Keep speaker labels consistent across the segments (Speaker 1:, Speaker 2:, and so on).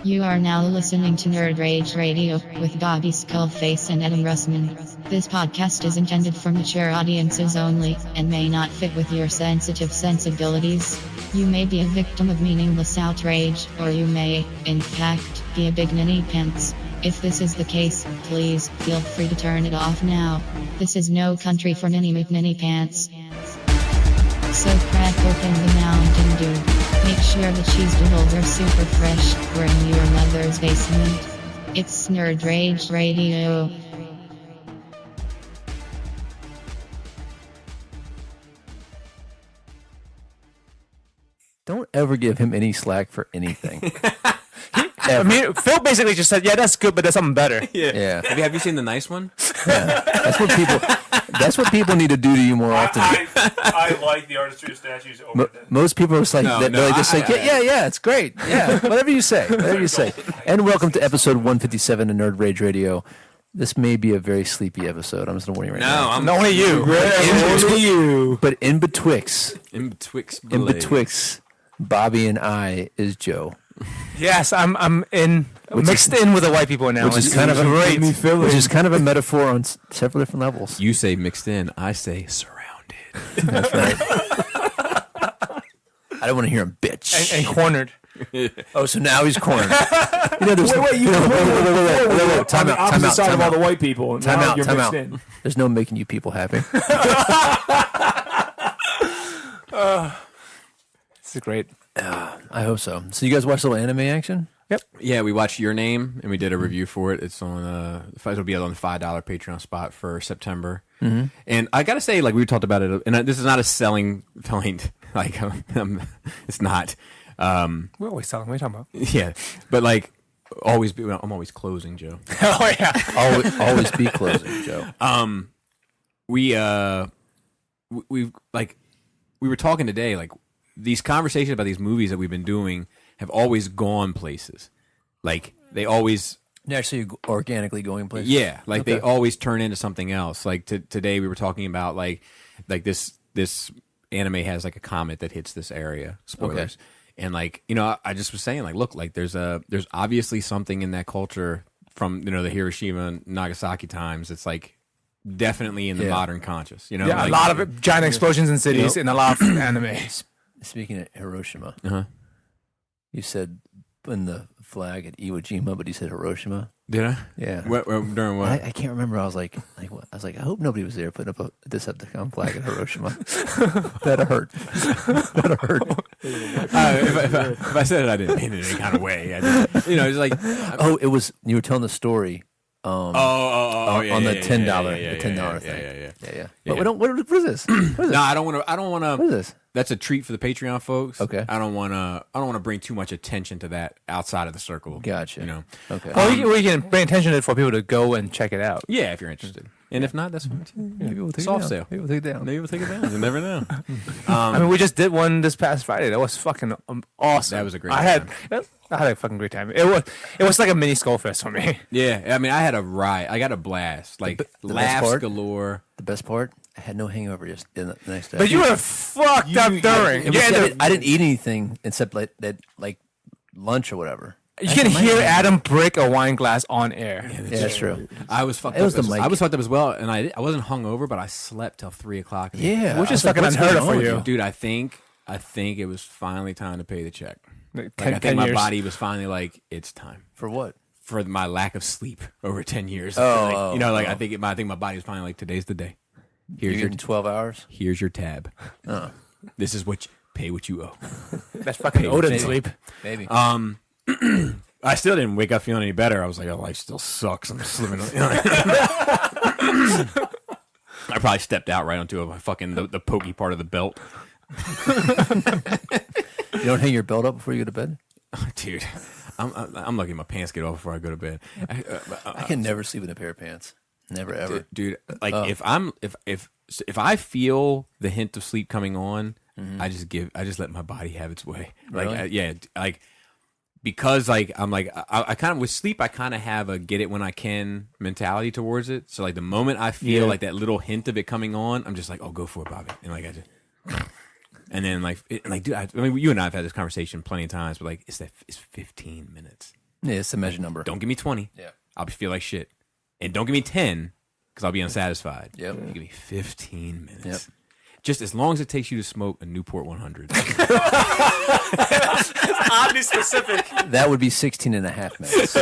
Speaker 1: You are now listening to Nerd Rage Radio with Bobby Skullface and Adam Russman. This podcast is intended for mature audiences only and may not fit with your sensitive sensibilities. You may be a victim of meaningless outrage, or you may, in fact, be a big ninny pants. If this is the case, please feel free to turn it off now. This is no country for Ninny McNinny pants. So crack open the Mountain Dew. Make sure the cheese doodles are super fresh. We're in your mother's basement. It's Nerd Rage Radio.
Speaker 2: Don't ever give him any slack for anything.
Speaker 3: I mean, Phil basically just said, "Yeah, that's good, but there's something better."
Speaker 2: Yeah.
Speaker 4: Have you seen the nice one?
Speaker 2: Yeah. That's what people need to do to you more often.
Speaker 5: I like the artistry of statues over that.
Speaker 2: Most people are just like, they're just like, yeah, it's great. Yeah, whatever you say. And welcome to episode 157 of Nerd Rage Radio. This may be a very sleepy episode. I'm just going to warn you right now.
Speaker 3: No, only you.
Speaker 2: Only you. But in betwixt,
Speaker 4: In-betwixt,
Speaker 2: Bobby and I is Joe.
Speaker 3: Yes, I'm mixed in with the white people now.
Speaker 2: Which is kind of a metaphor on several different levels.
Speaker 4: You say mixed in, I say surrounded.
Speaker 2: That's right. I don't want to hear him bitch.
Speaker 3: and cornered.
Speaker 2: Oh, so now he's cornered. Wait, time out.
Speaker 5: Opposite side of all the white people. And
Speaker 2: Time
Speaker 5: now
Speaker 2: out.
Speaker 5: you're
Speaker 2: Time
Speaker 5: mixed
Speaker 2: out.
Speaker 5: in.
Speaker 2: There's no making you people happy.
Speaker 3: This is great.
Speaker 2: I hope so. So you guys watch a little anime action?
Speaker 3: Yep.
Speaker 4: Yeah, we watched Your Name, and we did a review for it. It's on it'll be on the $5 Patreon spot for September. Mm-hmm. And I gotta say, like we talked about it, and this is not a selling point. Like it's not.
Speaker 3: We're always selling. What are you talking about?
Speaker 4: Yeah, but like I'm always closing, Joe.
Speaker 3: Oh yeah.
Speaker 2: Always be closing, Joe.
Speaker 4: We were talking today, like these conversations about these movies that we've been doing have always gone places. Like they always
Speaker 2: Actually, organically going places.
Speaker 4: Yeah, like they always turn into something else. Like today we were talking about like this anime has like a comet that hits this area. Spoilers. Okay. And like, you know, I just was saying like, look, like there's obviously something in that culture from, you know, the Hiroshima and Nagasaki times. It's like definitely in the modern conscious, you know?
Speaker 3: Yeah,
Speaker 4: like,
Speaker 3: a lot of it, giant explosions in cities and a lot of anime.
Speaker 2: Speaking of Hiroshima, you said in the flag at Iwo Jima, but you said Hiroshima.
Speaker 4: Did I?
Speaker 2: Yeah.
Speaker 4: During what?
Speaker 2: I can't remember. I was like, what? I was like, I hope nobody was there putting up a Decepticon flag at Hiroshima. That'd hurt. That'd hurt.
Speaker 4: If I said it, I didn't mean it in any kind of way. I just, you know, it's like
Speaker 2: it was you were telling the story. On the $10 thing. Yeah. But we don't. What is this? What is this?
Speaker 4: No, I don't want to.
Speaker 2: What is this?
Speaker 4: That's a treat for the Patreon folks.
Speaker 2: Okay.
Speaker 4: I don't want to bring too much attention to that outside of the circle.
Speaker 2: Gotcha.
Speaker 4: You know.
Speaker 2: Okay.
Speaker 3: Well, we can bring attention to it for people to go and check it out.
Speaker 4: Yeah, if you're interested. And if not, that's fine too. Yeah.
Speaker 2: Maybe we'll take
Speaker 4: Soft
Speaker 2: it down.
Speaker 4: sale.
Speaker 2: Maybe we'll take it down.
Speaker 4: Maybe we'll take it down. You never know.
Speaker 3: I mean, we just did one this past Friday. That was fucking awesome.
Speaker 4: That was a great
Speaker 3: I had a fucking great time. It was like a mini Skullfest for me.
Speaker 4: Yeah, I mean, I had a riot. I got a blast. Like
Speaker 2: the
Speaker 4: laughs galore.
Speaker 2: The best part, I had no hangover just the next day.
Speaker 3: But you were fucked up during.
Speaker 2: I didn't eat anything except like lunch or whatever.
Speaker 3: You can hear Adam break a wine glass on air.
Speaker 2: Yeah, that's true.
Speaker 4: I was fucked up. I was fucked up as well, and I wasn't hungover, but I slept till 3 o'clock.
Speaker 2: Yeah,
Speaker 3: which is fucking unheard of for you,
Speaker 4: dude. I think it was finally time to pay the check.
Speaker 3: Like
Speaker 4: I think my body was finally like, it's time.
Speaker 2: For what?
Speaker 4: For my lack of sleep over 10 years. I think my body was finally like, today's the day.
Speaker 2: Here's your 12 hours.
Speaker 4: Here's your tab. This is pay what you owe.
Speaker 3: That's fucking Odin sleep.
Speaker 2: Maybe.
Speaker 4: I still didn't wake up feeling any better. I was like, oh, life still sucks. I'm just living. I probably stepped out right onto the pokey part of the belt.
Speaker 2: You don't hang your belt up before you go to bed?
Speaker 4: Dude, I'm lucky my pants get off before I go to bed.
Speaker 2: I can never sleep in a pair of pants. Never ever.
Speaker 4: Dude, like if I feel the hint of sleep coming on, I just let my body have its way.
Speaker 2: Really?
Speaker 4: Because like I'm like I kind of with sleep I kind of have a get it when I can mentality towards it. So like the moment I feel like that little hint of it coming on, I'm just like, oh, go for it, Bobby. And like I just and then dude, I mean, you and I have had this conversation plenty of times, but like it's 15 minutes.
Speaker 2: Yeah, it's the measure number.
Speaker 4: Don't give me 20.
Speaker 2: Yeah.
Speaker 4: I'll feel like shit. And don't give me 10 because I'll be unsatisfied.
Speaker 2: Yep.
Speaker 4: You give me 15 minutes.
Speaker 2: Yep.
Speaker 4: Just as long as it takes you to smoke a Newport 100.
Speaker 3: Oddly specific.
Speaker 2: That would be 16 and a half minutes.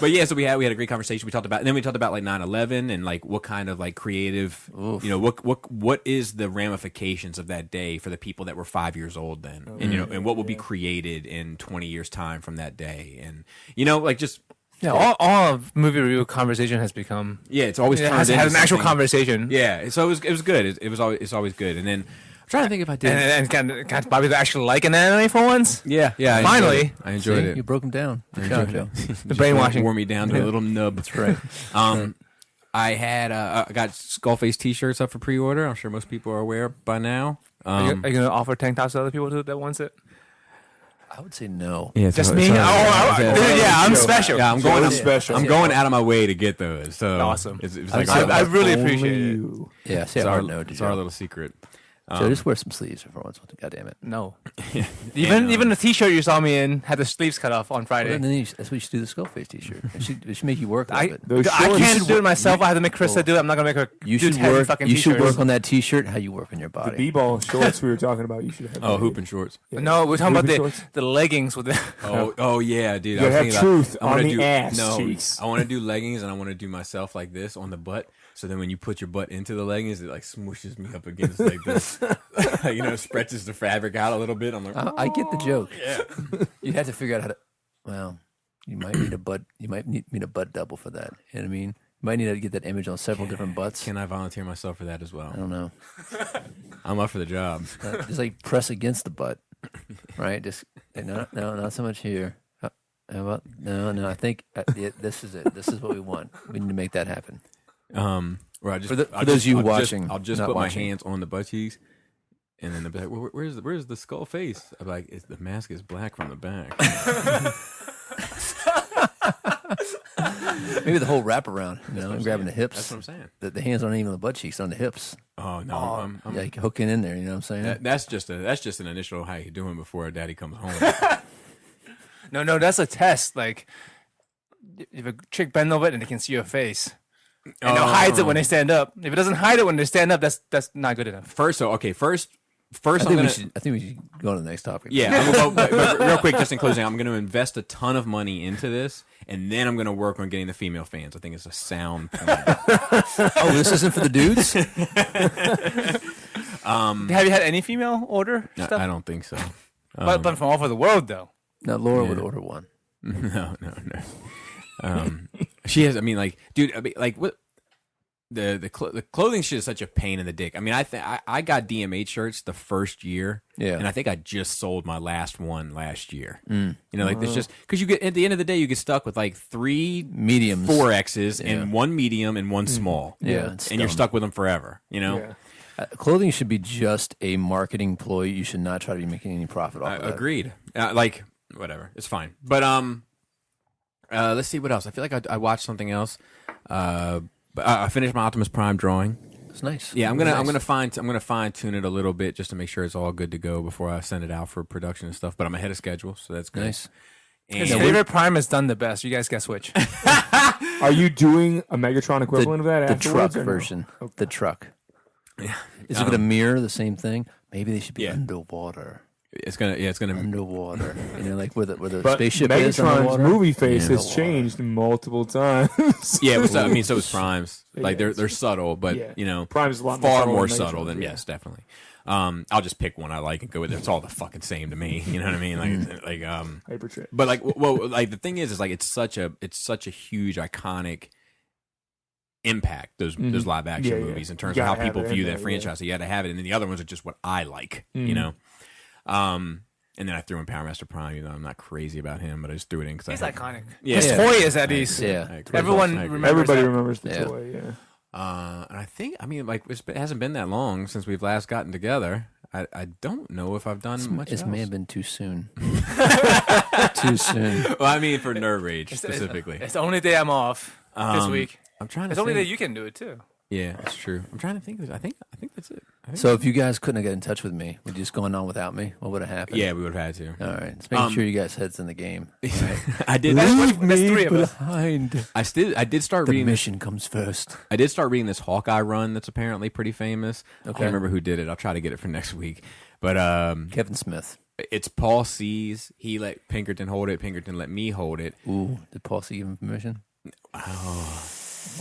Speaker 4: But yeah, so we had a great conversation. We talked about like 9/11 and like what kind of like creative,
Speaker 2: Oof.
Speaker 4: what is the ramifications of that day for the people that were 5 years old then, and and what will be created in 20 years time from that day, and like just.
Speaker 3: Yeah, all of movie review conversation has become.
Speaker 4: Yeah, it's always turned
Speaker 3: has
Speaker 4: into
Speaker 3: an actual
Speaker 4: something-
Speaker 3: conversation.
Speaker 4: Yeah, so it was good. It's always good. And then I'm trying to think if I did.
Speaker 3: And can Bobby actually like an anime for once?
Speaker 4: Yeah. I
Speaker 3: Finally.
Speaker 4: enjoyed it.
Speaker 2: You broke him down.
Speaker 4: I
Speaker 2: Good job,
Speaker 4: enjoyed
Speaker 2: Joe.
Speaker 4: it.
Speaker 3: The
Speaker 4: Just
Speaker 3: brainwashing.
Speaker 4: wore me down to a little nub.
Speaker 2: That's right.
Speaker 4: I had I got Skullface T-shirts up for pre-order. I'm sure most people are aware by now.
Speaker 3: Are you going to offer tank tops to other people that wants it?
Speaker 2: I would say no.
Speaker 4: Yeah,
Speaker 3: Just me? I'm special.
Speaker 4: Yeah, I'm
Speaker 5: Joe's special.
Speaker 4: I'm going out of my way to get those. So
Speaker 3: Awesome.
Speaker 4: It's
Speaker 2: I-
Speaker 4: like
Speaker 3: I really
Speaker 5: Only
Speaker 3: appreciate it.
Speaker 5: you.
Speaker 2: Yeah, say
Speaker 4: it's
Speaker 2: our
Speaker 4: our,
Speaker 2: no.
Speaker 4: it's our little secret.
Speaker 2: Joe, just wear some sleeves for once. God damn it.
Speaker 3: No. Even the T-shirt you saw me in had the sleeves cut off on Friday.
Speaker 2: And then that's what you should do the Skullface T-shirt. It should make you work a little bit.
Speaker 5: Those
Speaker 3: I
Speaker 5: shorts-
Speaker 3: can't do it myself. I have to make Krista do it. I'm not gonna make her.
Speaker 2: You
Speaker 3: do
Speaker 2: should
Speaker 3: 10
Speaker 2: work.
Speaker 3: fucking
Speaker 2: You should
Speaker 3: T-shirts.
Speaker 2: work on that T-shirt. How you work on your
Speaker 5: The
Speaker 2: body.
Speaker 5: b-ball shorts we were talking about. You should have.
Speaker 4: Oh, hooping shorts.
Speaker 5: Yeah.
Speaker 3: No, we're talking about
Speaker 5: Hooping
Speaker 3: the
Speaker 5: shorts.
Speaker 3: the leggings with the.
Speaker 4: Oh yeah, dude.
Speaker 5: You
Speaker 4: I was
Speaker 5: have
Speaker 4: thinking
Speaker 5: truth
Speaker 4: I'm gonna
Speaker 5: on the
Speaker 4: do,
Speaker 5: ass
Speaker 4: no,
Speaker 5: cheeks.
Speaker 4: I want to do leggings and I want to do myself like this on the butt. So then when you put your butt into the leggings, it like smooshes me up against like this. Stretches the fabric out a little bit. I'm like,
Speaker 2: I get the joke. Yeah. You'd have to figure out how to. Well, you might need a butt. You might need a butt double for that. You know what I mean? You might need to get that image on several different butts.
Speaker 4: can I volunteer myself for that as
Speaker 2: I
Speaker 4: well?
Speaker 2: don't know.
Speaker 4: I'm up for the job.
Speaker 2: Just like press against the butt, right? Just no, not so much here. How about no? I think this is it. This is what we want. We need to make that happen.
Speaker 4: Where
Speaker 2: For those of you watching,
Speaker 4: I'll just
Speaker 2: not
Speaker 4: put
Speaker 2: watching.
Speaker 4: my hands on the butt cheeks, and then they'll be like, "Where's the skull face?" I'm like, "The mask is black from the back."
Speaker 2: Maybe the whole wraparound. And grabbing the hips.
Speaker 4: That's what I'm saying.
Speaker 2: The hands aren't even on the butt cheeks, on the hips.
Speaker 4: Oh no, I'm
Speaker 2: Like hooking in there. You know what I'm saying?
Speaker 4: that's just an initial "how you doing" before Daddy comes home.
Speaker 3: No, that's a test. Like, if a chick bend over it and they can see your face, and it hides it when they stand up. If it doesn't hide it when they stand up, that's not good enough.
Speaker 4: First,
Speaker 2: I
Speaker 4: I'm
Speaker 2: think,
Speaker 4: gonna.
Speaker 2: I think we should go on to the next topic.
Speaker 4: Yeah, I'm gonna but real quick, just in closing, I'm going to invest a ton of money into this, and then I'm going to work on getting the female fans. I think it's a sound plan.
Speaker 2: Oh, this isn't for the dudes?
Speaker 3: Have you had any female order stuff?
Speaker 4: I don't think so.
Speaker 3: But from all over the world, though.
Speaker 2: No, Laura would order one.
Speaker 4: No. She has. I mean, like, dude. I mean, like, what? The clothing shit is such a pain in the dick. I mean, I got DMH shirts the first year,
Speaker 2: Yeah.
Speaker 4: and I think I just sold my last one last year. Like, there's just because you get at the end of the day, you get stuck with like 3
Speaker 2: Mediums.
Speaker 4: 4Xs and 1 medium and 1 small.
Speaker 2: Yeah, it's
Speaker 4: and you're
Speaker 2: dumb.
Speaker 4: stuck with them forever.
Speaker 5: Yeah.
Speaker 2: Clothing should be just a marketing ploy. You should not try to be making any profit off of that.
Speaker 4: Agreed. Like, whatever, it's fine. But let's see what else. I feel like I watched something else. But I finished my Optimus Prime drawing.
Speaker 2: It's nice.
Speaker 4: Yeah, I'm gonna fine tune it a little bit just to make sure it's all good to go before I send it out for production and stuff. But I'm ahead of schedule, so that's good.
Speaker 2: Nice.
Speaker 4: And
Speaker 3: His favorite Prime has done the best. You guys guess which?
Speaker 5: Are you doing a Megatron equivalent of that
Speaker 2: The
Speaker 5: afterwards?
Speaker 2: truck
Speaker 5: or no?
Speaker 2: version.
Speaker 5: Okay.
Speaker 2: The truck.
Speaker 4: Yeah.
Speaker 2: Is it going to mirror the same thing? Maybe they should be
Speaker 4: Yeah.
Speaker 2: underwater.
Speaker 4: It's gonna.
Speaker 2: Underwater. Where the
Speaker 5: But
Speaker 2: spaceship is
Speaker 5: Megatron's
Speaker 2: underwater.
Speaker 5: movie face
Speaker 2: Yeah.
Speaker 5: has changed multiple times.
Speaker 4: Yeah, it was, I mean, so is Prime's. Like
Speaker 5: Yeah,
Speaker 4: they're subtle, but
Speaker 5: yeah. Prime's a lot
Speaker 4: far
Speaker 5: more
Speaker 4: more
Speaker 5: subtle
Speaker 4: subtle
Speaker 5: than
Speaker 4: than
Speaker 5: Megatron's, yeah.
Speaker 4: yes, definitely. I'll just pick one I like and go with it. It's all the fucking same to me. You know what I mean? Like
Speaker 5: Hypertrip.
Speaker 4: But like, well, like the thing is like it's such a huge iconic impact those live action
Speaker 5: Yeah, yeah.
Speaker 4: movies in terms
Speaker 5: You
Speaker 4: of how
Speaker 5: gotta have
Speaker 4: people
Speaker 5: it in
Speaker 4: view
Speaker 5: there,
Speaker 4: that franchise. So you got to have it, and then the other ones are just what I like, you know. And then I threw in Power Master Prime. You know, I'm not crazy about him, but I just threw it in because
Speaker 3: He's iconic.
Speaker 4: Yeah.
Speaker 3: His
Speaker 4: Yeah.
Speaker 3: toy is at least.
Speaker 2: Yeah.
Speaker 4: I agree.
Speaker 3: Everyone
Speaker 4: I agree.
Speaker 3: remembers
Speaker 5: Everybody
Speaker 3: that.
Speaker 5: remembers the
Speaker 2: Yeah.
Speaker 5: toy, yeah.
Speaker 4: And I think, I mean, like it hasn't been that long since we've last gotten together. I don't know if I've done much
Speaker 2: This
Speaker 4: else.
Speaker 2: may have been too soon. Too soon.
Speaker 4: Well, I mean, for Nerve Rage specifically.
Speaker 3: It's the only day I'm off this week.
Speaker 4: I'm trying to
Speaker 3: It's the only day
Speaker 4: think.
Speaker 3: you can do it too.
Speaker 4: Yeah, that's true. I'm trying to think. I think that's it.
Speaker 2: So if you guys couldn't have got in touch with me, would you just going on without me? What would have happened?
Speaker 4: Yeah, we would have had to.
Speaker 2: All right. Just making sure you guys' heads in the game. Right?
Speaker 4: I did.
Speaker 3: That's three of us.
Speaker 2: behind.
Speaker 4: I did start
Speaker 2: The
Speaker 4: reading.
Speaker 2: mission comes first.
Speaker 4: I did start reading this Hawkeye run that's apparently pretty famous. I
Speaker 2: Okay.
Speaker 4: can't remember who did it. I'll try to get it for next week. But
Speaker 2: Kevin Smith.
Speaker 4: it's Paul C's. He let Pinkerton hold it. Pinkerton let me hold it.
Speaker 2: Ooh, did Paul C give him permission?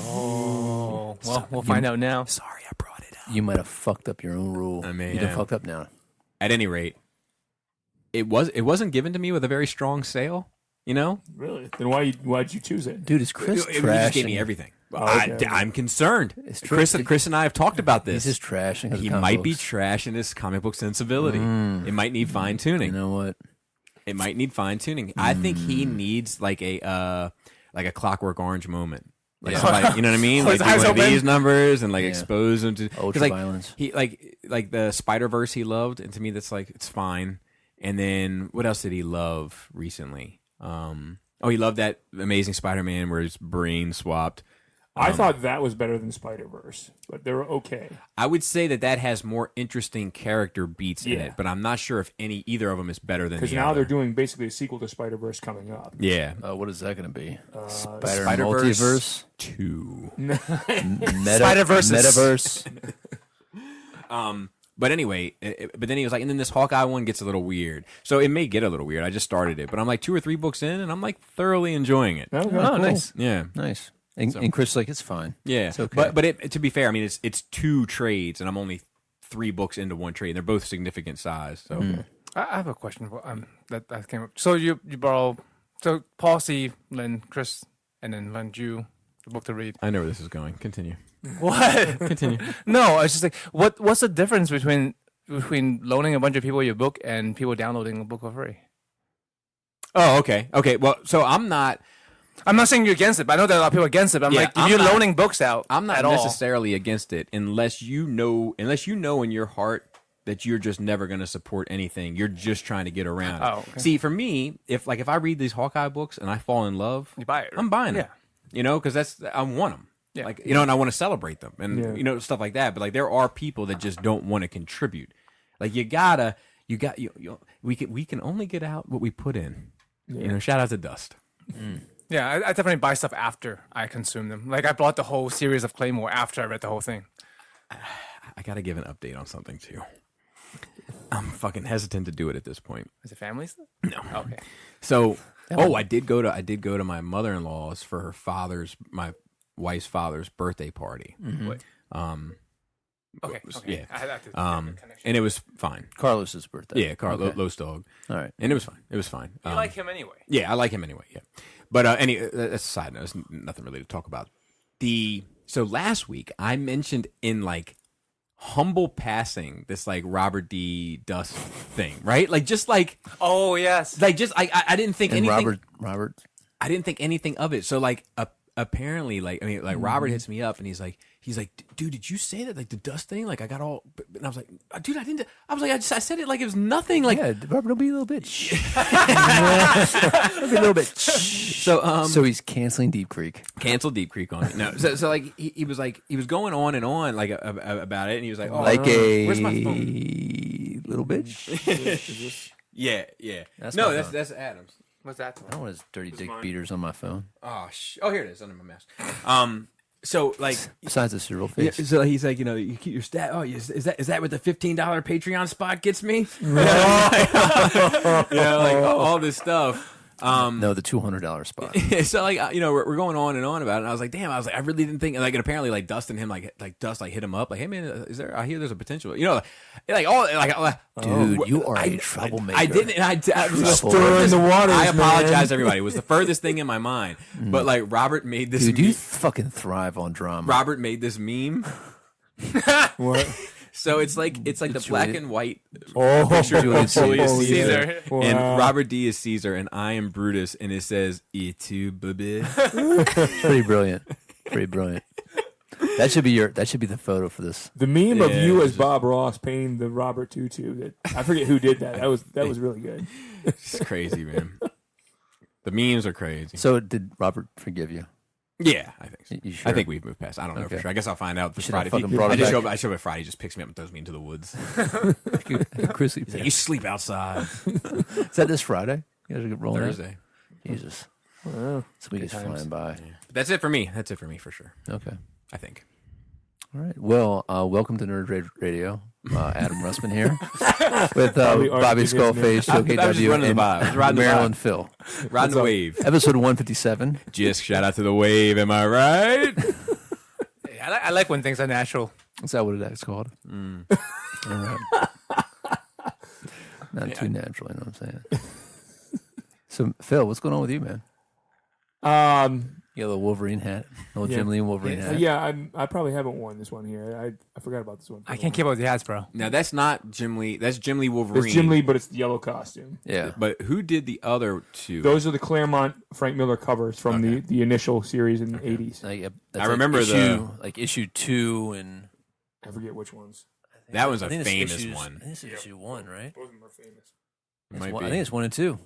Speaker 3: Oh, well, we'll find out now.
Speaker 4: Sorry, I brought it up.
Speaker 2: You might have fucked up your own rule.
Speaker 4: I may
Speaker 2: you done
Speaker 4: have.
Speaker 2: fucked up now.
Speaker 4: At any rate, it wasn't given to me with a very strong sale. You know,
Speaker 5: Really? Then why'd you choose it?
Speaker 2: Dude, is Chris
Speaker 4: it just gave me
Speaker 2: trashing?
Speaker 4: everything.
Speaker 5: okay.
Speaker 4: I'm concerned.
Speaker 2: It's true.
Speaker 4: Chris and I have talked about
Speaker 2: He's
Speaker 4: this.
Speaker 2: just trashing. his
Speaker 4: He
Speaker 2: comic
Speaker 4: might be
Speaker 2: books.
Speaker 4: trashing his comic book sensibility. It might need fine tuning.
Speaker 2: You know what?
Speaker 4: It might need fine tuning. I think he needs like a Clockwork Orange moment. Like somebody, you know what I mean? Like
Speaker 3: His
Speaker 4: do
Speaker 3: eyes
Speaker 4: one of
Speaker 3: open.
Speaker 4: these numbers and like
Speaker 2: Yeah.
Speaker 4: expose them to
Speaker 2: Ultra
Speaker 4: like
Speaker 2: violence.
Speaker 4: he like the Spider-Verse he loved, and to me that's like it's fine. And then what else did he love recently? He loved that Amazing Spider-Man where his brain swapped.
Speaker 5: I thought that was better than Spider-Verse, but they were okay.
Speaker 4: I would say that has more interesting character beats in
Speaker 5: Yeah.
Speaker 4: it, but I'm not sure if either of them is better than the
Speaker 5: Because now
Speaker 4: other.
Speaker 5: they're doing basically a sequel to Spider-Verse coming up.
Speaker 4: Yeah.
Speaker 2: What is that going to be? Spider
Speaker 4: Spider-Verse
Speaker 2: multiverse,
Speaker 4: 2.
Speaker 3: Spider-Verse.
Speaker 2: metaverse.
Speaker 4: But anyway, but then he was like, and then this Hawkeye one gets a little weird. So it may get a little weird. I just started it, but I'm like 2 or 3 books in, and I'm like thoroughly enjoying it.
Speaker 5: Okay,
Speaker 2: Oh,
Speaker 5: cool.
Speaker 2: nice,
Speaker 4: Yeah,
Speaker 2: nice. And Chris is like, it's fine.
Speaker 4: yeah.
Speaker 2: It's okay.
Speaker 4: But to be fair, I mean, it's 2 trades, and I'm only 3 books into one trade. And they're both significant size. So
Speaker 3: I have a question that came up. So you borrow, so Paul C lent Chris and then lent you the book to read.
Speaker 4: I know where this is going. Continue.
Speaker 3: What?
Speaker 4: Continue.
Speaker 3: No, I was just like, what's the difference between loaning a bunch of people your book and people downloading a book for free?
Speaker 4: Oh, okay. Okay. Well, so I'm not
Speaker 3: saying you're against it, but I know there are a lot of people against it. But I'm
Speaker 4: Yeah,
Speaker 3: like, if
Speaker 4: I'm
Speaker 3: you're
Speaker 4: not-
Speaker 3: loaning books out,
Speaker 4: I'm not
Speaker 3: at all.
Speaker 4: necessarily against it unless you know in your heart that you're just never going to support anything. You're just trying to get around it.
Speaker 3: Oh, okay.
Speaker 4: See, for me, if I read these Hawkeye books and I fall in love,
Speaker 3: You buy it.
Speaker 4: I'm buying them.
Speaker 3: Yeah.
Speaker 4: You know, because I want them.
Speaker 3: Yeah.
Speaker 4: Like, you know, and I want to celebrate them and,
Speaker 5: Yeah.
Speaker 4: you know, stuff like that. But like, there are people that just don't want to contribute. Like, we can only get out what we put in. You know, shout out to Dust.
Speaker 3: Yeah, I definitely buy stuff after I consume them. Like I bought the whole series of Claymore after I read the whole thing.
Speaker 4: I got to give an update on something too. I'm fucking hesitant to do it at this point.
Speaker 3: Is it family stuff?
Speaker 4: No.
Speaker 3: Okay.
Speaker 4: So, I did go to my mother-in-law's for my wife's father's birthday party.
Speaker 3: Okay. Okay.
Speaker 4: Yeah.
Speaker 3: I had to connection.
Speaker 4: And it was fine.
Speaker 2: Carlos's birthday.
Speaker 4: Yeah, Carl
Speaker 2: Okay.
Speaker 4: Los Dog.
Speaker 2: All right.
Speaker 4: And it was fine. It was fine.
Speaker 3: You like him anyway.
Speaker 4: Yeah, I like him anyway. Yeah, but that's a side note. There's nothing really to talk about. So last week I mentioned in like humble passing this like Robert D. Dust thing, right? Like just like
Speaker 3: Oh yes.
Speaker 4: I didn't think
Speaker 2: And
Speaker 4: anything.
Speaker 2: Robert.
Speaker 4: I didn't think anything of it. So like apparently like Robert hits me up and he's like dude, did you say that like the Dust thing? Like I got all, and I was like, dude, I didn't. I was like, I said it like it was nothing. Like
Speaker 2: Yeah, Robert, don't be a little bitch. Don't be a little bitch. So he's canceling Deep Creek.
Speaker 4: cancel Deep Creek on me. No, so like he was going on and on like about it, and he was like, oh,
Speaker 2: Like
Speaker 4: where's my
Speaker 2: a
Speaker 4: phone?
Speaker 2: little bitch.
Speaker 4: Yeah.
Speaker 2: That's
Speaker 4: No,
Speaker 2: my
Speaker 4: that's
Speaker 2: phone.
Speaker 4: that's Adams.
Speaker 3: What's that?
Speaker 2: I don't want his dirty dick beaters on my phone.
Speaker 4: Oh, here it is under my mask. So like,
Speaker 2: Besides the cereal
Speaker 4: yeah,
Speaker 2: face.
Speaker 4: so he's like, you know, you keep your stat. Oh, is that what the $15 Patreon spot gets me? Like all this stuff.
Speaker 2: No, the $200 spot.
Speaker 4: So like, you know, we're going on and on about it. And I was like, damn, I really didn't think like, and apparently like Dust and him like Dust like hit him up like, hey man, I hear there's a potential, you know,
Speaker 2: Dude, you are a troublemaker.
Speaker 4: I didn't. I was
Speaker 5: Stirring the waters,
Speaker 4: I apologize,
Speaker 5: man.
Speaker 4: everybody. It was the furthest thing in my mind. But like Robert made this.
Speaker 2: Dude, you fucking thrive on drama.
Speaker 4: Robert made this meme.
Speaker 5: What?
Speaker 4: So it's like the black and white
Speaker 5: Oh,
Speaker 4: picture
Speaker 2: Julius
Speaker 4: of Julius
Speaker 2: Caesar.
Speaker 4: Caesar,
Speaker 5: Wow.
Speaker 4: and Robert D is Caesar, and I am Brutus, and it says "Et tu, baby."
Speaker 2: Pretty brilliant. Pretty brilliant. That should be the photo for this.
Speaker 5: The meme of
Speaker 4: Yeah,
Speaker 5: you
Speaker 4: it's
Speaker 5: as
Speaker 4: just-
Speaker 5: Bob Ross painting the Robert Tutu. That I forget who did that. That was really good.
Speaker 4: It's crazy, man. The memes are crazy.
Speaker 2: So did Robert forgive you?
Speaker 4: Yeah, I think so.
Speaker 2: You sure?
Speaker 4: I think we've moved past. I don't know for
Speaker 2: Okay.
Speaker 4: sure. I guess I'll find out this
Speaker 2: should have
Speaker 4: Friday.
Speaker 2: fucking brought
Speaker 4: I
Speaker 2: it
Speaker 4: just
Speaker 2: back.
Speaker 4: show up at Friday, just picks me up and throws me into the woods.
Speaker 2: Chris,
Speaker 4: He's like, you sleep outside.
Speaker 2: is that this Friday? You guys are rolling that?
Speaker 4: Thursday.
Speaker 2: Jesus.
Speaker 5: Wow.
Speaker 2: This week is flying by.
Speaker 4: But that's it for me. That's it for me for sure.
Speaker 2: Okay.
Speaker 4: I think.
Speaker 2: All right. Well, welcome to Nerd Rage Radio. Adam Russman here with
Speaker 5: Bobby
Speaker 2: Bobby
Speaker 5: Archie,
Speaker 2: Skullface,
Speaker 4: I was just
Speaker 2: OKW,
Speaker 4: running the
Speaker 2: and
Speaker 4: vibe. I was riding the
Speaker 2: Maryland
Speaker 4: vibe.
Speaker 2: Phil.
Speaker 4: Riding the wave.
Speaker 2: Episode 157.
Speaker 4: Just shout out to the wave. Am I right?
Speaker 3: Hey, I like when things are natural.
Speaker 2: Is that what it's called? All right. Not too natural, you know what I'm saying? So, Phil, what's going on with you, man? You got a little Wolverine hat, little
Speaker 5: Yeah.
Speaker 2: Jim Lee Wolverine hat.
Speaker 5: Yeah, I probably haven't worn this one here. I forgot about this one.
Speaker 3: I can't keep up with the hats, bro.
Speaker 4: Now that's not Jim Lee. That's Jim Lee Wolverine.
Speaker 5: It's Jim Lee, but it's the yellow costume.
Speaker 2: Yeah.
Speaker 4: But who did the other two?
Speaker 5: Those are the Claremont Frank Miller covers from the initial series in the 80s.
Speaker 2: That's
Speaker 4: I remember
Speaker 2: issue 2 and
Speaker 5: I forget which ones.
Speaker 4: That was a
Speaker 2: I think it's
Speaker 4: famous
Speaker 2: issues-
Speaker 4: one.
Speaker 2: I think it's issue 1, right?
Speaker 5: Both of them are famous.
Speaker 4: Might
Speaker 2: I
Speaker 4: be.
Speaker 2: think it's 1 and 2.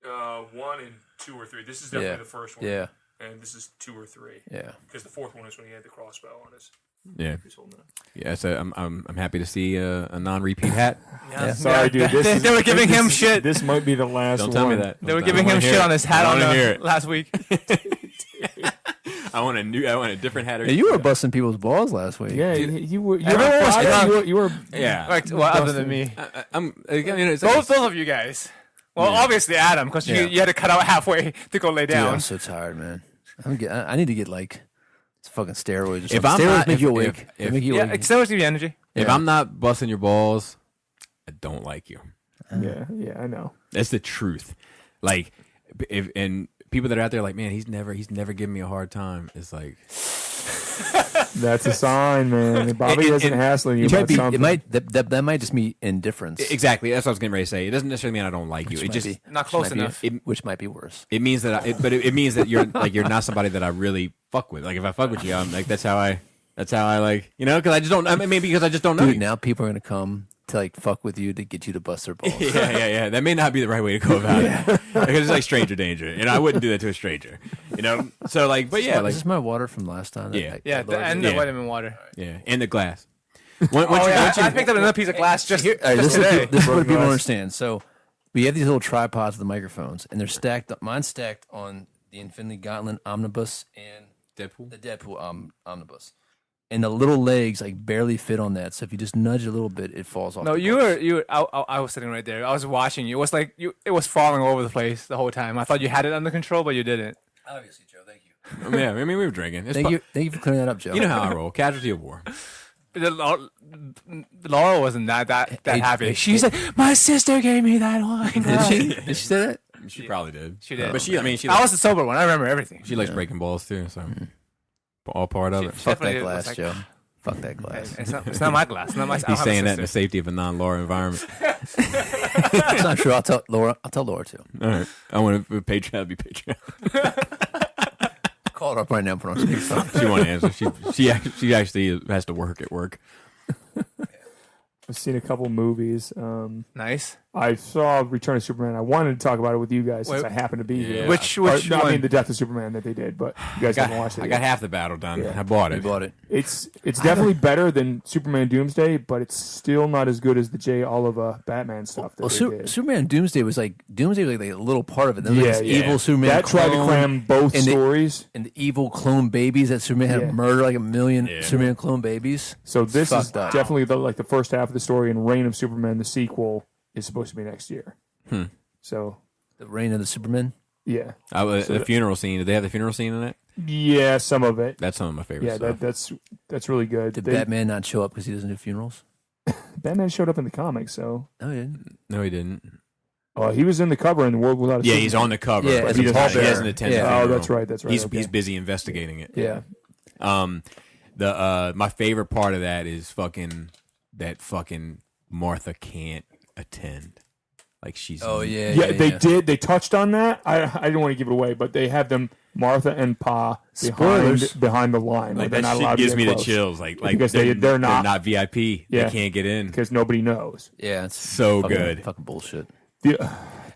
Speaker 5: 1 and 2 or 3. This is
Speaker 2: definitely
Speaker 5: the first
Speaker 2: Yeah.
Speaker 5: and this is 2 or 3.
Speaker 2: Yeah.
Speaker 5: Because the fourth one is when he had the crossbow on his.
Speaker 4: Yeah.
Speaker 5: He's holding it.
Speaker 4: Yeah. So I'm happy to see a non-repeat hat.
Speaker 2: Yeah.
Speaker 5: Sorry, dude.
Speaker 3: They were giving him shit.
Speaker 5: This might be the last
Speaker 4: Don't
Speaker 5: one.
Speaker 4: tell me that.
Speaker 3: They were giving him shit on his hat
Speaker 4: I
Speaker 3: on
Speaker 4: wanna hear it.
Speaker 3: last week.
Speaker 4: I want a different hat.
Speaker 2: Yeah, you were busting people's balls last week.
Speaker 5: Yeah,
Speaker 4: Dude,
Speaker 5: you were.
Speaker 3: everyone was drunk.
Speaker 5: You were.
Speaker 4: Yeah.
Speaker 3: Like, well, other than me.
Speaker 4: It's
Speaker 3: Both of you guys. Well, obviously Adam, because
Speaker 2: Yeah.
Speaker 3: you had to cut out halfway to go lay
Speaker 2: Dude,
Speaker 3: down.
Speaker 2: I'm so tired, man. I need to get like fucking steroids or something.
Speaker 4: If I'm
Speaker 2: Steroids
Speaker 4: not-
Speaker 2: make you
Speaker 4: if-
Speaker 2: awake.
Speaker 4: if-
Speaker 2: They make you
Speaker 3: Yeah,
Speaker 2: awake.
Speaker 3: it's so much give you energy.
Speaker 4: If
Speaker 2: Yeah.
Speaker 4: I'm not busting your balls, I don't like you.
Speaker 5: Yeah, I know.
Speaker 4: That's the truth. Like, if and people that are out there like, man, he's never giving me a hard time. It's like,
Speaker 5: That's a sign, man. Bobby isn't hassling you
Speaker 2: It might
Speaker 5: about
Speaker 2: be.
Speaker 5: something.
Speaker 2: It might. That might just be indifference.
Speaker 4: exactly. That's what I was getting ready to say. It doesn't necessarily mean I don't like you.
Speaker 2: Which
Speaker 4: It
Speaker 2: might
Speaker 4: just
Speaker 2: be-
Speaker 3: Not
Speaker 2: which
Speaker 3: close
Speaker 2: might be-
Speaker 3: enough.
Speaker 2: which might be worse.
Speaker 4: it means that it means that you're like you're not somebody that I really fuck with. Like if I fuck with you, I'm like that's how I like because I just don't. I mean, maybe because I just don't know.
Speaker 2: Dude,
Speaker 4: you.
Speaker 2: now people are gonna come to like fuck with you to get you to bust their balls.
Speaker 4: Yeah. That may not be the right way to go about it because it's like stranger danger. I wouldn't do that to a stranger. So like, but yeah,
Speaker 2: Is
Speaker 4: like
Speaker 2: this my water from last time? that
Speaker 4: Yeah.
Speaker 2: I-
Speaker 3: Yeah,
Speaker 2: I lowered
Speaker 3: and
Speaker 2: it?
Speaker 3: the
Speaker 4: Yeah.
Speaker 3: vitamin water.
Speaker 4: yeah, and the glass.
Speaker 3: I picked up another piece of glass just,
Speaker 2: All right,
Speaker 3: just
Speaker 2: this is,
Speaker 3: today.
Speaker 2: this is what
Speaker 5: Broken
Speaker 2: people don't
Speaker 5: glass.
Speaker 2: understand. So we have these little tripods of the microphones, and they're stacked. Mine's stacked on the Infinity Gauntlet Omnibus and
Speaker 4: Deadpool.
Speaker 2: the Deadpool Omnibus, and the little legs like barely fit on that. So if you just nudge a little bit, it falls off.
Speaker 3: No,
Speaker 2: the
Speaker 3: you
Speaker 2: box.
Speaker 3: were. I was sitting right there. I was watching you. It was like it was falling all over the place the whole time. I thought you had it under control, but you didn't.
Speaker 2: Obviously, Joe. Thank you.
Speaker 4: Yeah, I mean we were drinking. It's
Speaker 2: Thank you for clearing that up, Joe.
Speaker 4: You know how I roll. Casualty of war.
Speaker 3: Laura wasn't that
Speaker 2: Hey,
Speaker 3: happy.
Speaker 2: hey,
Speaker 3: She's
Speaker 2: hey.
Speaker 3: like, my sister gave me that one.
Speaker 2: Did she? Did she say that?
Speaker 4: She probably did.
Speaker 3: She did.
Speaker 4: But she
Speaker 3: I
Speaker 4: likes,
Speaker 3: was the sober one. I remember everything.
Speaker 4: she likes breaking balls too. So all part of it.
Speaker 2: Fuck that
Speaker 3: Definitely
Speaker 2: glass,
Speaker 3: was like-
Speaker 2: Joe. Fuck that glass.
Speaker 3: It's not my glass. Not my. I don't
Speaker 4: He's
Speaker 3: have a
Speaker 4: saying that in the
Speaker 3: sister.
Speaker 4: safety of a non-Laura environment.
Speaker 2: It's not true. I'll tell Laura. I'll tell Laura too.
Speaker 4: All right, I want to Patreon to be Patreon.
Speaker 2: Call her up right now. Put her on speakerphone.
Speaker 4: She won't answer. She actually has to work at work.
Speaker 5: I've seen a couple movies.
Speaker 3: Nice.
Speaker 5: I saw Return of Superman. I wanted to talk about it with you guys since
Speaker 3: Wait,
Speaker 5: I happen to be here.
Speaker 3: Which
Speaker 5: Or, no, I
Speaker 3: one?
Speaker 5: mean the Death of Superman that they did, but you guys haven't watched it.
Speaker 4: I
Speaker 5: yet.
Speaker 4: got half the battle done.
Speaker 5: Yeah.
Speaker 4: I bought
Speaker 2: We
Speaker 4: it.
Speaker 2: bought it.
Speaker 5: It's definitely better than Superman Doomsday, but it's still not as good as the J. Oliver Batman stuff that
Speaker 2: Well,
Speaker 5: they did.
Speaker 2: Superman Doomsday was like a little part of it. Then
Speaker 5: Yeah,
Speaker 2: this
Speaker 5: yeah.
Speaker 2: evil Superman
Speaker 5: that tried to
Speaker 2: clone
Speaker 5: cram both
Speaker 2: and the-
Speaker 5: stories.
Speaker 2: and the evil clone babies that Superman had
Speaker 5: Yeah.
Speaker 2: to murder like 1,000,000
Speaker 4: Yeah.
Speaker 2: Superman clone babies.
Speaker 5: So this is
Speaker 2: fucked up.
Speaker 5: definitely the first half of the story, and Reign of Superman, the sequel, is supposed to be next year. So
Speaker 2: The reign of the Superman.
Speaker 5: yeah,
Speaker 4: The funeral scene. Did they have the funeral scene in it?
Speaker 5: yeah, some of it.
Speaker 4: That's some of my favorite
Speaker 5: Yeah,
Speaker 4: stuff.
Speaker 5: that's really good.
Speaker 2: Did
Speaker 5: They-
Speaker 2: Batman not show up because he doesn't do funerals?
Speaker 5: Batman showed up in the comics, so
Speaker 2: No, he didn't.
Speaker 4: No, he didn't.
Speaker 5: he was in the cover in the World Without a
Speaker 4: Yeah,
Speaker 5: Superman.
Speaker 4: he's on the cover.
Speaker 2: Yeah,
Speaker 4: but
Speaker 2: as
Speaker 4: he
Speaker 2: a
Speaker 4: doesn't- he
Speaker 2: pallbearer.
Speaker 4: hasn't attended.
Speaker 2: Yeah.
Speaker 4: the
Speaker 5: Oh,
Speaker 4: funeral.
Speaker 5: that's right. That's right.
Speaker 4: He's
Speaker 5: okay.
Speaker 4: busy investigating it.
Speaker 5: Yeah.
Speaker 4: My favorite part of that is that Martha can't attend. Like she's
Speaker 5: Yeah, they did. They touched on that. I didn't want to give it away, but they have them Martha and Pa
Speaker 2: Spoilers.
Speaker 5: behind the line.
Speaker 4: like
Speaker 5: they're
Speaker 4: that
Speaker 5: not allowed
Speaker 4: shit
Speaker 5: to
Speaker 4: gives
Speaker 5: get
Speaker 4: me the
Speaker 5: close
Speaker 4: chills. Like
Speaker 5: Because they're not-
Speaker 4: VIP.
Speaker 5: Yeah.
Speaker 4: They can't get in.
Speaker 5: because nobody knows.
Speaker 2: Yeah, it's
Speaker 4: So
Speaker 2: fucking,
Speaker 4: good.
Speaker 2: Fucking bullshit.
Speaker 5: The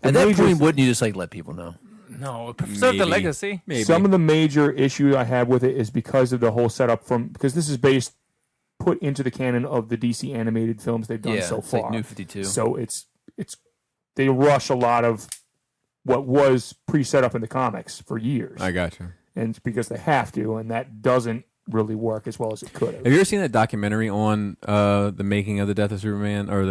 Speaker 2: At that
Speaker 5: major
Speaker 2: point,
Speaker 5: th-
Speaker 2: wouldn't you just like let people know?
Speaker 3: No, preserve the legacy.
Speaker 4: Maybe.
Speaker 5: Some of the major issue I have with it is because of the whole setup because this is put into the canon of the DC animated films they've done so
Speaker 2: it's
Speaker 5: far.
Speaker 2: like New 52.
Speaker 5: So it's they rush a lot of what was pre-set up in the comics for years.
Speaker 4: I gotcha.
Speaker 5: And it's because they have to, and that doesn't really work as well as it could have.
Speaker 4: Have you ever seen that documentary on the making of the Death of Superman or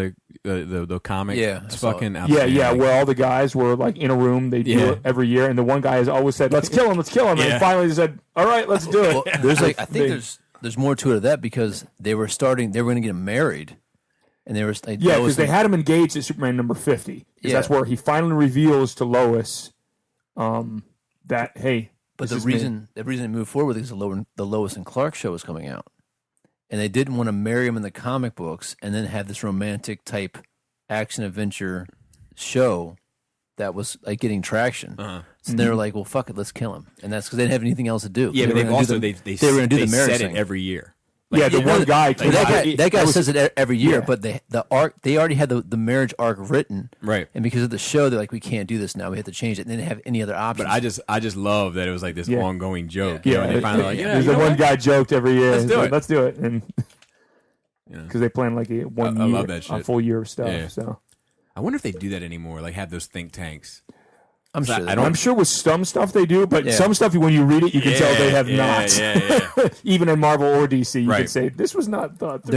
Speaker 4: the comic?
Speaker 2: Yeah,
Speaker 4: it's
Speaker 2: I saw
Speaker 4: fucking
Speaker 2: it.
Speaker 4: outstanding.
Speaker 5: Yeah, where all the guys were like in a room. They do it every year, and the one guy has always said, "Let's kill him, let's kill him," and finally they said, "All right, let's do it."
Speaker 2: Well, there's I think there's more to it of that because they were going to get married, and they were like,
Speaker 5: because they had him engaged at Superman number 50.
Speaker 2: Yeah.
Speaker 5: That's where he finally reveals to Lois that hey.
Speaker 2: But the reason they moved forward is the Lois and Clark show was coming out, and they didn't want to marry him in the comic books and then have this romantic type action adventure show that was like getting traction. So they were like, "Well, fuck it, let's kill him," and that's because they didn't have anything else to do.
Speaker 4: Yeah, but
Speaker 2: they
Speaker 4: they've
Speaker 2: were
Speaker 4: also
Speaker 2: gonna
Speaker 4: they
Speaker 2: were going to do the marriage
Speaker 4: said
Speaker 2: thing
Speaker 4: it every year.
Speaker 5: The one guy.
Speaker 2: That guy says it every year,
Speaker 5: Yeah.
Speaker 2: but the arc they already had the marriage arc written,
Speaker 4: Right.
Speaker 2: And because of the show, they're like, we can't do this now. We have to change it. And they didn't have any other options.
Speaker 4: But I just love that it was like this ongoing joke.
Speaker 5: Yeah,
Speaker 4: and they finally like,
Speaker 5: there's the one guy joked every year.
Speaker 4: Let's
Speaker 5: He's
Speaker 4: do
Speaker 5: like,
Speaker 4: it.
Speaker 5: Let's do it, and because they plan like a
Speaker 4: love that shit.
Speaker 5: a full year of stuff.
Speaker 4: Yeah.
Speaker 5: So
Speaker 4: I wonder if they do that anymore. Like have those think tanks.
Speaker 2: I'm sure.
Speaker 4: I don't-
Speaker 5: I'm sure with some stuff they do, but
Speaker 2: Yeah.
Speaker 5: some stuff when you read it, you can tell they have not.
Speaker 4: Yeah.
Speaker 5: Even in Marvel or DC, you
Speaker 4: Right.
Speaker 5: can say this was not thought through.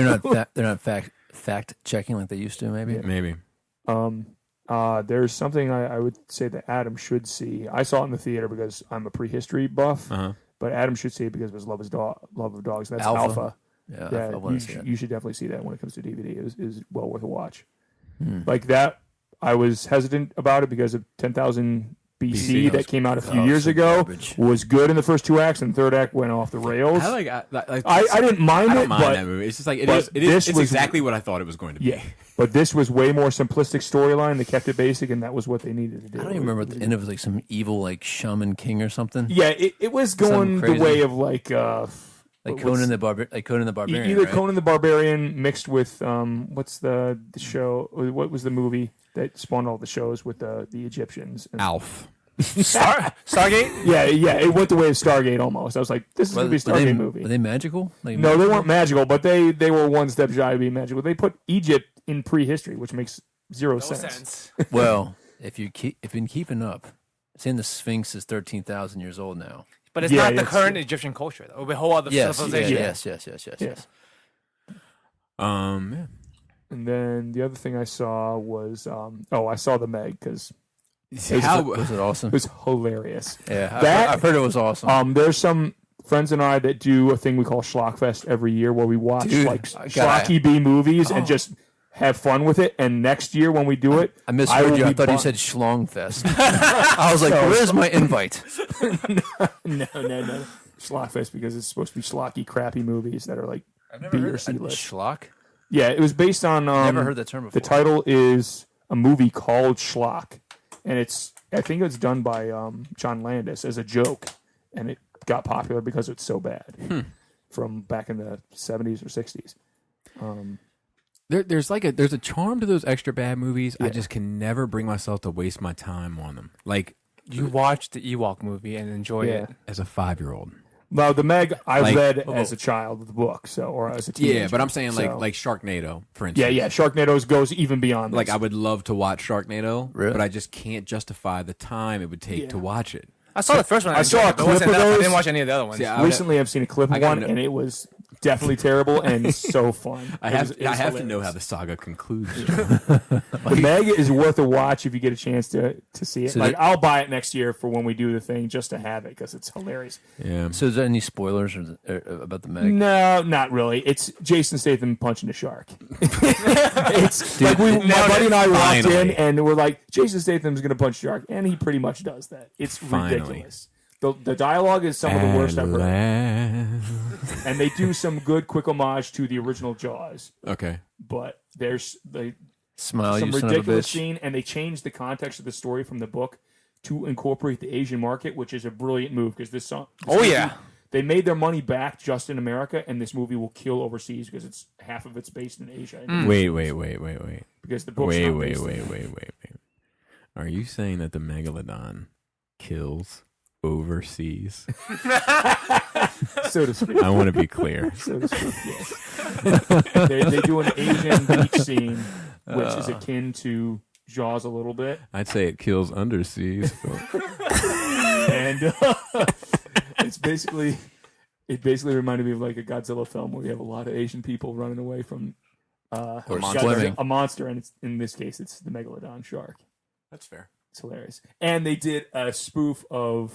Speaker 2: they're not fact checking like they used to. Maybe.
Speaker 4: Maybe.
Speaker 5: There's something I would say that Adam should see. I saw it in the theater because I'm a prehistory buff, but Adam should see it because of his love of dogs. That's Alpha.
Speaker 2: Yeah, I want to see that.
Speaker 5: You should definitely see that when it comes to DVD. It is well worth a watch. Like that, I was hesitant about it because of 10,000 BC that came out a few years ago.
Speaker 2: Garbage.
Speaker 5: Was good in the first two acts, and the third act went off the rails.
Speaker 4: I
Speaker 5: didn't mind
Speaker 4: I
Speaker 5: it,
Speaker 4: don't mind
Speaker 5: but
Speaker 4: that movie. It's just like
Speaker 5: but this
Speaker 4: it's
Speaker 5: was-
Speaker 4: exactly what I thought it was going to be.
Speaker 5: yeah, but this was way more simplistic storyline. They kept it basic, and that was what they needed to do.
Speaker 2: I don't even remember at the end. It was like some evil like shaman king or something.
Speaker 5: Yeah, it was going the
Speaker 2: crazy.
Speaker 5: way of like
Speaker 2: Conan the Barbarian.
Speaker 5: either
Speaker 2: right?
Speaker 5: Conan the Barbarian mixed with what's the show? What was the movie that spawned all the shows with the Egyptians? And,
Speaker 4: Alf.
Speaker 3: Stargate?
Speaker 5: yeah, it went the way of Stargate almost. I was like, this is gonna be a Stargate movie.
Speaker 2: Were they magical? Like,
Speaker 5: No, they weren't magical, but they were one step shy of being magical. They put Egypt in prehistory, which makes zero sense.
Speaker 2: Well, if you've been keeping up, saying the Sphinx is 13,000 years old now.
Speaker 3: But it's
Speaker 5: Yeah,
Speaker 3: not the
Speaker 5: it's-
Speaker 3: current Egyptian culture, though. A whole other civilization.
Speaker 2: Yes.
Speaker 4: Yeah.
Speaker 5: And then the other thing I saw was I saw the Meg because
Speaker 2: Was it awesome?
Speaker 5: it was hilarious.
Speaker 2: Yeah, I've heard it was awesome.
Speaker 5: There's some friends and I that do a thing we call Schlockfest every year where we watch
Speaker 2: Dude,
Speaker 5: like
Speaker 2: I
Speaker 5: schlocky B movies and just have fun with it. And next year when we do it,
Speaker 2: I misheard
Speaker 5: will
Speaker 2: you. I
Speaker 5: be
Speaker 2: thought you said Schlongfest. I was like, where's my invite?
Speaker 5: no. Schlockfest because it's supposed to be schlocky, crappy movies that are like B or C list.
Speaker 2: Schlock?
Speaker 5: Yeah, it was based on.
Speaker 2: Never heard that term before.
Speaker 5: The title is a movie called Schlock, and I think it's done by John Landis as a joke, and it got popular because it's so bad from back in the 70s or 60s.
Speaker 4: There's a charm to those extra bad movies. I just can never bring myself to waste my time on them. Like
Speaker 3: You watch the Ewok movie and enjoy it.
Speaker 4: as a 5-year-old.
Speaker 5: Well, the Meg I
Speaker 4: Like-
Speaker 5: read as a child, the book, or as a teenager.
Speaker 4: Yeah, but I'm saying
Speaker 5: so-
Speaker 4: like Sharknado, for instance.
Speaker 5: yeah, Sharknadoes goes even beyond.
Speaker 4: Like
Speaker 5: this.
Speaker 4: I would love to watch Sharknado,
Speaker 2: Really?
Speaker 4: but I just can't justify the time it would take to watch it.
Speaker 3: I saw the first one.
Speaker 5: I saw
Speaker 3: enjoyed
Speaker 5: a
Speaker 3: it, but
Speaker 5: clip
Speaker 3: wasn't
Speaker 5: of
Speaker 3: enough. I
Speaker 5: those.
Speaker 3: didn't watch any of the other ones.
Speaker 4: Yeah,
Speaker 5: Recently, I've seen a clip of
Speaker 4: gotta
Speaker 5: one,
Speaker 4: know-
Speaker 5: and it was definitely terrible and so fun.
Speaker 4: I
Speaker 5: It
Speaker 4: have
Speaker 5: was
Speaker 4: to know
Speaker 5: hilarious.
Speaker 4: how the saga concludes.
Speaker 5: The Meg is worth a watch if you get a chance to see it.
Speaker 2: So
Speaker 5: Like I'll buy it next year for when we do the thing just to have it because it's hilarious.
Speaker 4: Yeah.
Speaker 2: So is there any spoilers about the Meg?
Speaker 5: No, not really. It's Jason Statham punching a shark. It's like my buddy and I walked in
Speaker 4: Finally.
Speaker 5: and we're like, Jason Statham's going to punch a shark, and he pretty much does that. It's
Speaker 4: Finally.
Speaker 5: ridiculous. The dialogue is some of the worst I've heard, and they do some good quick homage to the original Jaws.
Speaker 4: Okay.
Speaker 5: But there's
Speaker 2: Smile,
Speaker 5: some
Speaker 2: you son of a
Speaker 5: ridiculous
Speaker 2: bitch.
Speaker 5: scene, and they changed the context of the story from the book to incorporate the Asian market, which is a brilliant move because this movie, they made their money back just in America, and this movie will kill overseas because it's half of it's based in Asia.
Speaker 4: Wait.
Speaker 5: Because the book's
Speaker 4: Wait.
Speaker 5: not based in-
Speaker 4: Are you saying that the Megalodon kills overseas.
Speaker 5: So to speak.
Speaker 4: I want to be clear.
Speaker 5: So to speak, yes. They do an Asian beach scene, which is akin to Jaws a little bit.
Speaker 4: I'd say it kills underseas.
Speaker 5: And it basically reminded me of like a Godzilla film where you have a lot of Asian people running away from a monster, and in this case, it's the megalodon shark.
Speaker 4: That's fair.
Speaker 5: It's hilarious. And they did a spoof of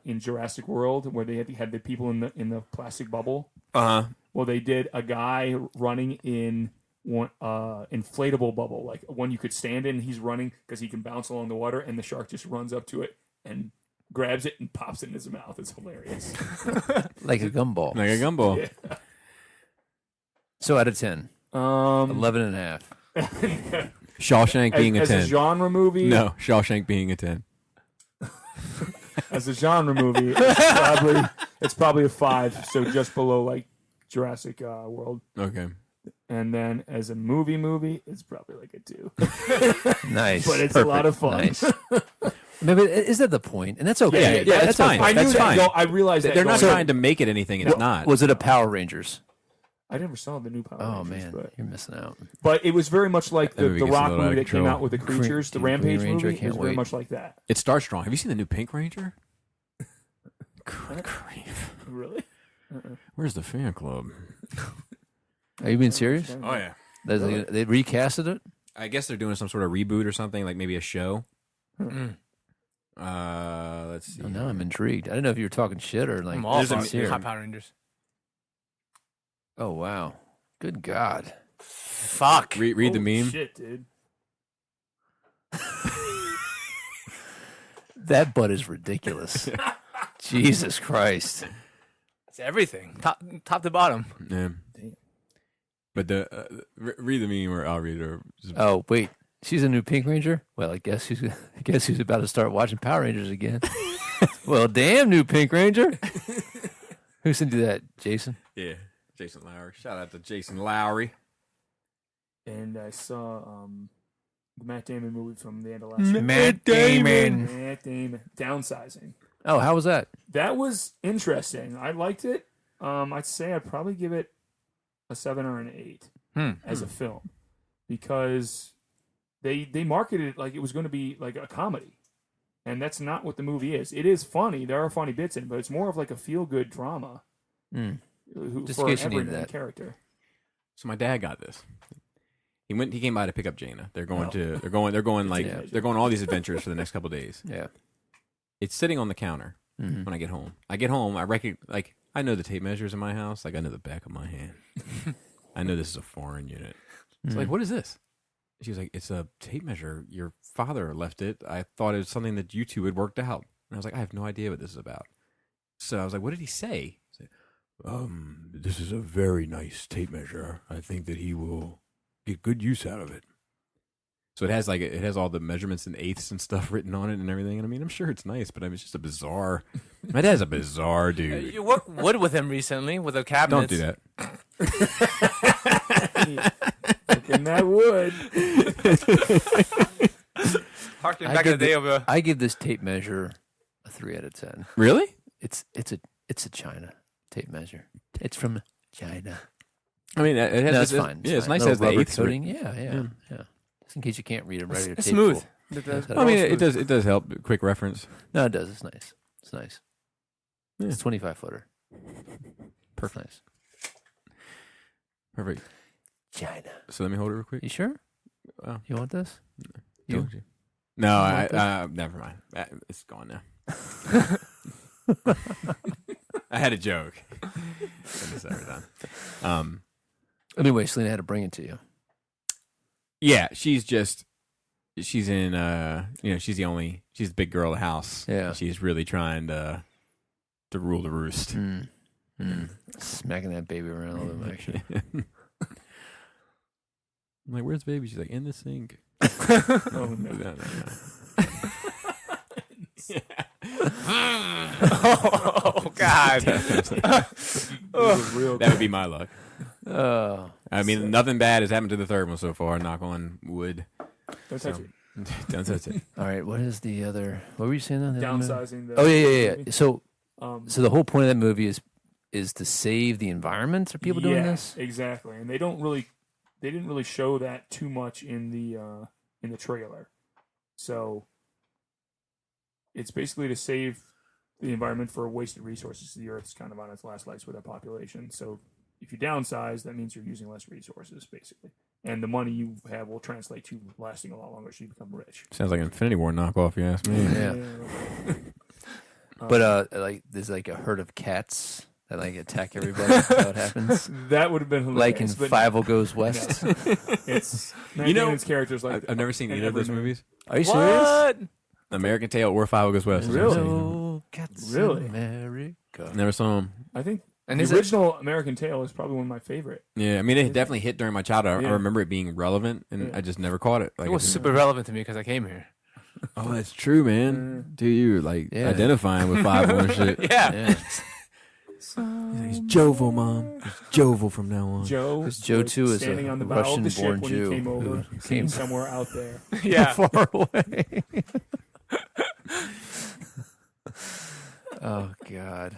Speaker 5: in Jurassic World where they had the people in the plastic bubble. Well, they did a guy running in one inflatable bubble, like one you could stand in. He's running because he can bounce along the water, and the shark just runs up to it and grabs it and pops it in his mouth. It's hilarious.
Speaker 2: Like a gumball.
Speaker 4: Like a gumball.
Speaker 5: Yeah.
Speaker 2: So out of 10. 11 and a half.
Speaker 4: Shawshank being a 10.
Speaker 5: As a genre movie?
Speaker 4: No, Shawshank being a 10.
Speaker 5: As a genre movie, it's probably a 5, so just below like Jurassic World.
Speaker 4: Okay.
Speaker 5: And then as a movie, it's probably like a 2.
Speaker 2: Nice.
Speaker 5: But it's a lot of fun.
Speaker 2: Nice. Maybe is that the point? And that's okay.
Speaker 4: Yeah, that's fine.
Speaker 5: I knew
Speaker 4: That's
Speaker 5: that.
Speaker 4: fine.
Speaker 5: I realized that
Speaker 4: They're not
Speaker 5: going-
Speaker 4: trying to make it anything it's not.
Speaker 2: Was it a Power Rangers?
Speaker 5: I never saw the new Power
Speaker 2: Oh,
Speaker 5: Rangers,
Speaker 2: man. You're missing out.
Speaker 5: but it was very much like the
Speaker 4: movie gets a
Speaker 5: Rock
Speaker 4: little out
Speaker 5: movie
Speaker 4: of
Speaker 5: that came
Speaker 4: control.
Speaker 5: out with the creatures, the
Speaker 2: Green
Speaker 5: Rampage
Speaker 2: Ranger,
Speaker 5: movie. It
Speaker 2: can't
Speaker 5: was very
Speaker 2: wait.
Speaker 5: much like that.
Speaker 4: It starts strong. Have you seen the new Pink Ranger? Good grief.
Speaker 5: Really?
Speaker 4: Where's the fan club?
Speaker 2: Are you being serious?
Speaker 4: Oh, yeah.
Speaker 2: They recasted it?
Speaker 4: I guess they're doing some sort of reboot or something, like maybe a show.
Speaker 3: Mm.
Speaker 4: Let's see.
Speaker 2: Oh, now I'm intrigued. I didn't know if you were talking shit or like.
Speaker 3: I'm all for
Speaker 2: sincere.
Speaker 3: Hot Power Rangers.
Speaker 2: Oh, wow. Good God.
Speaker 3: Fuck.
Speaker 4: Read the meme.
Speaker 5: Shit, dude.
Speaker 2: That butt is ridiculous. Jesus Christ.
Speaker 3: It's everything, top to bottom.
Speaker 4: Yeah. But read the meme, or I'll read it. Or
Speaker 2: Oh, wait. She's a new Pink Ranger? Well, I guess she's about to start watching Power Rangers again. Well, damn, new Pink Ranger. Who sent you that, Jason?
Speaker 4: Yeah, Jason Lowry. Shout out to Jason Lowry.
Speaker 5: And I saw the Matt Damon movie from the end of last year.
Speaker 2: Matt Damon.
Speaker 5: Matt Damon. Downsizing.
Speaker 2: Oh, how was that?
Speaker 5: That was interesting. I liked it. I'd say I'd probably give it a 7 or an 8 as a film, because they marketed it like it was going to be like a comedy, and that's not what the movie is. It is funny. There are funny bits in it, but it's more of like a feel-good drama.
Speaker 2: Just
Speaker 5: For
Speaker 2: in case you
Speaker 5: every
Speaker 2: needed
Speaker 5: main
Speaker 2: that.
Speaker 5: character.
Speaker 4: So my dad got this. He came by to pick up Jaina. They're going all these adventures for the next couple of days.
Speaker 2: Yeah.
Speaker 4: It's sitting on the counter when I get home. I know the tape measures in my house. Like, I know the back of my hand. I know this is a foreign unit. It's like, what is this? She was like, it's a tape measure. Your father left it. I thought it was something that you two had worked out. And I was like, I have no idea what this is about. So I was like, what did he say? He said, this is a very nice tape measure. I think that he will get good use out of it. So it has all the measurements and eighths and stuff written on it and everything. And I mean, I'm sure it's nice, but I mean, it's just a bizarre. My dad's a bizarre dude.
Speaker 3: You worked wood with him recently with a cabinet.
Speaker 4: Don't do that.
Speaker 5: And that would.
Speaker 3: Harking back in the day of a.
Speaker 2: I give this tape measure a 3 out of 10.
Speaker 4: Really?
Speaker 2: It's a China tape measure. It's from China.
Speaker 4: I mean, it has.
Speaker 2: No, it's fine.
Speaker 4: Yeah, it's
Speaker 2: fine.
Speaker 4: nice
Speaker 2: No
Speaker 4: as the
Speaker 2: rubber
Speaker 4: eighths.
Speaker 2: coating. Yeah. Just in case you can't read a regular
Speaker 3: It's
Speaker 2: tape.
Speaker 3: smooth.
Speaker 2: Full.
Speaker 4: I mean, it does help. Quick reference.
Speaker 2: No, it does. It's nice. It's nice.
Speaker 4: Yeah.
Speaker 2: It's 25-footer. Perfect. Nice.
Speaker 4: Perfect.
Speaker 2: China.
Speaker 4: So let me hold it real quick.
Speaker 2: You sure?
Speaker 4: Oh.
Speaker 2: You want this?
Speaker 4: Don't you? No, I never mind. It's gone now. I had a joke. It's every time.
Speaker 2: Anyway, Selena had to bring it to you.
Speaker 4: Yeah, she's in she's the big girl of the house.
Speaker 2: Yeah.
Speaker 4: She's really trying to rule the roost.
Speaker 2: Smacking that baby around a little bit, actually.
Speaker 4: I'm like, where's the baby? She's like, in the sink.
Speaker 5: Oh, no.
Speaker 4: No.
Speaker 3: Oh God!
Speaker 4: That would be my luck.
Speaker 2: Oh.
Speaker 4: I mean, nothing bad has happened to the third one so far. Knock on wood.
Speaker 5: Don't touch it.
Speaker 4: That's it.
Speaker 2: All right, what is the other? What were you saying? On the other movie?
Speaker 5: Downsizing.
Speaker 2: Oh yeah.
Speaker 5: movie.
Speaker 2: So the whole point of that movie is to save the environment. Are people doing this?
Speaker 5: Exactly, and they didn't really show that too much in the trailer. So it's basically to save the environment for wasted resources. The Earth's kind of on its last legs with our population. So if you downsize, that means you're using less resources, basically. And the money you have will translate to lasting a lot longer, so you become rich.
Speaker 4: Sounds like an Infinity War knockoff, you ask me.
Speaker 2: Yeah. But like there's like a herd of cats that like attack everybody. That's how it happens.
Speaker 5: That would have been hilarious.
Speaker 2: Like in Five Goes West.
Speaker 5: It's
Speaker 4: it's
Speaker 5: characters like
Speaker 4: I've never seen either of those movies.
Speaker 2: Are you serious?
Speaker 4: American Tail or Five Goes West.
Speaker 5: Really?
Speaker 2: No cats
Speaker 5: Really?
Speaker 2: in America.
Speaker 4: Never saw them.
Speaker 5: I think
Speaker 3: And
Speaker 5: the
Speaker 3: is it-
Speaker 5: original American Tail is probably one of my favorite.
Speaker 4: Yeah, I mean, it definitely hit during my childhood. I
Speaker 5: Yeah.
Speaker 4: remember it being relevant, and
Speaker 5: Yeah.
Speaker 4: I just never caught it. Like,
Speaker 3: It was super relevant to me because I came here.
Speaker 4: Oh, that's true, man. Dude, you like
Speaker 2: Yeah.
Speaker 4: identifying with Five and shit.
Speaker 3: Yeah.
Speaker 4: He's like, he's Jovo, Mom. He's Jovo from now on.
Speaker 5: Joe,
Speaker 2: Because Joe,
Speaker 5: was
Speaker 2: too, is
Speaker 5: standing
Speaker 2: a
Speaker 5: on the bow of the ship
Speaker 2: Russian-born
Speaker 5: when
Speaker 2: Jew
Speaker 5: he came over,
Speaker 2: who
Speaker 5: seen
Speaker 2: came
Speaker 5: somewhere out there.
Speaker 3: Yeah.
Speaker 2: far away. Oh God.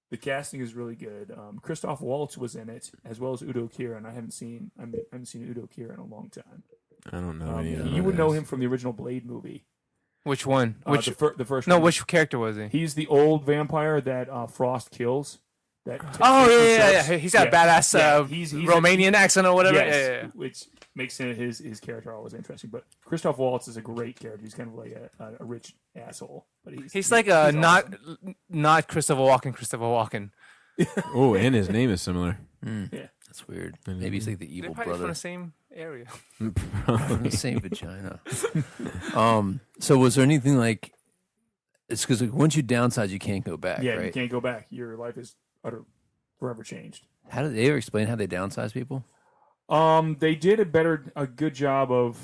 Speaker 5: The casting is really good. Christoph Waltz was in it, as well as Udo Kier, and I haven't seen Udo Kier in a long time.
Speaker 4: I don't know any of
Speaker 5: You would know
Speaker 4: those.
Speaker 5: him from the original Blade movie.
Speaker 3: Which one? Which
Speaker 5: the first?
Speaker 3: no?
Speaker 5: one.
Speaker 3: Which character was he?
Speaker 5: He's the old vampire that Frost kills. That
Speaker 3: Oh
Speaker 5: takes
Speaker 3: yeah.
Speaker 5: himself-
Speaker 3: He's got a badass
Speaker 5: he's
Speaker 3: Romanian accent or whatever.
Speaker 5: Yes,
Speaker 3: Yeah.
Speaker 5: which makes his character always interesting. But Christoph Waltz is a great character. He's kind of like a rich asshole, but
Speaker 3: He's like a
Speaker 5: he's awesome.
Speaker 3: not Christopher Walken.
Speaker 4: Oh, and his name is similar.
Speaker 5: Yeah.
Speaker 2: That's weird. Maybe he's like the
Speaker 3: They're
Speaker 2: evil
Speaker 3: probably from
Speaker 2: brother
Speaker 3: the same area.
Speaker 2: from the same vagina. So was there anything like? It's because like, once you downsize, you can't go back.
Speaker 5: Yeah,
Speaker 2: right?
Speaker 5: you can't go back. Your life is forever changed.
Speaker 2: How did they ever explain how they downsize people?
Speaker 5: They did a good job of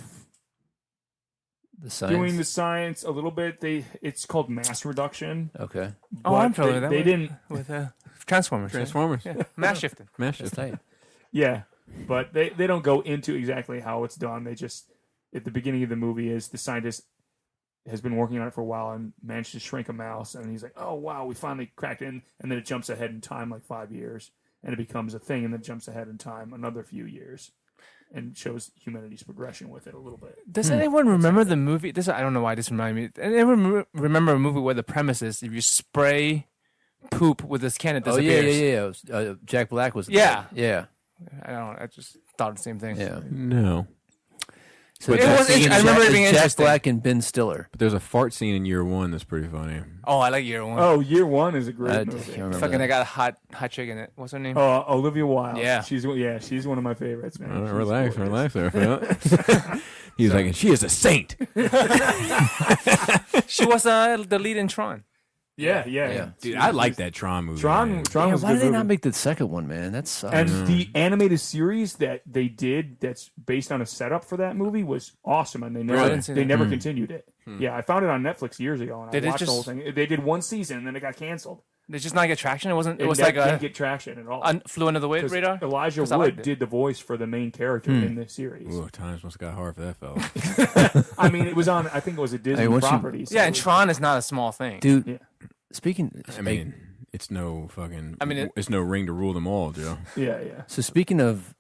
Speaker 2: The science.
Speaker 5: doing the science a little bit. It's called mass reduction.
Speaker 2: Okay,
Speaker 3: Oh, I'm
Speaker 5: but
Speaker 3: familiar with that.
Speaker 5: They
Speaker 3: with-
Speaker 5: didn't.
Speaker 3: with Transformers. right?
Speaker 4: Transformers.
Speaker 3: Yeah. Mass shifting.
Speaker 4: Smash
Speaker 2: that's
Speaker 4: it.
Speaker 2: tight.
Speaker 5: Yeah, but they don't go into exactly how it's done. They just at the beginning of the movie is the scientist has been working on it for a while and managed to shrink a mouse, and he's like, "Oh wow, we finally cracked it!" And then it jumps ahead in time like 5 years, and it becomes a thing, and then jumps ahead in time another few years, and shows humanity's progression with it a little bit.
Speaker 3: Does anyone remember the movie? I don't know why this reminded me. Anyone remember a movie where the premise is if you spray poop with this can, it
Speaker 2: Oh yeah,
Speaker 3: disappears?
Speaker 2: yeah. It was, Jack Black was.
Speaker 3: Yeah.
Speaker 2: yeah,
Speaker 3: I just thought the same thing.
Speaker 2: yeah.
Speaker 4: No.
Speaker 2: So
Speaker 3: It
Speaker 2: Jack-
Speaker 3: was interesting. I remember it being
Speaker 2: Jack
Speaker 3: interesting.
Speaker 2: Black and Ben Stiller.
Speaker 4: But there's a fart scene in year one that's pretty funny.
Speaker 3: Oh, I like Year One.
Speaker 5: Oh, Year One is a
Speaker 2: I
Speaker 5: great
Speaker 2: can't
Speaker 5: movie.
Speaker 2: remember.
Speaker 3: Fucking,
Speaker 2: that.
Speaker 3: I got a hot chick in it. What's her name?
Speaker 5: Olivia Wilde.
Speaker 3: Yeah.
Speaker 5: she's one of my favorites, man.
Speaker 4: All right,
Speaker 5: She's
Speaker 4: relax
Speaker 5: gorgeous.
Speaker 4: there, Phil. He's like, and she is a saint.
Speaker 3: She was the lead in Tron.
Speaker 5: Yeah.
Speaker 4: Dude, I like that Tron movie.
Speaker 5: Tron.
Speaker 4: man.
Speaker 5: Tron
Speaker 2: Yeah,
Speaker 5: was a
Speaker 2: why
Speaker 5: good
Speaker 2: did they not
Speaker 5: movie.
Speaker 2: make the second one, man? That sucks.
Speaker 5: And the animated series that they did, that's based on a setup for that movie, was awesome, and they never
Speaker 3: I didn't see that.
Speaker 5: continued it. Yeah, I found it on Netflix years ago, and
Speaker 3: Did
Speaker 5: I
Speaker 3: it
Speaker 5: watched the
Speaker 3: just-
Speaker 5: whole thing. They did one season, and then it got canceled.
Speaker 3: Did it just not get traction? It wasn't. It
Speaker 5: And
Speaker 3: was
Speaker 5: that
Speaker 3: like
Speaker 5: didn't
Speaker 3: a
Speaker 5: get traction at all.
Speaker 3: flew under the
Speaker 5: 'Cause
Speaker 3: radar.
Speaker 5: Elijah
Speaker 3: 'Cause I liked
Speaker 5: Wood
Speaker 3: it.
Speaker 5: did the voice for the main character in the series.
Speaker 4: Ooh, times must have got hard for that fella.
Speaker 5: I mean, it was on. I think it was a Disney
Speaker 2: once you-
Speaker 5: property. so
Speaker 3: Yeah,
Speaker 5: it
Speaker 3: and
Speaker 5: was-
Speaker 3: Tron is not a small thing.
Speaker 2: Dude,
Speaker 5: Yeah.
Speaker 2: speaking.
Speaker 4: I mean, it's no fucking.
Speaker 3: I mean,
Speaker 4: it's no ring to rule them all, Joe.
Speaker 5: yeah.
Speaker 2: So speaking of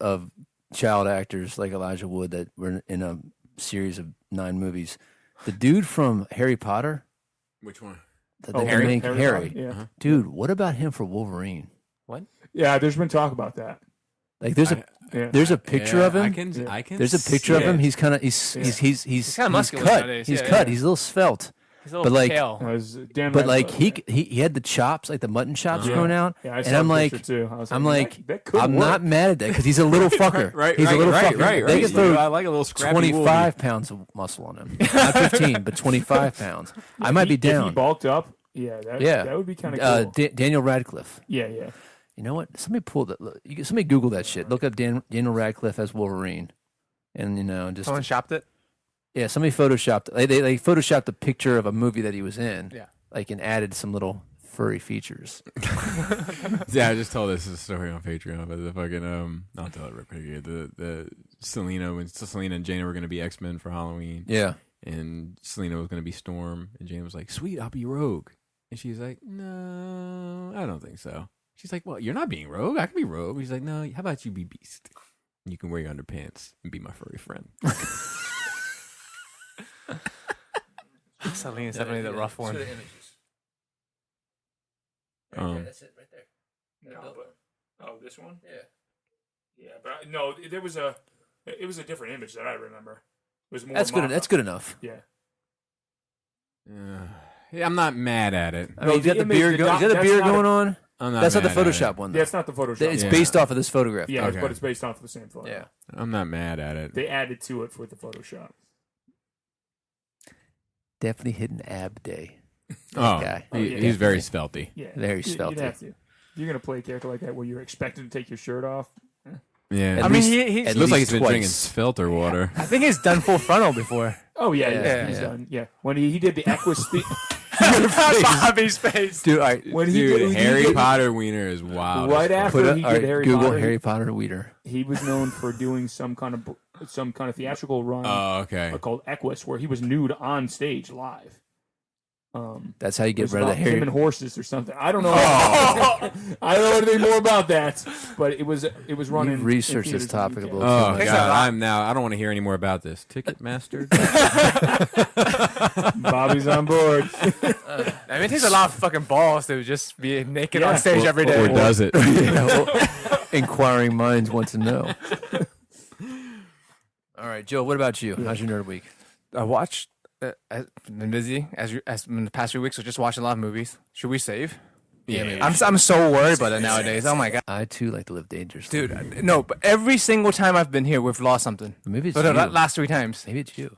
Speaker 2: child actors like Elijah Wood that were in a series of 9 movies, the dude from Harry Potter,
Speaker 4: Which one?
Speaker 2: the
Speaker 5: Harry?
Speaker 2: main
Speaker 5: Harry
Speaker 2: Harry,
Speaker 5: Potter, yeah.
Speaker 2: dude, what about him for Wolverine?
Speaker 5: Yeah, there's been talk about that.
Speaker 2: Like, there's
Speaker 5: Yeah.
Speaker 2: there's a picture of him.
Speaker 4: I can.
Speaker 2: There's a picture of
Speaker 5: Yeah.
Speaker 2: him. He's kind of he's
Speaker 3: kinda muscular
Speaker 2: cut.
Speaker 3: nowadays.
Speaker 2: He's
Speaker 3: Yeah,
Speaker 2: cut.
Speaker 3: yeah.
Speaker 2: He's a little svelte.
Speaker 3: He's a little
Speaker 2: but like-
Speaker 3: pale.
Speaker 5: It was Dan
Speaker 2: But like
Speaker 5: Radcliffe,
Speaker 2: he had the chops, like the mutton chops
Speaker 5: Yeah.
Speaker 2: going out,
Speaker 5: yeah, I
Speaker 2: and
Speaker 5: saw
Speaker 2: I'm
Speaker 5: the
Speaker 2: like,
Speaker 5: picture too. I was
Speaker 2: I'm
Speaker 5: that-
Speaker 2: like,
Speaker 5: that could
Speaker 2: I'm
Speaker 5: work.
Speaker 2: not mad at that because he's a little fucker. He's a little fucker. They can throw
Speaker 4: I like a little scrappy
Speaker 2: 25 pounds of muscle on him, not 15, but 25 pounds. I might be
Speaker 5: If he
Speaker 2: down.
Speaker 5: bulked up, that would be kind of cool.
Speaker 2: Daniel Radcliffe.
Speaker 5: Yeah.
Speaker 2: You know what? Somebody pull that. Somebody Google that shit. Look up Daniel Radcliffe as Wolverine, and just
Speaker 3: Someone shopped it.
Speaker 2: yeah. Somebody photoshopped. They photoshopped a picture of a movie that he was in.
Speaker 3: Yeah.
Speaker 2: Like and added some little furry features.
Speaker 4: Yeah, I just told this story on Patreon, but the fucking I'll tell it real quick here. The Selena when Selena and Jaina were going to be X-Men for Halloween.
Speaker 2: Yeah.
Speaker 4: and Selena was going to be Storm, and Jane was like, "Sweet, I'll be Rogue," and she's like, "No, I don't think so." She's like, "Well, you're not being Rogue. I can be Rogue." He's like, "No, how about you be Beast? You can wear your underpants and be my furry friend."
Speaker 3: Selena's definitely the rough one.
Speaker 2: That's it right there.
Speaker 5: No, but this one?
Speaker 2: Yeah.
Speaker 5: Yeah, but no, it was a different image that I remember. It was more.
Speaker 2: That's good. That's good enough.
Speaker 5: Yeah.
Speaker 4: Yeah, I'm not mad at it.
Speaker 2: I mean, you got the beard going on.
Speaker 4: I'm not
Speaker 2: That's not the
Speaker 4: mad at
Speaker 2: Photoshop
Speaker 4: it.
Speaker 2: one.
Speaker 5: Yeah, it's not the Photoshop.
Speaker 2: It's
Speaker 4: Yeah.
Speaker 2: based off of this photograph.
Speaker 5: Yeah,
Speaker 4: Okay.
Speaker 5: but it's based off of the same photo.
Speaker 2: Yeah.
Speaker 4: I'm not mad at it.
Speaker 5: They added to it with the Photoshop.
Speaker 2: Definitely hidden ab day.
Speaker 4: Oh,
Speaker 2: guy.
Speaker 4: he's very svelty.
Speaker 5: Yeah.
Speaker 2: Very
Speaker 5: You'd
Speaker 2: stealthy.
Speaker 5: have to. You're going to play a character like that where you're expected to take your shirt off.
Speaker 4: Yeah,
Speaker 2: At
Speaker 3: I mean,
Speaker 2: least-
Speaker 3: he
Speaker 2: at
Speaker 4: it looks like
Speaker 2: least
Speaker 4: he's been
Speaker 2: twice.
Speaker 4: drinking filter water.
Speaker 3: I think he's done full frontal before.
Speaker 5: Oh, yeah,
Speaker 2: Yeah,
Speaker 5: he's
Speaker 2: yeah.
Speaker 5: done. Yeah. When he did the Equus...
Speaker 3: Bobby's face.
Speaker 2: Dude, all right.
Speaker 5: when he
Speaker 4: Dude,
Speaker 5: did,
Speaker 4: Harry Potter wiener is wild.
Speaker 5: Right
Speaker 4: as fuck.
Speaker 5: after
Speaker 2: Put
Speaker 5: he
Speaker 2: all
Speaker 5: did
Speaker 2: right,
Speaker 5: Harry
Speaker 2: Google
Speaker 5: Potter,
Speaker 2: Harry Potter Weeder.
Speaker 5: he was known for doing some kind of theatrical run
Speaker 4: Oh, okay.
Speaker 5: called Equus, where he was nude on stage live.
Speaker 2: That's how you
Speaker 5: It
Speaker 2: get
Speaker 5: was
Speaker 2: rid of the
Speaker 5: about
Speaker 2: hair.
Speaker 5: him and horses or something. I don't know. I don't know anything more about that, but it was running.
Speaker 2: You've researched
Speaker 5: in
Speaker 2: this
Speaker 5: theaters in
Speaker 2: topic
Speaker 5: the
Speaker 2: a
Speaker 5: UK.
Speaker 2: little
Speaker 4: Oh
Speaker 2: too much.
Speaker 4: God, I don't want to hear any more about this. Ticketmaster.
Speaker 5: Bobby's on board.
Speaker 3: I mean, it takes a lot of fucking balls to just be naked
Speaker 5: Yeah.
Speaker 3: on stage every day.
Speaker 4: Or does it?
Speaker 2: Yeah, well, inquiring minds want to know. All right, Joe. What about you? How's your nerd week?
Speaker 3: I watched. I've been busy as in the past few weeks. So just watching a lot of movies. Should we save?
Speaker 4: Yeah.
Speaker 3: I'm so worried about it nowadays. Oh my god,
Speaker 2: I too like to live dangerously.
Speaker 3: dude. No, but every single time I've been here, we've lost something.
Speaker 2: Maybe it's
Speaker 3: But the
Speaker 2: you.
Speaker 3: last 3 times.
Speaker 2: Maybe it's you.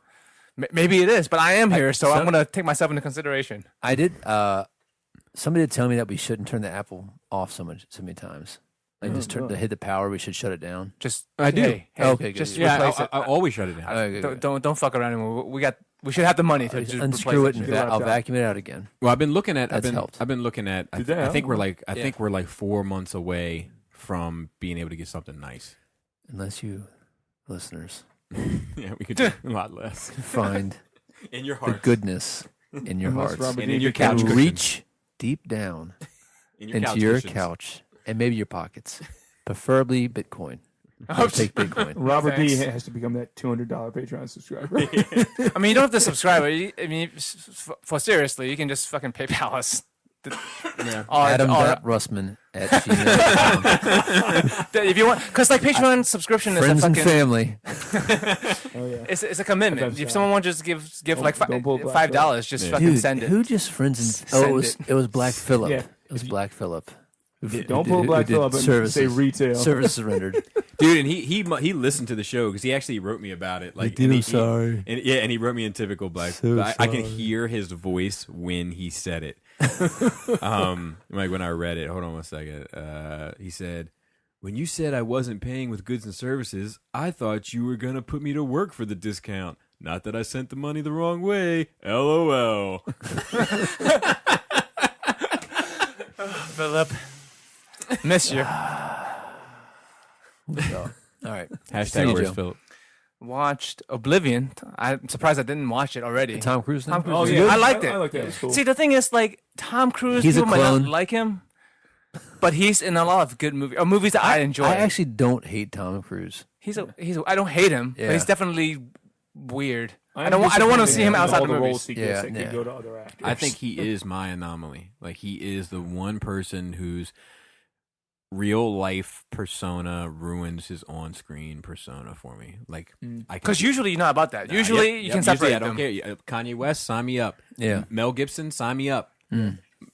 Speaker 3: Maybe it is, but I am here, so I'm
Speaker 2: some-
Speaker 3: gonna take myself into consideration.
Speaker 2: I did. Somebody did tell me that we shouldn't turn the Apple off so many times. Like just to hit the power. We should shut it down.
Speaker 3: Just
Speaker 4: I do.
Speaker 3: Hey,
Speaker 2: Okay, good.
Speaker 3: just
Speaker 4: Yeah,
Speaker 3: replace it.
Speaker 4: I always shut it down.
Speaker 2: Okay, good.
Speaker 3: Don't fuck around anymore. We should have the money to just
Speaker 2: Unscrew it
Speaker 3: replace
Speaker 2: and
Speaker 3: it.
Speaker 2: I'll vacuum it out again.
Speaker 4: Well, I've been looking at.
Speaker 2: That's helped.
Speaker 4: I've been looking at. I
Speaker 5: that
Speaker 4: think
Speaker 5: help?
Speaker 4: I think we're like 4 months away from being able to get something nice.
Speaker 2: Unless you, listeners,
Speaker 4: Yeah, we could do a lot less.
Speaker 2: find
Speaker 4: In your
Speaker 2: the
Speaker 4: heart.
Speaker 2: goodness in your
Speaker 5: Unless
Speaker 2: hearts
Speaker 5: Robert
Speaker 4: And
Speaker 5: D.
Speaker 4: in your
Speaker 5: could catch
Speaker 4: couch
Speaker 2: and
Speaker 4: cushions.
Speaker 2: reach deep down
Speaker 4: In
Speaker 2: into
Speaker 4: couch
Speaker 2: your
Speaker 4: cushions.
Speaker 2: couch and maybe your pockets, preferably Bitcoin.
Speaker 3: Oh,
Speaker 2: I'll take Bitcoin.
Speaker 5: Robert D.
Speaker 3: Thanks.
Speaker 5: has to become that $200 Patreon subscriber.
Speaker 3: I mean, you don't have to subscribe. I mean, for seriously, you can just fucking PayPal us.
Speaker 4: Yeah.
Speaker 2: Adam.Russman at gmail.com.
Speaker 3: If you want, because like Patreon subscription is
Speaker 2: Friends
Speaker 3: a
Speaker 2: and
Speaker 3: fucking.
Speaker 2: family.
Speaker 5: Oh yeah.
Speaker 3: It's a commitment.
Speaker 5: Sometimes,
Speaker 3: If someone wants to just give like
Speaker 5: don't pull Black
Speaker 3: $5, just
Speaker 4: Yeah.
Speaker 3: fucking
Speaker 2: Dude,
Speaker 3: send it.
Speaker 2: who just friends and
Speaker 3: Send
Speaker 2: it was Black Phillip.
Speaker 5: Yeah.
Speaker 2: It was Black Phillip.
Speaker 5: Don't pull Black Phillip and say retail.
Speaker 2: Services rendered.
Speaker 4: Dude, and he listened to the show because he actually wrote me about it. Like,
Speaker 2: dude,
Speaker 4: and
Speaker 2: I'm sorry.
Speaker 4: and he wrote me in typical Black.
Speaker 2: So
Speaker 4: I can
Speaker 2: sorry.
Speaker 4: hear his voice when he said it. Like when I read it. Hold on 1 second. He said, "When you said I wasn't paying with goods and services, I thought you were gonna put me to work for the discount. Not that I sent the money the wrong way. LOL."
Speaker 3: Philip, miss you.
Speaker 2: All right.
Speaker 4: Hashtag
Speaker 2: you,
Speaker 4: where's
Speaker 2: Joe.
Speaker 4: Philip?
Speaker 3: Watched Oblivion. I'm surprised I didn't watch it already.
Speaker 2: Tom Cruise thing?
Speaker 3: Tom Cruise.
Speaker 5: Oh
Speaker 3: was
Speaker 5: yeah,
Speaker 3: good. I liked it.
Speaker 5: I like that. It was cool.
Speaker 3: See, the thing is, like Tom Cruise,
Speaker 2: He's a
Speaker 3: people might not
Speaker 2: clone.
Speaker 3: like him, but he's in a lot of good movies or movies that I enjoy.
Speaker 2: I actually don't hate Tom Cruise.
Speaker 3: I don't hate him,
Speaker 2: Yeah.
Speaker 3: but he's definitely weird. I
Speaker 5: am
Speaker 3: don't want to
Speaker 5: disappointed
Speaker 3: see him
Speaker 5: in
Speaker 3: outside
Speaker 5: all
Speaker 3: the
Speaker 5: the
Speaker 3: movies.
Speaker 5: roles he gets. It could go to other actors.
Speaker 4: I think he is my anomaly. Like, he is the one person whose real life persona ruins his on screen persona for me. Like,
Speaker 3: Because usually you're not about that. Usually you can separate
Speaker 4: I don't
Speaker 3: them.
Speaker 4: care. Yeah, Kanye West, sign me up.
Speaker 2: Yeah.
Speaker 4: Mel Gibson, sign me up.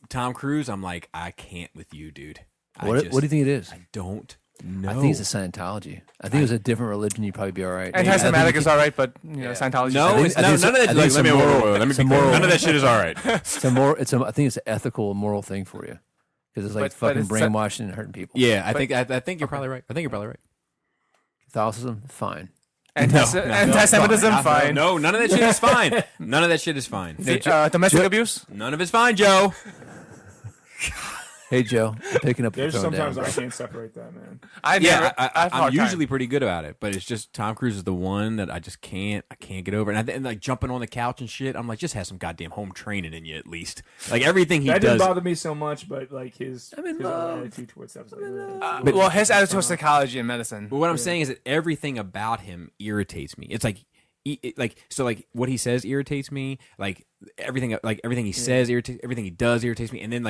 Speaker 4: Tom Cruise, I'm like, I can't with you, dude.
Speaker 2: What do you think it is?
Speaker 4: I don't know.
Speaker 2: I think it's a Scientology. I think it was a different religion. You'd probably be all right.
Speaker 3: Anti-Semitic is all right, but Scientology.
Speaker 4: No,
Speaker 2: think-
Speaker 4: it's
Speaker 2: I
Speaker 4: no,
Speaker 2: think
Speaker 4: none of
Speaker 2: it's-
Speaker 4: that.
Speaker 2: I think
Speaker 4: Let me
Speaker 2: it's a moral-
Speaker 4: let me
Speaker 2: it's a
Speaker 4: be clear.
Speaker 2: moral-
Speaker 4: None of that shit is all right.
Speaker 2: I think it's an ethical, moral thing for you because it's like
Speaker 3: But
Speaker 2: fucking
Speaker 3: it's-
Speaker 2: brainwashing and hurting people.
Speaker 4: Yeah, I think you're probably right. I think you're probably right.
Speaker 2: Catholicism, fine.
Speaker 3: Anti-Semitism, fine.
Speaker 4: No, none of that shit is fine. None of that shit is fine.
Speaker 3: Domestic abuse.
Speaker 4: None of it's fine, Joe.
Speaker 2: Hey Joe, I'm picking up your
Speaker 5: There's
Speaker 2: phone
Speaker 5: sometimes
Speaker 2: down.
Speaker 5: I can't separate that, man.
Speaker 4: I'm usually pretty good about it, but it's just Tom Cruise is the one that I just can't. I can't get over. And like jumping on the couch and shit. I'm like, just have some goddamn home training in you at least. Like everything he
Speaker 5: that
Speaker 4: does.
Speaker 5: didn't bother me so much, but like his attitude towards stuff.
Speaker 3: Well, his attitude towards psychology and medicine.
Speaker 4: But what I'm saying is that everything about him irritates me. It's like what he says irritates me. Like everything he says irritates. Everything he does irritates me. And then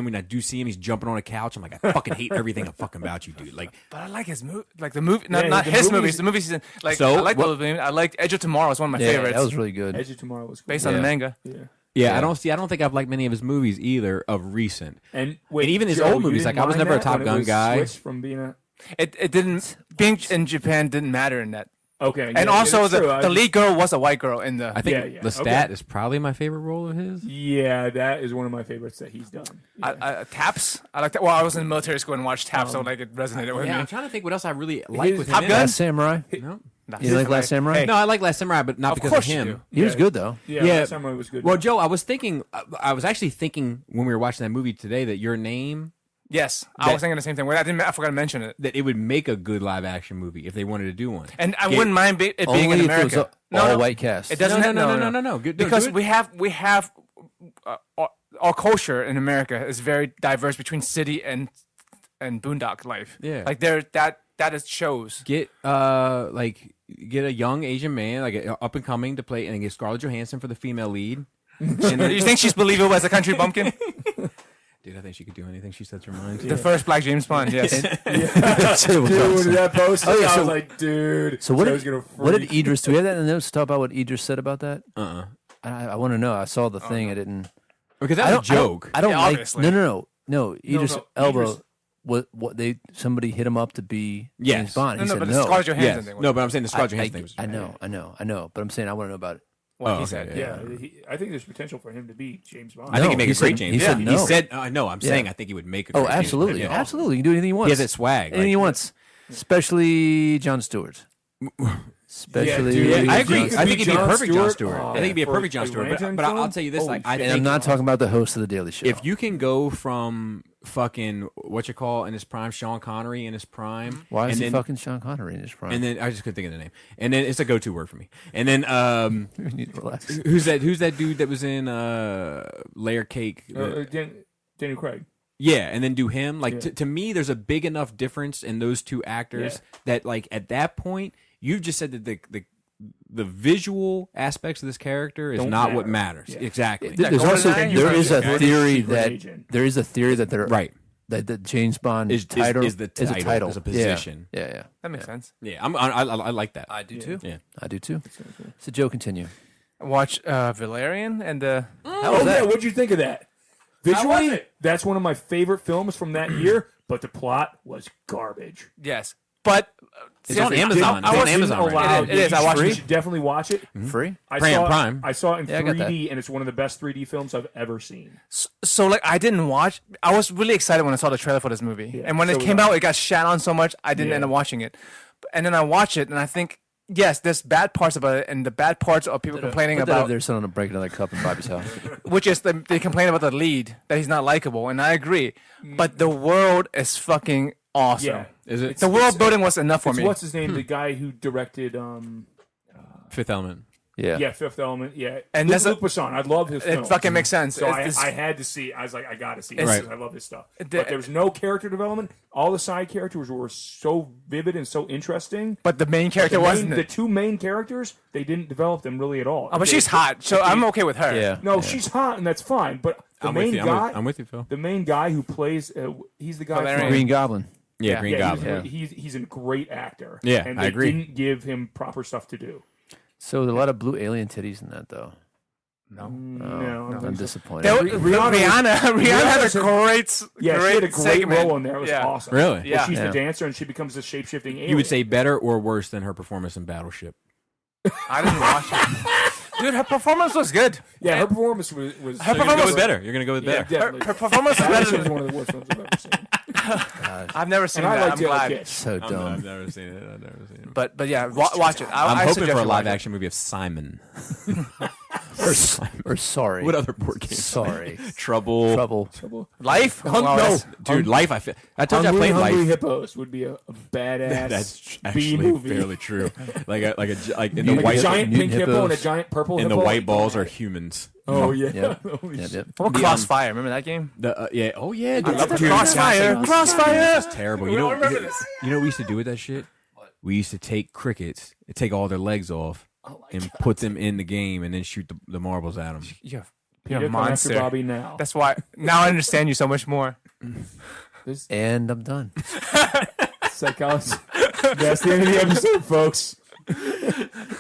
Speaker 4: when I do see him, he's jumping on a couch. I'm like, I fucking hate everything fucking about you, dude. Like,
Speaker 3: but I like his movie, like the movie, not his movies. The movies he's in. Like,
Speaker 4: So,
Speaker 3: I like Wolverine. I liked Edge of Tomorrow. It's one of my favorites.
Speaker 2: That was really good.
Speaker 5: Edge of Tomorrow was cool.
Speaker 3: Based on the manga.
Speaker 4: yeah, I don't think I've liked many of his movies either of recent.
Speaker 5: And
Speaker 4: even his
Speaker 5: Joe,
Speaker 4: old movies,
Speaker 5: you
Speaker 4: like
Speaker 5: didn't
Speaker 4: I was
Speaker 5: mind
Speaker 4: never a
Speaker 5: that
Speaker 4: Top
Speaker 5: when it
Speaker 4: Gun
Speaker 5: was
Speaker 4: guy.
Speaker 5: switched from being a
Speaker 3: It didn't. Being in Japan didn't matter in that.
Speaker 5: okay,
Speaker 3: And also
Speaker 5: that's true.
Speaker 3: the lead girl was a white girl in the.
Speaker 4: I think
Speaker 5: Yeah,
Speaker 4: Lestat is probably my favorite role of his.
Speaker 5: Yeah, that is one of my favorites that he's done.
Speaker 3: Taps. I like that. Well, I was in military school and watched Taps, so like it resonated with
Speaker 4: Yeah,
Speaker 3: me.
Speaker 4: I'm trying to think what else I really like with him.
Speaker 3: Top
Speaker 4: in
Speaker 3: Gun?
Speaker 4: it.
Speaker 2: Last Samurai.
Speaker 4: No,
Speaker 2: You like Last Samurai?
Speaker 3: Hey.
Speaker 4: no, I like Last Samurai, but not
Speaker 3: Of
Speaker 4: because
Speaker 3: course
Speaker 4: of
Speaker 3: you
Speaker 4: him.
Speaker 3: do.
Speaker 2: He was good though.
Speaker 5: Yeah,
Speaker 4: Yeah.
Speaker 5: Last Samurai was good.
Speaker 4: Well, Joe, I was actually thinking when we were watching that movie today that Your Name,
Speaker 3: Yes, I was thinking the same thing. I forgot to mention it.
Speaker 4: that it would make a good live action movie if they wanted to do one.
Speaker 3: And I wouldn't mind it being in
Speaker 2: Only if it was
Speaker 3: America.
Speaker 2: a all-white cast.
Speaker 3: It doesn't.
Speaker 4: No.
Speaker 3: Because we have our culture in America is very diverse between city and boondock life.
Speaker 4: Yeah.
Speaker 3: like that is shows.
Speaker 4: get a young Asian man, like up and coming, to play, and get Scarlett Johansson for the female lead.
Speaker 3: You think she's believable as a country bumpkin?
Speaker 4: Dude, I think she could do anything she sets her mind to.
Speaker 3: The first black James Bond. Yes.
Speaker 5: Dude, that post.
Speaker 2: Oh, yeah,
Speaker 5: I
Speaker 2: so-
Speaker 5: was like, dude.
Speaker 2: So what
Speaker 5: Joe's
Speaker 2: did,
Speaker 5: gonna
Speaker 2: what did
Speaker 5: freak.
Speaker 2: Idris? Do we have that in the notes to talk about what Idris said about that?
Speaker 4: Uh-uh.
Speaker 2: I want to know. I saw the thing. I didn't.
Speaker 4: Because
Speaker 2: I
Speaker 4: that's
Speaker 2: don't
Speaker 4: a joke.
Speaker 2: I don't
Speaker 3: Yeah,
Speaker 2: like.
Speaker 3: obviously.
Speaker 2: No. Idris
Speaker 5: no,
Speaker 2: Elba.
Speaker 5: Idris-
Speaker 2: What they somebody hit him up to be
Speaker 4: Yes.
Speaker 2: James Bond.
Speaker 3: No,
Speaker 2: He
Speaker 3: no,
Speaker 2: said
Speaker 3: but
Speaker 2: no.
Speaker 3: the Scarlett Johansson
Speaker 4: Yes.
Speaker 3: thing.
Speaker 4: No, but I'm saying the Scarlett Johansson thing was.
Speaker 2: I know. But I'm saying I want to know about it.
Speaker 3: What
Speaker 4: Oh,
Speaker 3: he
Speaker 4: okay,
Speaker 3: said.
Speaker 4: yeah.
Speaker 5: I think there's potential for him to be James Bond.
Speaker 4: I think
Speaker 2: No,
Speaker 4: he'd make
Speaker 2: he
Speaker 4: a great
Speaker 2: said-
Speaker 4: James.
Speaker 2: he said
Speaker 4: Bond.
Speaker 2: no.
Speaker 4: He said, no, I'm saying
Speaker 2: Yeah.
Speaker 4: I think he would make a
Speaker 2: Oh,
Speaker 4: great James
Speaker 2: absolutely,
Speaker 4: Bond.
Speaker 2: absolutely. You can do anything he
Speaker 4: He
Speaker 2: wants.
Speaker 4: has that swag.
Speaker 2: Anything he wants, especially John Stewart. Especially,
Speaker 5: dude.
Speaker 4: I agree.
Speaker 5: He could
Speaker 4: I
Speaker 5: be
Speaker 4: think he'd be a
Speaker 5: John
Speaker 4: perfect John
Speaker 5: Stewart.
Speaker 4: Stewart.
Speaker 5: Oh,
Speaker 4: I think he'd be a
Speaker 5: for
Speaker 4: perfect John
Speaker 5: a
Speaker 4: Stewart.
Speaker 5: Lantern
Speaker 4: But I'll
Speaker 5: film?
Speaker 4: tell you this: like, I
Speaker 5: Holy
Speaker 2: And I'm
Speaker 4: think
Speaker 2: not talking about the host of the Daily Show.
Speaker 4: if you can go from fucking what you call in his prime, Sean Connery in his prime,
Speaker 2: Why is
Speaker 4: and
Speaker 2: he
Speaker 4: then,
Speaker 2: fucking Sean Connery in his prime?
Speaker 4: And then I just couldn't think of the name. And then it's a go-to word for me. And then
Speaker 2: you need to relax.
Speaker 4: who's that dude that was in Layer Cake?
Speaker 5: Daniel Craig.
Speaker 4: Yeah, and then do him. Like
Speaker 5: Yeah.
Speaker 4: to me, there's a big enough difference in those two actors that like at that point, you just said that the visual aspects of this character is
Speaker 5: Don't
Speaker 4: not what
Speaker 5: matter.
Speaker 4: matters.
Speaker 5: Yeah.
Speaker 4: Exactly.
Speaker 2: There's also
Speaker 3: Goldeneye,
Speaker 2: there
Speaker 3: you're
Speaker 2: is a
Speaker 3: right.
Speaker 2: theory
Speaker 5: Secret
Speaker 2: that
Speaker 5: agent.
Speaker 2: there is a theory that they're
Speaker 4: Right.
Speaker 2: that the James Bond
Speaker 4: Is
Speaker 2: title
Speaker 4: the title, is a position.
Speaker 2: Yeah.
Speaker 3: That makes sense.
Speaker 4: Yeah, I like that.
Speaker 2: I do too.
Speaker 4: Yeah.
Speaker 2: I do too. So Joe, continue.
Speaker 3: Watch Valerian and
Speaker 2: How
Speaker 5: Oh,
Speaker 2: was
Speaker 5: yeah.
Speaker 2: that?
Speaker 5: What'd you think of that? Visually, that's one of my favorite films from that year, but the plot was garbage.
Speaker 3: yes, but
Speaker 4: It's on Amazon. It's on
Speaker 5: wasn't
Speaker 4: Amazon right
Speaker 5: allowed-
Speaker 3: now. It is. I watched
Speaker 5: You
Speaker 3: it.
Speaker 5: should definitely watch it.
Speaker 2: Free?
Speaker 4: Prime.
Speaker 5: I saw it in
Speaker 2: Yeah, I got
Speaker 5: 3D, and it's one of the best 3D films I've ever seen.
Speaker 3: so like I didn't watch. I was really excited when I saw the trailer for this movie,
Speaker 5: Yeah,
Speaker 3: and when
Speaker 5: so
Speaker 3: it
Speaker 5: was
Speaker 3: came
Speaker 5: I.
Speaker 3: out, it got shat on so much I didn't
Speaker 5: Yeah.
Speaker 3: end up watching it. And then I watch it, and I think yes, there's bad parts about it, and the bad parts are people complaining
Speaker 2: Put that
Speaker 3: about,
Speaker 2: over there, son, to break another cup in Bobby's house.
Speaker 3: which is they complain about the lead that he's not likable, and I agree. But the world is fucking awesome.
Speaker 5: Yeah.
Speaker 4: Is it
Speaker 3: The world building was enough for
Speaker 5: It's
Speaker 3: me.
Speaker 5: what's his name? The guy who directed,
Speaker 4: Fifth Element?
Speaker 2: Yeah.
Speaker 5: Fifth Element. Yeah,
Speaker 3: And
Speaker 5: Luke,
Speaker 3: that's a-
Speaker 5: Luc Besson. I love his
Speaker 3: It
Speaker 5: films.
Speaker 3: fucking makes sense.
Speaker 5: So
Speaker 3: It's-
Speaker 5: I had to see. I was like, I got to see it.
Speaker 3: It's-
Speaker 5: because I love his stuff.
Speaker 3: The-
Speaker 5: But there was no character development. All the side characters were so vivid and so interesting.
Speaker 3: But the main character wasn't
Speaker 5: The
Speaker 3: it?
Speaker 5: two main characters, they didn't develop them really at all.
Speaker 3: Oh, but she's hot, so I'm okay with her.
Speaker 2: Yeah.
Speaker 5: No, she's hot, and that's fine. But the
Speaker 4: I'm
Speaker 5: main
Speaker 4: with you.
Speaker 5: guy,
Speaker 4: I'm with you, Phil.
Speaker 5: the main guy who plays, he's the guy.
Speaker 3: Valerian.
Speaker 5: From,
Speaker 2: Green Goblin.
Speaker 4: Yeah, Green
Speaker 5: yeah,
Speaker 4: Goblin.
Speaker 5: he's a great actor.
Speaker 4: Yeah,
Speaker 5: and
Speaker 4: I
Speaker 5: they
Speaker 4: agree.
Speaker 5: didn't give him proper stuff to do.
Speaker 2: So there's a lot of blue alien titties in that, though.
Speaker 5: No,
Speaker 2: I'm disappointed.
Speaker 3: Rihanna had a great,
Speaker 5: Yeah, she had a great
Speaker 3: segment.
Speaker 5: role in there. It was
Speaker 3: Yeah.
Speaker 5: awesome.
Speaker 4: Really?
Speaker 5: But
Speaker 3: Yeah.
Speaker 5: she's
Speaker 2: Yeah.
Speaker 5: the dancer, and she becomes a shape-shifting alien.
Speaker 4: You would say better or worse than her performance in Battleship?
Speaker 3: I didn't watch it. Dude, her performance was good.
Speaker 5: yeah, her performance was
Speaker 3: Her
Speaker 4: You're gonna go
Speaker 3: performance
Speaker 4: with better. You're gonna go with
Speaker 5: yeah,
Speaker 4: better.
Speaker 5: definitely.
Speaker 3: Her performance was better
Speaker 5: Battleship is
Speaker 3: than.
Speaker 5: one of the worst films I've ever seen.
Speaker 3: I've never seen
Speaker 5: And I
Speaker 3: that.
Speaker 5: like
Speaker 3: I'm
Speaker 5: Taylor
Speaker 3: glad.
Speaker 5: Kitsch.
Speaker 2: So dumb.
Speaker 4: I've never seen it. I've never seen it.
Speaker 3: But yeah, watch it. I
Speaker 4: I'm hoping
Speaker 3: suggest
Speaker 4: for a
Speaker 3: you
Speaker 4: live
Speaker 3: watch it.
Speaker 4: action movie of Simon.
Speaker 2: or sorry.
Speaker 4: What other board game?
Speaker 2: Sorry.
Speaker 4: Trouble.
Speaker 3: Life?
Speaker 5: No.
Speaker 3: Wow,
Speaker 4: Dude, Life. I told you I played
Speaker 5: Hungry
Speaker 4: Life.
Speaker 5: Hippos would be a badass
Speaker 4: That's
Speaker 5: B
Speaker 4: actually
Speaker 5: movie.
Speaker 4: fairly true. Like in the
Speaker 5: Like a
Speaker 4: white
Speaker 5: giant pink
Speaker 2: mutant
Speaker 5: hippo and a
Speaker 2: hippos.
Speaker 5: giant purple
Speaker 4: and
Speaker 5: hippo.
Speaker 4: the white balls are humans.
Speaker 5: Oh yeah.
Speaker 2: Yep.
Speaker 5: Holy
Speaker 2: Yep,
Speaker 5: shit.
Speaker 2: yep.
Speaker 3: What about Crossfire? Remember that game?
Speaker 4: Yeah. Oh yeah. Dude.
Speaker 3: I love the
Speaker 4: Dude,
Speaker 3: Crossfire. Crossfire.
Speaker 4: It's terrible.
Speaker 3: We all remember this.
Speaker 4: You know what we used to do with that shit? We used to take crickets and take all their legs off and put them in the game and then shoot the marbles at them.
Speaker 3: You're
Speaker 5: Peter,
Speaker 3: a
Speaker 5: come after
Speaker 3: monster.
Speaker 5: Bobby now.
Speaker 3: That's why. Now I understand you so much more.
Speaker 2: And I'm done.
Speaker 5: Psychology. That's the end of the episode, folks.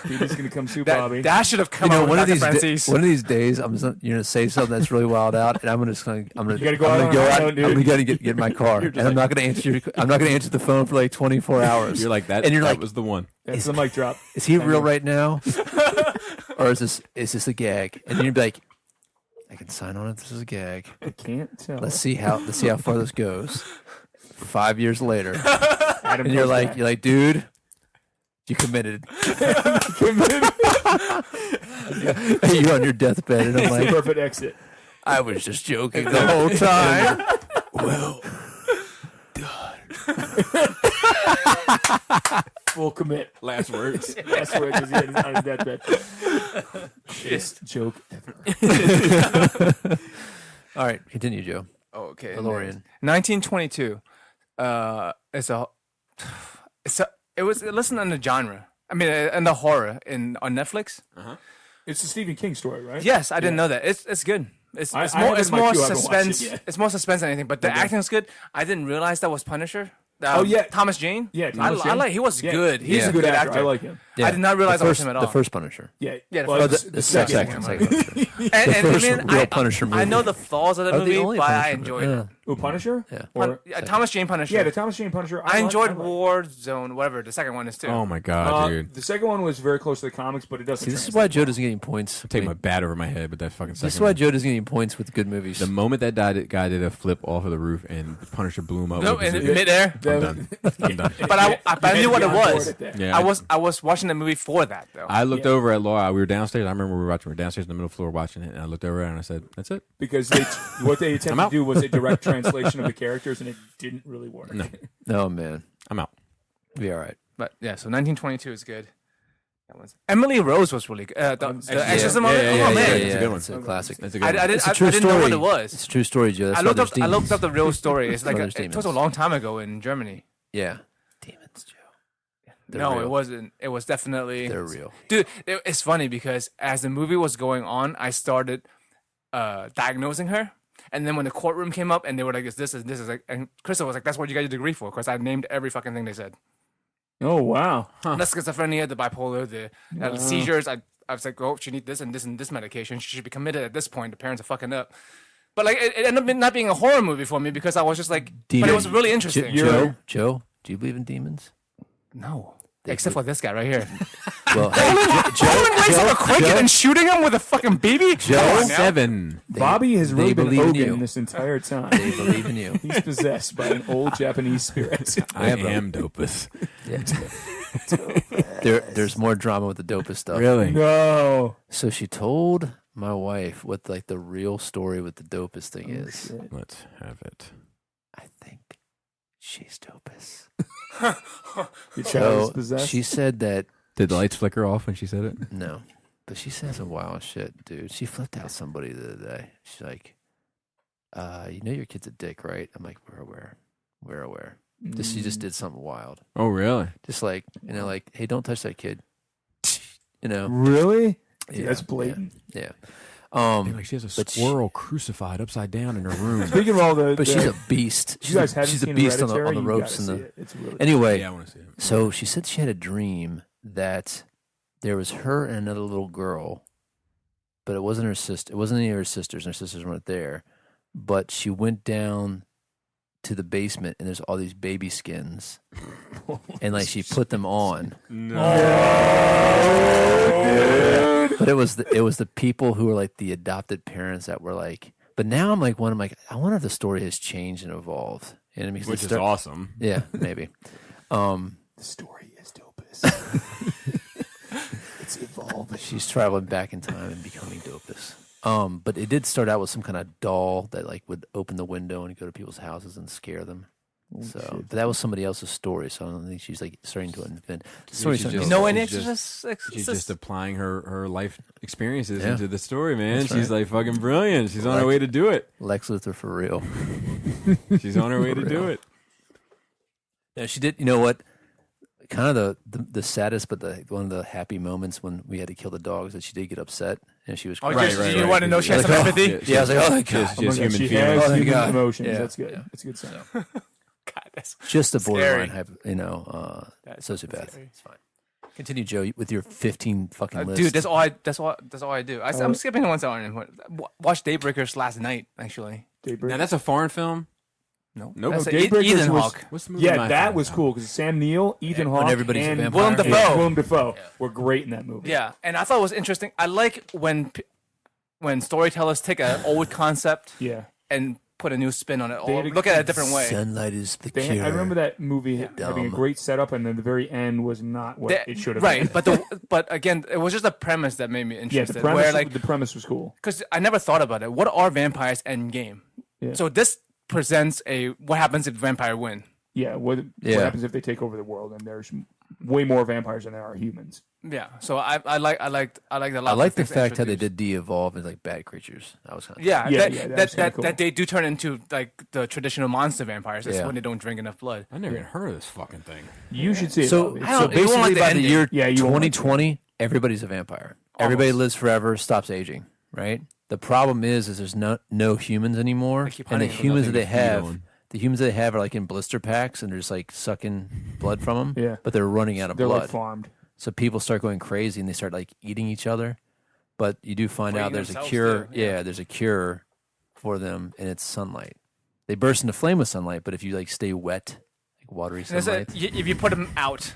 Speaker 5: Peter's gonna come sue Bobby.
Speaker 3: That should have come
Speaker 2: You know,
Speaker 3: out
Speaker 2: one
Speaker 3: with
Speaker 2: of
Speaker 3: Dr.
Speaker 2: these
Speaker 3: Francis.
Speaker 2: one of these days, you're gonna say something that's really wild out, and I'm gonna
Speaker 5: You gotta go out on a high note, dude.
Speaker 2: I'm gonna get in my car, and I'm not gonna answer. I'm not gonna answer the phone for like 24 hours.
Speaker 4: You're like that.
Speaker 2: and you're
Speaker 4: that
Speaker 2: like,
Speaker 4: was the one.
Speaker 5: That's the mic drop.
Speaker 2: is he real right now, or is this a gag? And you'd be like, I can sign on if this is a gag.
Speaker 5: I can't tell.
Speaker 2: Let's see how far this goes. 5 years later,
Speaker 5: Adam
Speaker 2: and you're
Speaker 5: goes
Speaker 2: like,
Speaker 5: back.
Speaker 2: dude, you committed. You're on your deathbed, and I'm
Speaker 5: It's the
Speaker 2: like,
Speaker 5: perfect exit.
Speaker 2: I was just joking the whole time.
Speaker 4: Well,
Speaker 5: Full commit.
Speaker 4: last words.
Speaker 5: That's where it is on his deathbed. Best joke ever.
Speaker 2: All right, continue, Joe.
Speaker 3: Okay.
Speaker 2: DeLorean.
Speaker 3: 1922. It was listed on the genre. I mean, in the horror on Netflix.
Speaker 5: It's a Stephen King story, right?
Speaker 3: Yes, I didn't know that. It's good. It's
Speaker 5: I
Speaker 3: more
Speaker 5: have
Speaker 3: it's
Speaker 5: it in my
Speaker 3: more
Speaker 5: queue. I haven't watched it
Speaker 3: suspense.
Speaker 5: yet.
Speaker 3: It's more suspense than anything. But the
Speaker 5: Okay.
Speaker 3: acting's good. I didn't realize that was Punisher.
Speaker 5: Oh, yeah.
Speaker 3: Thomas Jane.
Speaker 5: Yeah, Thomas
Speaker 3: I
Speaker 5: Jane.
Speaker 3: like. He was
Speaker 5: Yeah.
Speaker 3: good.
Speaker 5: He's
Speaker 3: He's
Speaker 5: a good actor. I like him.
Speaker 3: I did not realize
Speaker 2: the
Speaker 3: that was
Speaker 2: first,
Speaker 3: him at all.
Speaker 2: The first Punisher.
Speaker 5: Yeah.
Speaker 3: Yeah, the
Speaker 5: Well,
Speaker 3: first-
Speaker 2: The
Speaker 5: second
Speaker 2: second
Speaker 5: one.
Speaker 2: Punisher.
Speaker 3: And
Speaker 2: first
Speaker 3: I mean,
Speaker 2: real Punisher
Speaker 3: I
Speaker 2: movie.
Speaker 3: know the flaws of the
Speaker 2: Or the
Speaker 3: movie,
Speaker 2: only
Speaker 3: but I
Speaker 2: Punisher.
Speaker 3: enjoyed it.
Speaker 5: Ooh, Punisher?
Speaker 2: Yeah.
Speaker 5: Or,
Speaker 3: Thomas Jane Punisher.
Speaker 5: yeah, the Thomas Jane Punisher.
Speaker 3: I enjoyed
Speaker 5: like.
Speaker 3: Warzone, whatever. The second one is too.
Speaker 4: Oh my god, dude.
Speaker 5: The second one was very close to the comics, but it doesn't.
Speaker 2: See, this is
Speaker 5: translate.
Speaker 2: why Joe doesn't get any points.
Speaker 4: Take my bat over my head, but that fucking second
Speaker 2: This is why
Speaker 4: one.
Speaker 2: Joe doesn't get any points with good movies.
Speaker 4: The moment that guy did a flip off of the roof and Punisher blew him up.
Speaker 3: No,
Speaker 4: with his-
Speaker 3: in midair.
Speaker 4: I'm done. I'm done.
Speaker 3: But I knew what it was.
Speaker 4: Yeah,
Speaker 3: I was watching the movie for that though.
Speaker 4: I looked over at Laura. We were downstairs. I remember we were downstairs in the middle floor watching it, and I looked over at her and I said, "That's it."
Speaker 5: Because what they attempted to do was a direct translation of the characters, and it didn't really work.
Speaker 4: No.
Speaker 2: Oh man,
Speaker 4: I'm out.
Speaker 2: be all right.
Speaker 3: But yeah, so 1922 is good. That was Emily Rose was really good. The Exorcism of it.
Speaker 2: yeah,
Speaker 3: Oh
Speaker 2: yeah,
Speaker 3: man,
Speaker 2: yeah,
Speaker 4: It's a good one.
Speaker 2: It's a classic.
Speaker 4: That's a good
Speaker 3: I
Speaker 4: one.
Speaker 3: didn't
Speaker 2: It's a true
Speaker 3: know what
Speaker 2: story.
Speaker 3: it was.
Speaker 2: It's a true story, Joe. That's
Speaker 3: I
Speaker 2: why
Speaker 3: looked
Speaker 2: there's
Speaker 3: up
Speaker 2: demons.
Speaker 3: the real story. It's like
Speaker 2: There's
Speaker 3: it was
Speaker 2: demons.
Speaker 3: a long time ago in Germany.
Speaker 2: Yeah, demons, Joe. They're
Speaker 3: No,
Speaker 2: real.
Speaker 3: it wasn't. It was definitely
Speaker 2: They're real.
Speaker 3: Dude, it's funny because as the movie was going on, I started diagnosing her. And then when the courtroom came up and they were like, this is like, and Crystal was like, that's what you got your degree for. Because I named every fucking thing they said.
Speaker 5: Oh wow!
Speaker 3: The schizophrenia, the bipolar, the seizures. I was like, oh, she needs this and this medication. She should be committed at this point. The parents are fucking up. But like, it ended up not being a horror movie for me because I was just like, but it was really interesting.
Speaker 2: Joe, do you believe in demons?
Speaker 3: No. Except for this guy right here.
Speaker 2: Well,
Speaker 3: Pulling legs of a cricket and shooting him with a fucking baby? Come on now.
Speaker 4: 7.
Speaker 5: Bobby has really been
Speaker 2: believe in you.
Speaker 5: Hogan this entire time.
Speaker 2: they believe in you.
Speaker 5: He's possessed by an old Japanese spirit.
Speaker 4: I am dopus.
Speaker 2: There's more drama with the dopest stuff.
Speaker 4: Really?
Speaker 5: No.
Speaker 2: So she told my wife what like the real story with the dopest thing is.
Speaker 4: Let's have it.
Speaker 2: I think she's dopest.
Speaker 5: Your child is
Speaker 2: So
Speaker 5: possessed.
Speaker 2: she said that
Speaker 4: Did the lights flicker off when she said it?
Speaker 2: no, but she said some wild shit, dude. She flipped out somebody the other day. She's like, you know your kid's a dick, right? I'm like, we're aware. We're aware. She just did something wild.
Speaker 4: Oh, really?
Speaker 2: Just like, like, hey, don't touch that kid.
Speaker 5: Really?
Speaker 2: Yeah,
Speaker 5: That's blatant.
Speaker 2: Yeah.
Speaker 4: Like she has a
Speaker 2: but
Speaker 4: squirrel crucified upside down in her room.
Speaker 5: Speaking of all the,
Speaker 2: but she's a beast.
Speaker 5: you guys haven't
Speaker 2: she's a
Speaker 5: seen
Speaker 2: beast on
Speaker 5: Hereditary,
Speaker 2: the
Speaker 5: you
Speaker 2: ropes
Speaker 5: gotta
Speaker 2: and
Speaker 5: see
Speaker 2: the.
Speaker 5: it. It's really
Speaker 2: Anyway,
Speaker 4: Yeah, I want to see it.
Speaker 2: so she said she had a dream that there was her and another little girl, but it wasn't her sister. It wasn't any of her sisters, and her sisters weren't there. But she went down to the basement, and there's all these baby skins, and like she put them on. But it was the people who were like the adopted parents that were like. But now I'm like, I wonder if the story has changed and evolved. You know what I mean? 'Cause
Speaker 4: Which
Speaker 2: it
Speaker 4: is awesome.
Speaker 2: Yeah, maybe.
Speaker 5: The story is dopest. It's evolving.
Speaker 2: She's traveling back in time and becoming Dopus. But it did start out with some kind of doll that like would open the window and go to people's houses and scare them. But that was somebody else's story, so I don't think she's like starting to invent.
Speaker 4: You
Speaker 3: know any exorcist?
Speaker 4: She's just applying her life experiences into the story, man.
Speaker 2: That's
Speaker 4: She's
Speaker 2: right.
Speaker 4: like fucking brilliant. She's on her way to do it.
Speaker 2: Lex Luthor for real.
Speaker 4: She's on her way to do it.
Speaker 2: Yeah, she did. You know what? Kind of the saddest, but one of the happy moments when we had to kill the dogs that she did get upset and she was.
Speaker 3: Oh,
Speaker 2: crying.
Speaker 3: you want to know she has some empathy?
Speaker 2: Yeah, I was like, oh my god,
Speaker 4: She has human
Speaker 5: She
Speaker 4: feelings.
Speaker 5: has
Speaker 2: Oh, my
Speaker 5: human
Speaker 2: God.
Speaker 5: emotions.
Speaker 2: Yeah.
Speaker 5: That's good.
Speaker 2: Yeah.
Speaker 5: That's a good sign.
Speaker 3: God, that's
Speaker 2: just a borderline,
Speaker 3: scary.
Speaker 2: sociopath.
Speaker 3: scary.
Speaker 2: It's fine. Continue, Joe, with your 15 fucking list.
Speaker 3: dude, that's all I do. I'm skipping the ones that aren't important. Watched Daybreakers last night, actually.
Speaker 5: Daybreak.
Speaker 4: Now that's a foreign film.
Speaker 3: No,
Speaker 4: Nope.
Speaker 3: That's
Speaker 5: Daybreakers
Speaker 3: Ethan
Speaker 5: was-
Speaker 3: Hawke.
Speaker 4: What's the movie?
Speaker 5: Yeah, that was cool because Sam Neill, Ethan
Speaker 2: when
Speaker 5: Hawke,
Speaker 2: everybody's a
Speaker 5: and
Speaker 2: vampire.
Speaker 3: Willem Dafoe.
Speaker 5: Willem Dafoe were great in that movie.
Speaker 3: Yeah, and I thought it was interesting. I like when storytellers take an old concept
Speaker 5: Yeah.
Speaker 3: and put a new spin on it,
Speaker 5: They
Speaker 3: or
Speaker 5: had a-
Speaker 3: look at it a different way.
Speaker 2: Sunlight is the cure.
Speaker 5: I remember that movie having a
Speaker 2: Dumb.
Speaker 5: great setup, and then the very end was not what it should have
Speaker 3: right,
Speaker 5: been.
Speaker 3: but again, it was just a premise that made me
Speaker 5: Yeah,
Speaker 3: interested.
Speaker 5: the premise,
Speaker 3: where like,
Speaker 5: the premise was cool.
Speaker 3: because I never thought about it. What are vampires end game?
Speaker 5: Yeah.
Speaker 3: So this presents what happens if vampire win.
Speaker 5: Yeah, what happens if they take over the world and there's way more vampires than there are humans?
Speaker 3: Yeah, so I liked a lot.
Speaker 2: I like the
Speaker 3: things
Speaker 2: fact how they
Speaker 3: introduced.
Speaker 2: did de-evolve as like bad creatures. That was kind of
Speaker 3: Yeah,
Speaker 5: Yeah,
Speaker 3: that,
Speaker 5: yeah, that
Speaker 3: that,
Speaker 5: was kinda
Speaker 3: that,
Speaker 5: cool.
Speaker 3: that they do turn into like the traditional monster vampires. That's
Speaker 2: Yeah.
Speaker 3: when they don't drink enough blood.
Speaker 4: I never even heard of this fucking thing.
Speaker 5: You should see it.
Speaker 2: So,
Speaker 5: though.
Speaker 3: I
Speaker 2: so
Speaker 3: don't- you won't
Speaker 2: basically
Speaker 3: like the
Speaker 2: by the
Speaker 3: ending.
Speaker 2: year
Speaker 5: Yeah, you won't like the
Speaker 2: 2020, everybody's a vampire. Everybody lives forever, stops aging, right? The problem is there's no humans anymore,
Speaker 3: They keep
Speaker 2: and the
Speaker 3: hunting them.
Speaker 2: humans that they
Speaker 4: Nothing to feed
Speaker 2: have,
Speaker 4: on.
Speaker 2: the humans that they have are like in blister packs, and they're just like sucking blood from them.
Speaker 5: Yeah.
Speaker 2: But they're running out of
Speaker 5: They're
Speaker 2: blood.
Speaker 5: like farmed.
Speaker 2: So people start going crazy and they start like eating each other. But you do find
Speaker 3: For
Speaker 2: out
Speaker 3: eating
Speaker 2: there's a
Speaker 3: themselves,
Speaker 2: cure.
Speaker 3: too, yeah.
Speaker 2: Yeah, there's a cure for them, and it's sunlight. They burst into flame with sunlight, but if you like stay wet, like watery
Speaker 3: And there's
Speaker 2: sunlight,
Speaker 3: if you put them out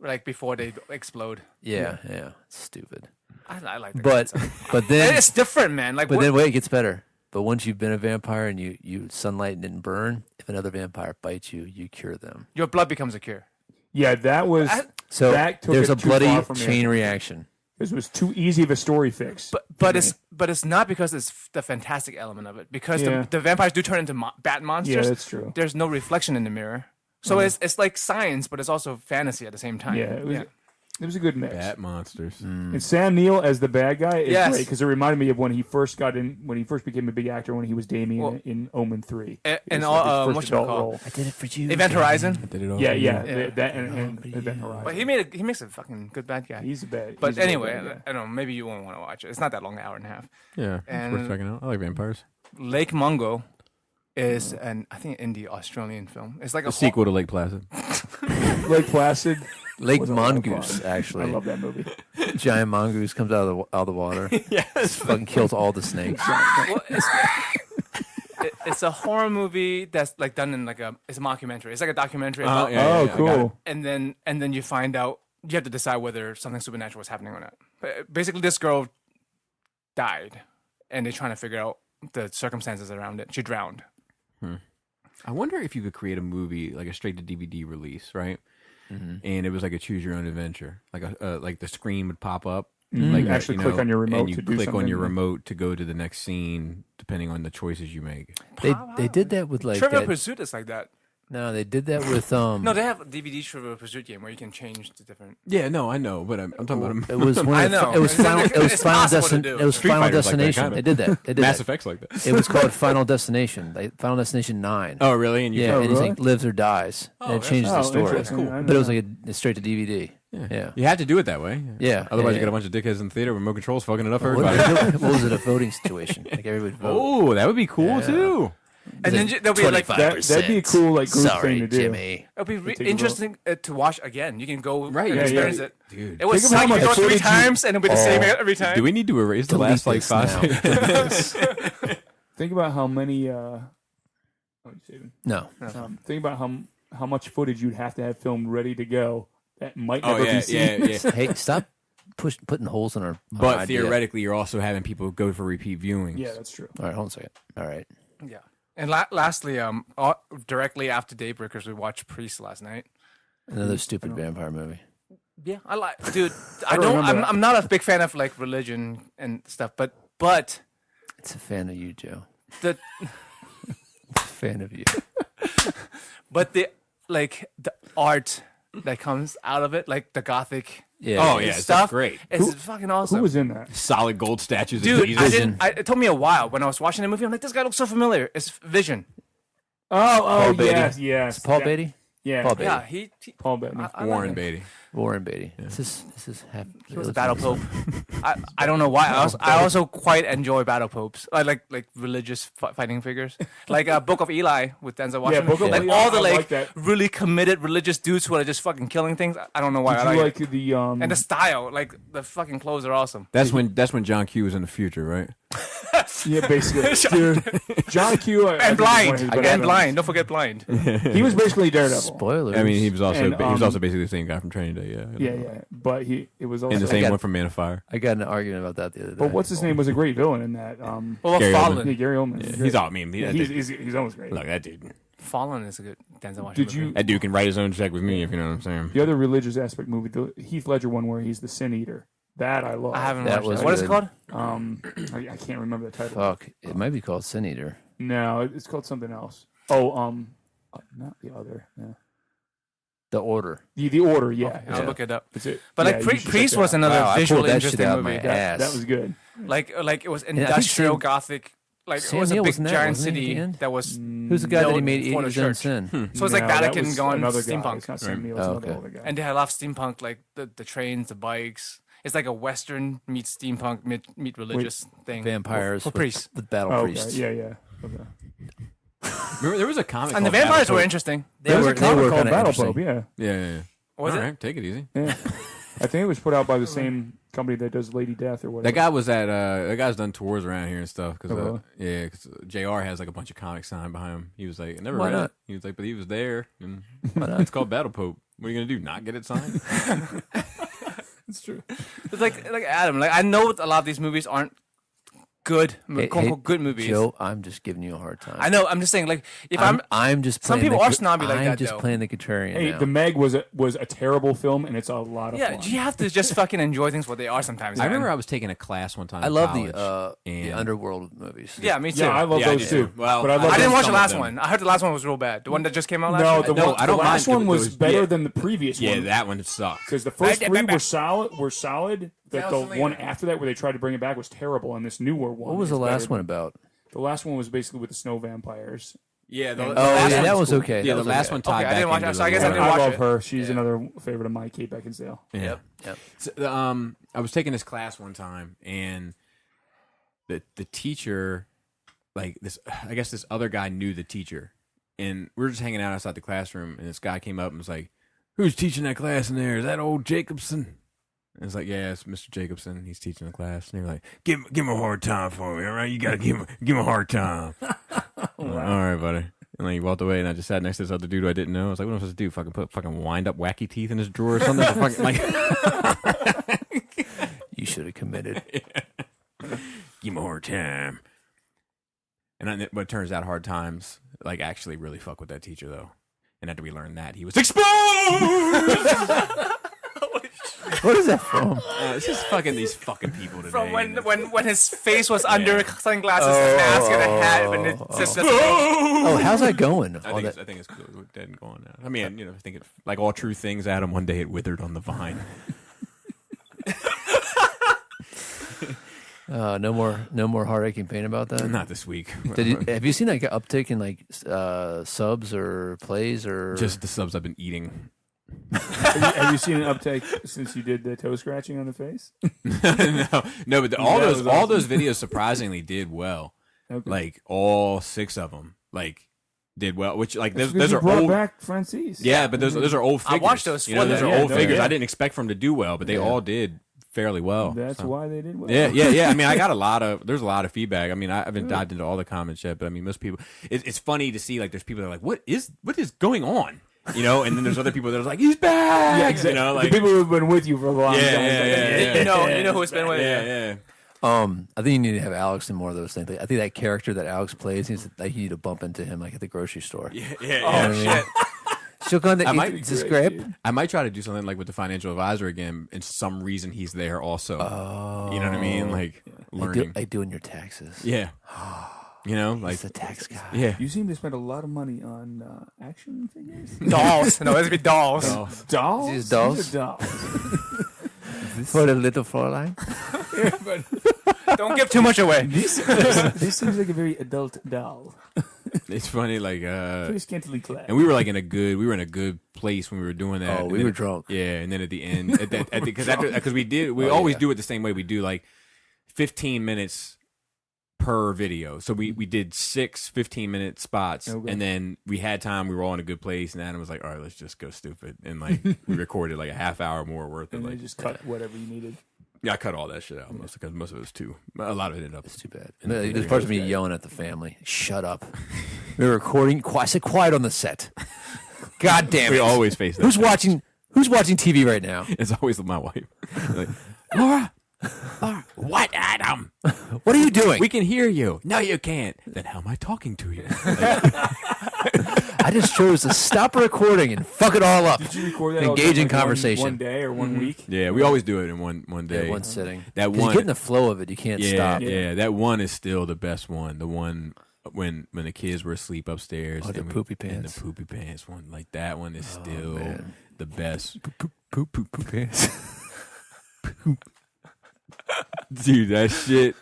Speaker 3: like before they explode,
Speaker 2: yeah, it's stupid.
Speaker 3: I like that.
Speaker 2: But
Speaker 3: concept.
Speaker 2: but then
Speaker 3: it's different, man. Like,
Speaker 2: but
Speaker 3: what,
Speaker 2: then wait, it gets better. But once you've been a vampire and you sunlight and didn't burn, if another vampire bites you, you cure them.
Speaker 3: your blood becomes a cure.
Speaker 5: Yeah, that was.
Speaker 2: So
Speaker 5: that took
Speaker 2: there's
Speaker 5: it
Speaker 2: a
Speaker 5: too
Speaker 2: bloody
Speaker 5: far from
Speaker 2: chain
Speaker 5: the-
Speaker 2: reaction.
Speaker 5: This was too easy of a story fix.
Speaker 3: But it's not because it's the fantastic element of it. Because
Speaker 5: Yeah.
Speaker 3: the vampires do turn into bat monsters.
Speaker 5: Yeah, that's true.
Speaker 3: There's no reflection in the mirror, so it's like science, but it's also fantasy at the same time.
Speaker 5: Yeah, it was a good mix.
Speaker 4: Bat monsters.
Speaker 5: And Sam Neill as the bad guy is
Speaker 3: Yes.
Speaker 5: great because it reminded me of when he first became a big actor when he was Damien in Omen 3.
Speaker 3: And
Speaker 5: It was
Speaker 3: all,
Speaker 5: his
Speaker 3: what
Speaker 5: first
Speaker 3: you
Speaker 5: adult
Speaker 3: call
Speaker 5: role.
Speaker 2: I did it for you.
Speaker 3: Event Horizon.
Speaker 4: Did it all
Speaker 5: Yeah,
Speaker 4: for you.
Speaker 5: yeah, that and Event Horizon.
Speaker 3: But he makes a fucking good bad guy.
Speaker 5: He's a bad.
Speaker 3: But
Speaker 5: he's a good
Speaker 3: anyway,
Speaker 5: bad guy.
Speaker 3: I don't know. Maybe you won't want to watch it. It's not that long, an hour and a half.
Speaker 4: Yeah,
Speaker 3: And-
Speaker 4: it's worth checking out. I like vampires.
Speaker 3: Lake Mungo is I think an indie Australian film. It's like
Speaker 4: A sequel to Lake Placid.
Speaker 5: Lake Placid.
Speaker 2: Lake
Speaker 5: was a lot of
Speaker 2: Mongoose,
Speaker 5: fun. I
Speaker 2: actually.
Speaker 5: love that movie.
Speaker 2: Giant mongoose comes out of the water.
Speaker 3: yes.
Speaker 2: Fucking kills all the snakes.
Speaker 3: Well, it's a horror movie that's like done in it's a mockumentary. It's like a documentary about,
Speaker 5: Oh,
Speaker 4: I got
Speaker 5: cool.
Speaker 3: and then you find out you have to decide whether something supernatural was happening or not. But basically, this girl died, and they're trying to figure out the circumstances around it. She drowned.
Speaker 4: I wonder if you could create a movie like a straight to DVD release, right?
Speaker 2: Mm-hmm.
Speaker 4: And it was like a choose your own adventure, like the screen would pop up,
Speaker 5: Like actually click on your remote
Speaker 4: and you
Speaker 5: to do
Speaker 4: click on
Speaker 5: something.
Speaker 4: your remote to go to the next scene, depending on the choices you make.
Speaker 2: They did that with like
Speaker 3: Trivial
Speaker 2: that.
Speaker 3: Pursuit is like that.
Speaker 2: No, they did that with
Speaker 3: No, they have a DVD Trivial Pursuit game where you can change the different.
Speaker 4: Yeah, no, I know, but I'm talking about
Speaker 2: It was one
Speaker 3: I
Speaker 2: of the,
Speaker 3: know.
Speaker 2: it was
Speaker 3: It's
Speaker 2: final.
Speaker 3: like-
Speaker 2: It was
Speaker 3: it's
Speaker 2: final.
Speaker 3: possible to do.
Speaker 2: It was
Speaker 4: Street
Speaker 2: final
Speaker 4: Fighter's like that,
Speaker 2: destination.
Speaker 4: kinda.
Speaker 2: They did that. They did
Speaker 4: Mass
Speaker 2: that.
Speaker 4: Effect's like that.
Speaker 2: It was called Final Destination. Final Destination 9.
Speaker 4: Oh, really? And you
Speaker 2: yeah,
Speaker 5: Oh,
Speaker 2: and it's
Speaker 5: really?
Speaker 2: like lives or dies. and it
Speaker 4: that's-
Speaker 2: changes the story.
Speaker 5: interesting. I didn't
Speaker 2: But it
Speaker 5: know
Speaker 2: was
Speaker 5: that.
Speaker 2: like a straight to DVD. Yeah.
Speaker 4: You had to do it that way.
Speaker 2: Yeah,
Speaker 4: Otherwise,
Speaker 2: yeah,
Speaker 4: you got a
Speaker 2: yeah.
Speaker 4: bunch of dickheads in the theater with remote controls fucking it up for
Speaker 2: What,
Speaker 4: everybody.
Speaker 2: what was it? A voting situation? Like everybody would vote.
Speaker 4: Oh, that would be cool
Speaker 2: Yeah.
Speaker 4: too.
Speaker 3: And then there'll be like
Speaker 5: that'd be a cool like group
Speaker 2: Sorry,
Speaker 5: thing to do.
Speaker 2: Jimmy.
Speaker 3: it'll be
Speaker 5: take a
Speaker 3: interesting to watch again. You can go
Speaker 4: Right,
Speaker 3: and
Speaker 4: yeah,
Speaker 3: experience
Speaker 5: yeah.
Speaker 3: it.
Speaker 4: Dude.
Speaker 3: It was
Speaker 5: Think of how
Speaker 3: like you
Speaker 5: much
Speaker 3: go 3
Speaker 5: footage you-
Speaker 3: times and it'll be the same every time.
Speaker 4: Do we need to erase the
Speaker 2: Delete
Speaker 4: last like
Speaker 2: this
Speaker 4: 5
Speaker 2: now.
Speaker 4: seconds?
Speaker 5: Think about how many. Oh, you saving?
Speaker 2: No.
Speaker 5: Think about how much footage you'd have to have filmed ready to go that might
Speaker 4: Oh
Speaker 5: never
Speaker 4: yeah,
Speaker 5: be seen.
Speaker 4: yeah.
Speaker 2: Hey, stop putting holes in our
Speaker 4: But
Speaker 2: idea.
Speaker 4: theoretically, you're also having people go for repeat viewings.
Speaker 5: Yeah, that's true.
Speaker 2: All right, hold on a second. All right.
Speaker 3: Yeah. And lastly, directly after Daybreakers, we watched Priest last night.
Speaker 2: Another stupid vampire movie.
Speaker 3: Yeah, I like, dude.
Speaker 5: remember that.
Speaker 3: I'm not a big fan of like religion and stuff, but
Speaker 2: It's a fan of you, Joe.
Speaker 3: the
Speaker 2: It's a fan of you.
Speaker 3: but the art that comes out of it, like the gothic.
Speaker 2: Yeah.
Speaker 4: Oh, yeah,
Speaker 3: stuff.
Speaker 4: it's great.
Speaker 3: It's fucking awesome.
Speaker 5: Who was in that?
Speaker 4: Solid gold statues.
Speaker 3: Dude,
Speaker 4: of Jesus.
Speaker 3: it took me a while when I was watching the movie. I'm like, this guy looks so familiar. It's Vision.
Speaker 5: Oh,
Speaker 2: Beatty.
Speaker 5: yes, yes.
Speaker 2: Paul
Speaker 5: That-
Speaker 2: Beatty?
Speaker 5: Yeah,
Speaker 2: Paul Beatty.
Speaker 3: Yeah, he
Speaker 5: Paul Bettany.
Speaker 3: I like
Speaker 4: Warren
Speaker 3: him.
Speaker 4: Beatty.
Speaker 2: Warren Beatty. This is half.
Speaker 3: He was a battle pope. I don't know why. I also quite enjoy battle popes. I like religious fighting figures, like Book of Eli with Denzel Washington.
Speaker 5: Book of
Speaker 3: like
Speaker 5: Eli,
Speaker 3: all the
Speaker 5: I
Speaker 3: like
Speaker 5: like that.
Speaker 3: really committed religious dudes who are just fucking killing things. I don't know why.
Speaker 5: Did
Speaker 3: I
Speaker 5: you
Speaker 3: like
Speaker 5: like
Speaker 3: it.
Speaker 5: the
Speaker 3: And the style, like the fucking clothes are awesome.
Speaker 4: That's when John Q was in the future, right?
Speaker 5: yeah, basically, dude. John Q. I
Speaker 3: And
Speaker 5: think is one of
Speaker 3: Blind,
Speaker 5: his better
Speaker 3: and
Speaker 5: films.
Speaker 3: Blind. Don't forget Blind.
Speaker 5: He was basically Daredevil.
Speaker 2: Spoilers.
Speaker 4: I mean, he was also
Speaker 5: And,
Speaker 4: he was also basically the same guy from Training Day. Yeah.
Speaker 5: Yeah. But it was also.
Speaker 4: And the same
Speaker 2: got-
Speaker 4: one from Man of Fire.
Speaker 2: I got in an argument about that the other day.
Speaker 5: But what's his name was a great villain in that.
Speaker 3: Well,
Speaker 4: Gary
Speaker 3: Fallen.
Speaker 5: Yeah, Gary Oldman.
Speaker 4: Yeah, he's all. I mean,
Speaker 5: He's almost great.
Speaker 4: look, that dude.
Speaker 3: Fallen is a good Denzel Washington.
Speaker 5: Did you?
Speaker 3: movie.
Speaker 4: That dude can write his own check with me, if you know what I'm saying.
Speaker 5: The other religious aspect movie, the Heath Ledger one, where he's the Sin Eater. That I love.
Speaker 3: I haven't
Speaker 2: That
Speaker 3: watched
Speaker 2: was
Speaker 3: it. What is it
Speaker 2: good.
Speaker 3: called?
Speaker 5: I can't remember the title.
Speaker 2: Fuck. It might be called Sin Eater.
Speaker 5: No, it's called something else. Oh, not the other. Yeah.
Speaker 2: The Order.
Speaker 5: The Order. Yeah.
Speaker 3: Okay, I'll look it up.
Speaker 5: It's it.
Speaker 3: But
Speaker 5: Yeah,
Speaker 3: like
Speaker 5: you should check
Speaker 3: Priest
Speaker 5: that
Speaker 3: was
Speaker 5: out.
Speaker 3: another
Speaker 2: Wow, I
Speaker 3: visually
Speaker 2: pulled that shit
Speaker 3: interesting
Speaker 2: out of
Speaker 3: movie.
Speaker 2: my ass.
Speaker 5: That was good.
Speaker 3: Like it was
Speaker 2: I think
Speaker 3: industrial
Speaker 2: Sam-
Speaker 3: gothic. Like
Speaker 2: Sam
Speaker 3: it was a
Speaker 2: Neill
Speaker 3: big
Speaker 2: was in that,
Speaker 3: giant
Speaker 2: wasn't he, at
Speaker 3: city
Speaker 2: the end?
Speaker 3: that was.
Speaker 2: Who's the guy that he
Speaker 3: built
Speaker 2: made
Speaker 3: for
Speaker 2: Eat
Speaker 3: the
Speaker 2: His Own
Speaker 3: church.
Speaker 2: Sin?
Speaker 3: So it's like
Speaker 5: No, that
Speaker 3: Vatican
Speaker 5: was
Speaker 3: going
Speaker 5: another guy.
Speaker 3: steampunk.
Speaker 5: It's not Sam Neill, it's
Speaker 2: Oh,
Speaker 5: another
Speaker 2: okay.
Speaker 5: older guy.
Speaker 3: And they had a lot of steampunk, like the trains, the bikes. It's like a Western meets steampunk meet religious thing.
Speaker 2: Vampires
Speaker 3: for priests.
Speaker 2: with battle
Speaker 5: Oh, okay.
Speaker 2: priests.
Speaker 5: Yeah. Okay.
Speaker 4: Remember, there was a comic
Speaker 3: And the
Speaker 4: called
Speaker 3: vampires
Speaker 4: Battle
Speaker 3: were
Speaker 4: Pope.
Speaker 3: interesting.
Speaker 5: There was a comic called
Speaker 2: kinda
Speaker 5: Battle
Speaker 2: interesting.
Speaker 5: Pope. Yeah.
Speaker 4: Yeah.
Speaker 3: Was
Speaker 4: All
Speaker 3: it?
Speaker 4: right, take it easy.
Speaker 5: Yeah. I think it was put out by the same company that does Lady Death or whatever.
Speaker 4: That guy was at that guy's done tours around here and stuff because
Speaker 5: Oh,
Speaker 4: cause JR has like a bunch of comics signed behind him. He was like, I never
Speaker 2: Why
Speaker 4: read
Speaker 2: not?
Speaker 4: it. He was like, but he was there. And
Speaker 2: Why not?
Speaker 4: it's called Battle Pope. What are you gonna do? Not get it signed?
Speaker 5: It's true.
Speaker 3: It's like Adam. Like I know a lot of these movies aren't good,
Speaker 2: Hey,
Speaker 3: quote unquote good movies.
Speaker 2: Joe, I'm just giving you a hard time.
Speaker 3: I know. I'm just saying. Like if
Speaker 2: I'm just
Speaker 3: some
Speaker 2: playing
Speaker 3: people
Speaker 2: the,
Speaker 3: are snobby like
Speaker 2: I'm
Speaker 3: that,
Speaker 2: just
Speaker 3: though.
Speaker 2: playing the contrarian
Speaker 5: Hey,
Speaker 2: now.
Speaker 5: The Meg was a terrible film, and it's a lot of
Speaker 3: yeah,
Speaker 5: fun.
Speaker 3: you have to just fucking enjoy things what they are sometimes.
Speaker 4: I
Speaker 3: man.
Speaker 4: remember I was taking a class one time.
Speaker 2: I
Speaker 4: in
Speaker 2: love
Speaker 4: college,
Speaker 2: the
Speaker 4: and
Speaker 2: underworld movies.
Speaker 3: Yeah, me too.
Speaker 5: Yeah, I love
Speaker 4: Yeah, I
Speaker 5: those
Speaker 4: do.
Speaker 5: too.
Speaker 4: Well,
Speaker 5: but I, love
Speaker 3: I didn't
Speaker 5: those-
Speaker 3: watch the
Speaker 4: some of
Speaker 3: last
Speaker 4: them.
Speaker 3: one. I heard the last one was real bad. The one that just came out last
Speaker 5: No,
Speaker 3: year.
Speaker 5: the,
Speaker 4: No,
Speaker 5: one,
Speaker 4: I don't
Speaker 5: the last
Speaker 4: mind.
Speaker 5: one
Speaker 4: It
Speaker 5: was
Speaker 4: was-
Speaker 5: better
Speaker 4: yeah.
Speaker 5: than the previous
Speaker 4: Yeah,
Speaker 5: one.
Speaker 4: that one sucked.
Speaker 5: Because the first three were solid. But the one after that, where they tried to bring it back, was terrible. And this newer one.
Speaker 2: What was the
Speaker 5: is better
Speaker 2: last one
Speaker 5: than-
Speaker 2: about?
Speaker 5: The last one was basically with the snow vampires.
Speaker 4: Yeah, the
Speaker 2: Oh,
Speaker 4: last
Speaker 2: yeah,
Speaker 4: one
Speaker 2: that was
Speaker 4: cool.
Speaker 2: okay.
Speaker 4: Yeah,
Speaker 2: That
Speaker 4: the
Speaker 2: was
Speaker 4: last
Speaker 2: okay.
Speaker 4: one tied
Speaker 3: Okay, I
Speaker 4: back
Speaker 3: didn't watch
Speaker 4: into
Speaker 3: it, so I
Speaker 4: the
Speaker 3: guess I
Speaker 4: lore.
Speaker 3: didn't watch
Speaker 5: love
Speaker 3: it.
Speaker 5: her. She's
Speaker 3: Yeah.
Speaker 5: another favorite of mine, Kate Beckinsale.
Speaker 4: Yeah.
Speaker 2: Yep.
Speaker 4: So, I was taking this class one time, and the teacher, like this, I guess this other guy knew the teacher, and we were just hanging out outside the classroom, and this guy came up and was like, "Who's teaching that class in there? Is that old Jacobson?" And it's like, "Yeah, it's Mr. Jacobson. He's teaching the class." And they're like, "Give him a hard time for me, all right? You gotta give him a hard time." I'm like, all right, buddy. And then he walked away, and I just sat next to this other dude who I didn't know. I was like, "What am I supposed to do? Fucking put fucking wind up wacky teeth in his drawer or something?" Fucking, like,
Speaker 2: You should have committed.
Speaker 4: give him a hard time. But it turns out hard times like actually really fuck with that teacher though. And after we learned that, he was exposed.
Speaker 2: What is that from?
Speaker 4: It's just fucking these fucking people today.
Speaker 3: From when his face was under sunglasses, and mask, and a hat, and it just
Speaker 2: Oh, how's that going?
Speaker 4: I
Speaker 2: All
Speaker 4: think,
Speaker 2: that-
Speaker 4: I think it's dead going now. I mean, I think it like all true things, Adam. One day it withered on the vine.
Speaker 2: no more heartache and pain about that.
Speaker 4: Not this week.
Speaker 2: Have you seen like an uptick in like subs or plays or
Speaker 4: Just the subs I've been eating.
Speaker 5: Have you seen an uptake since you did the toe scratching on the face?
Speaker 4: no, but all
Speaker 5: That was
Speaker 4: all
Speaker 5: awesome.
Speaker 4: those videos surprisingly did well.
Speaker 5: Okay.
Speaker 4: Like all 6 of them, like did well. Which like
Speaker 5: That's
Speaker 4: those
Speaker 5: because you
Speaker 4: are
Speaker 5: brought
Speaker 4: old.
Speaker 5: back Francis.
Speaker 4: Yeah, but those are old
Speaker 3: I
Speaker 4: figures.
Speaker 3: watched those
Speaker 4: You know, those are
Speaker 5: footage.
Speaker 4: old
Speaker 5: Yeah,
Speaker 4: figures.
Speaker 5: yeah.
Speaker 4: I didn't expect for them to do well, but they all did fairly well.
Speaker 5: That's
Speaker 4: so.
Speaker 5: why they did well.
Speaker 4: Yeah. I mean, I got there's a lot of feedback. I mean, I haven't dived into all the comments yet, but I mean, most people, it's funny to see like there's people that are like, what is going on? You know, and then there's other people that are like, he's back.
Speaker 5: Yeah, exactly.
Speaker 4: You know, like
Speaker 5: the people who've been with you for a long time.
Speaker 3: you know who's been with
Speaker 4: yeah.
Speaker 2: I think you need to have Alex in more of those things. I think that character that Alex plays, like you need to bump into him like at the grocery store.
Speaker 4: Yeah.
Speaker 3: Oh shit!
Speaker 2: She'll go on
Speaker 4: I might
Speaker 2: the script.
Speaker 4: I might try to do something like with the financial advisor again. And some reason he's there also.
Speaker 2: Oh,
Speaker 4: you know what I mean? Like learning,
Speaker 2: like doing your taxes.
Speaker 4: yeah. You know, like
Speaker 2: He's the tax guy.
Speaker 4: yeah.
Speaker 5: You seem to spend a lot of money on action figures.
Speaker 3: Dolls. No, it's be dolls.
Speaker 5: Dolls?
Speaker 2: These dolls?
Speaker 5: These are dolls.
Speaker 2: For the little Fräulein.
Speaker 3: Don't give too much away.
Speaker 5: This seems like a very adult doll.
Speaker 4: It's funny, like
Speaker 5: Pretty scantily clad.
Speaker 4: and we were like in a good place when we were doing that.
Speaker 2: Oh,
Speaker 4: And
Speaker 2: we
Speaker 4: then
Speaker 2: were drunk.
Speaker 4: Yeah, and then at the end, because we always do it the same way. We do like 15 minutes per video. So we did 6 15-minute spots, and then we had time. We were all in a good place, and Adam was like, "All right, let's just go stupid," and like we recorded like a half hour more worth of
Speaker 5: and
Speaker 4: like
Speaker 5: they just cut whatever you needed.
Speaker 4: Yeah, I cut all that shit out because most of it was a lot of it ended up.
Speaker 2: It's too bad. There's parts of me yelling at the family. Shut up. We were recording. I said quiet on the set. God damn it.
Speaker 4: We always face that.
Speaker 2: Who's watching TV right now?
Speaker 4: It's always my wife. Like, Laura, what, Adam?
Speaker 2: What are you doing?
Speaker 4: We can hear you. No, you can't. Then how am I talking to you?
Speaker 2: I just chose to stop recording and fuck it all up.
Speaker 5: Did you record that?
Speaker 2: Engage in
Speaker 5: like
Speaker 2: conversation.
Speaker 5: one day or one week?
Speaker 4: Yeah, we always do it in one day.
Speaker 2: Yeah, one sitting.
Speaker 4: That
Speaker 2: 'Cause
Speaker 4: one.
Speaker 2: you get in the flow of it. You can't stop.
Speaker 4: Yeah, that one is still the best one. The one when the kids were asleep upstairs.
Speaker 2: Oh, the
Speaker 4: and
Speaker 2: poopy
Speaker 4: and
Speaker 2: pants.
Speaker 4: the poopy pants one. Like that one is still
Speaker 2: man.
Speaker 4: the best.
Speaker 2: Poop pants.
Speaker 4: Dude, that shit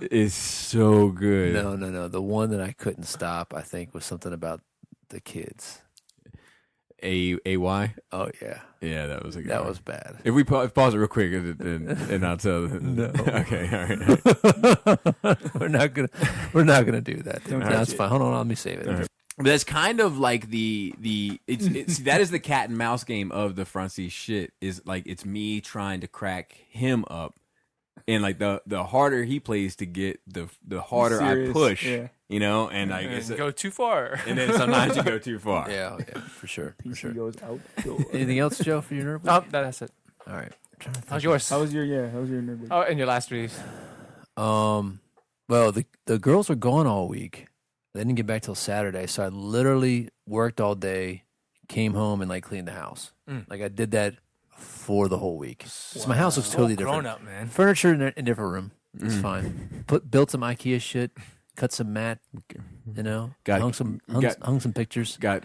Speaker 4: is so good.
Speaker 2: No. The one that I couldn't stop, I think, was something about the kids.
Speaker 4: AY?
Speaker 2: Oh yeah,
Speaker 4: Yeah, that was a good
Speaker 2: that
Speaker 4: one.
Speaker 2: was bad.
Speaker 4: If we pause it real quick, and I'll tell them.
Speaker 2: No.
Speaker 4: Okay, all right.
Speaker 2: we're not gonna do that.
Speaker 5: Don't
Speaker 2: That's
Speaker 5: touch it.
Speaker 2: fine. Hold on, let me save it.
Speaker 4: All right. But that's kind of like it's that is the cat and mouse game of the front seat shit. Is like it's me trying to crack him up, and like the harder he plays to get, the harder
Speaker 5: Serious,
Speaker 4: I push.
Speaker 5: yeah.
Speaker 4: You know, and like
Speaker 3: And go too far.
Speaker 4: and then sometimes you go too far.
Speaker 2: Yeah, for sure.
Speaker 5: PC goes out.
Speaker 2: Anything else, Joe, for your nerd?
Speaker 3: Oh, that's it.
Speaker 2: All right.
Speaker 3: How's yours?
Speaker 5: How was your nerd week?
Speaker 3: Oh, and your last release.
Speaker 2: Well, the girls were gone all week. They didn't get back till Saturday, so I literally worked all day, came home, and like cleaned the house. Like I did that for the whole week. So my house looks totally different.
Speaker 3: Grown up, man.
Speaker 2: Furniture in a different room. It's fine. Built some IKEA shit. Cut some mat. You know. Hung some pictures.
Speaker 4: Got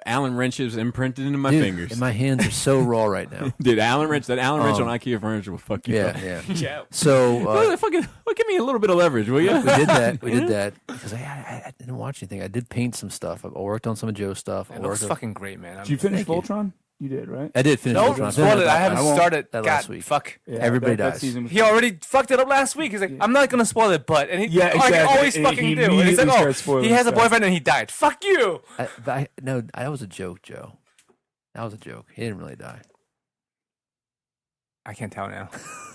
Speaker 4: Allen wrenches imprinted into my
Speaker 2: Dude,
Speaker 4: fingers.
Speaker 2: and my hands are so raw right now.
Speaker 4: Dude, Allen wrench on IKEA furniture will fuck you up.
Speaker 2: Yeah.
Speaker 3: Yeah.
Speaker 2: So
Speaker 4: Fucking give me a little bit of leverage, will you?
Speaker 2: we did that. We did that because I didn't watch anything. I did paint some stuff. I worked on some of Joe's stuff.
Speaker 3: It looks fucking great, man.
Speaker 5: Did you finish
Speaker 2: Thank you.
Speaker 5: Voltron? You did, right?
Speaker 2: I did finish.
Speaker 3: No,
Speaker 2: Voltron.
Speaker 3: spoil it. I haven't
Speaker 2: won't-
Speaker 3: started.
Speaker 2: that
Speaker 3: God,
Speaker 2: last week.
Speaker 3: fuck.
Speaker 5: Yeah,
Speaker 2: Everybody
Speaker 5: that
Speaker 2: dies.
Speaker 5: season was
Speaker 3: He already fucked it up last week. He's like, I'm not gonna spoil it, but and he,
Speaker 5: Yeah,
Speaker 3: like I
Speaker 5: exactly.
Speaker 3: always
Speaker 5: And
Speaker 3: fucking
Speaker 5: he
Speaker 3: do. And he's like,
Speaker 5: immediately starts
Speaker 3: he
Speaker 5: spoiling
Speaker 3: has a
Speaker 5: stuff.
Speaker 3: boyfriend and he died. Fuck you.
Speaker 2: No, that was a joke, Joe. That was a joke. He didn't really die.
Speaker 3: I can't tell now.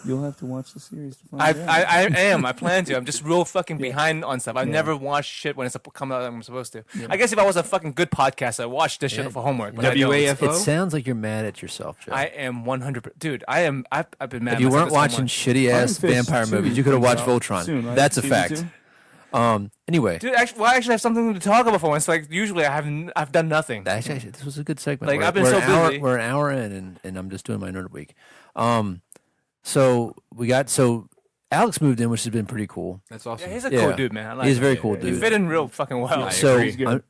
Speaker 5: You'll have to watch the series to find
Speaker 3: I
Speaker 5: out.
Speaker 3: am. I plan to. I'm just real fucking behind on stuff. I've never watched shit when it's come out like I'm supposed to. I guess if I was a fucking good podcast, I'd watch this shit for homework. But I don't.
Speaker 4: WAFO?
Speaker 2: It sounds like you're mad at yourself, Joe.
Speaker 3: I am 100%. Dude, I am. I've been mad.
Speaker 2: if you
Speaker 3: at myself
Speaker 2: weren't
Speaker 3: this
Speaker 2: watching
Speaker 3: homework.
Speaker 2: shitty ass
Speaker 5: Iron Fist
Speaker 2: vampire
Speaker 5: 2
Speaker 2: movies, you could have watched
Speaker 5: comes out
Speaker 2: Voltron.
Speaker 5: soon, right?
Speaker 2: That's a
Speaker 5: Season
Speaker 2: fact.
Speaker 5: 2?
Speaker 2: Anyway,
Speaker 3: Dude, actually, I actually have something to talk about for once. Like usually, I've done nothing.
Speaker 2: actually, this was a good segment.
Speaker 3: Like, I've been so busy.
Speaker 2: We're an hour in, and I'm just doing my nerd week. So Alex moved in, which has been pretty cool.
Speaker 4: That's awesome.
Speaker 3: Yeah, he's a
Speaker 2: Yeah.
Speaker 3: cool dude, man. I like
Speaker 2: He's a
Speaker 3: him.
Speaker 2: very cool
Speaker 3: He
Speaker 2: dude.
Speaker 3: fit in real fucking well.
Speaker 2: So
Speaker 5: He's good.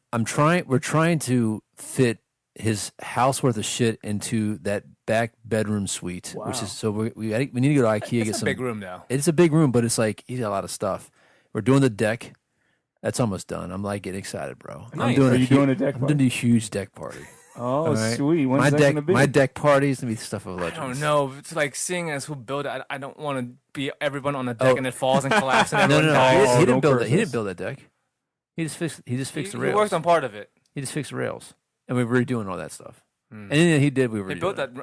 Speaker 2: we're trying to fit his house worth of shit into that back bedroom suite, which is so we need to go to IKEA get
Speaker 3: It's a
Speaker 2: some
Speaker 3: big room, though.
Speaker 2: It's a big room, but it's like he's got a lot of stuff. We're doing the deck. That's almost done. I'm like getting excited, bro.
Speaker 4: Nice.
Speaker 5: Are you doing a deck
Speaker 2: I'm
Speaker 5: party?
Speaker 2: doing a huge deck party.
Speaker 5: Oh,
Speaker 2: All right?
Speaker 5: sweet. When's
Speaker 2: my
Speaker 5: that
Speaker 2: deck,
Speaker 5: gonna be?
Speaker 2: my deck party is gonna be stuff of
Speaker 3: I
Speaker 2: legends.
Speaker 3: don't know. It's like seeing as who built it. I don't want to be everyone on the deck and it falls and collapses and
Speaker 2: No,
Speaker 3: everyone
Speaker 2: no.
Speaker 3: dies.
Speaker 2: He didn't
Speaker 5: don't
Speaker 2: build
Speaker 5: curse
Speaker 2: that. He
Speaker 5: us.
Speaker 2: didn't build that deck. He just fixed the
Speaker 3: He
Speaker 2: rails.
Speaker 3: worked on part of it.
Speaker 2: He just fixed the rails, and we were redoing all that stuff. And then he did. We were
Speaker 3: They built that.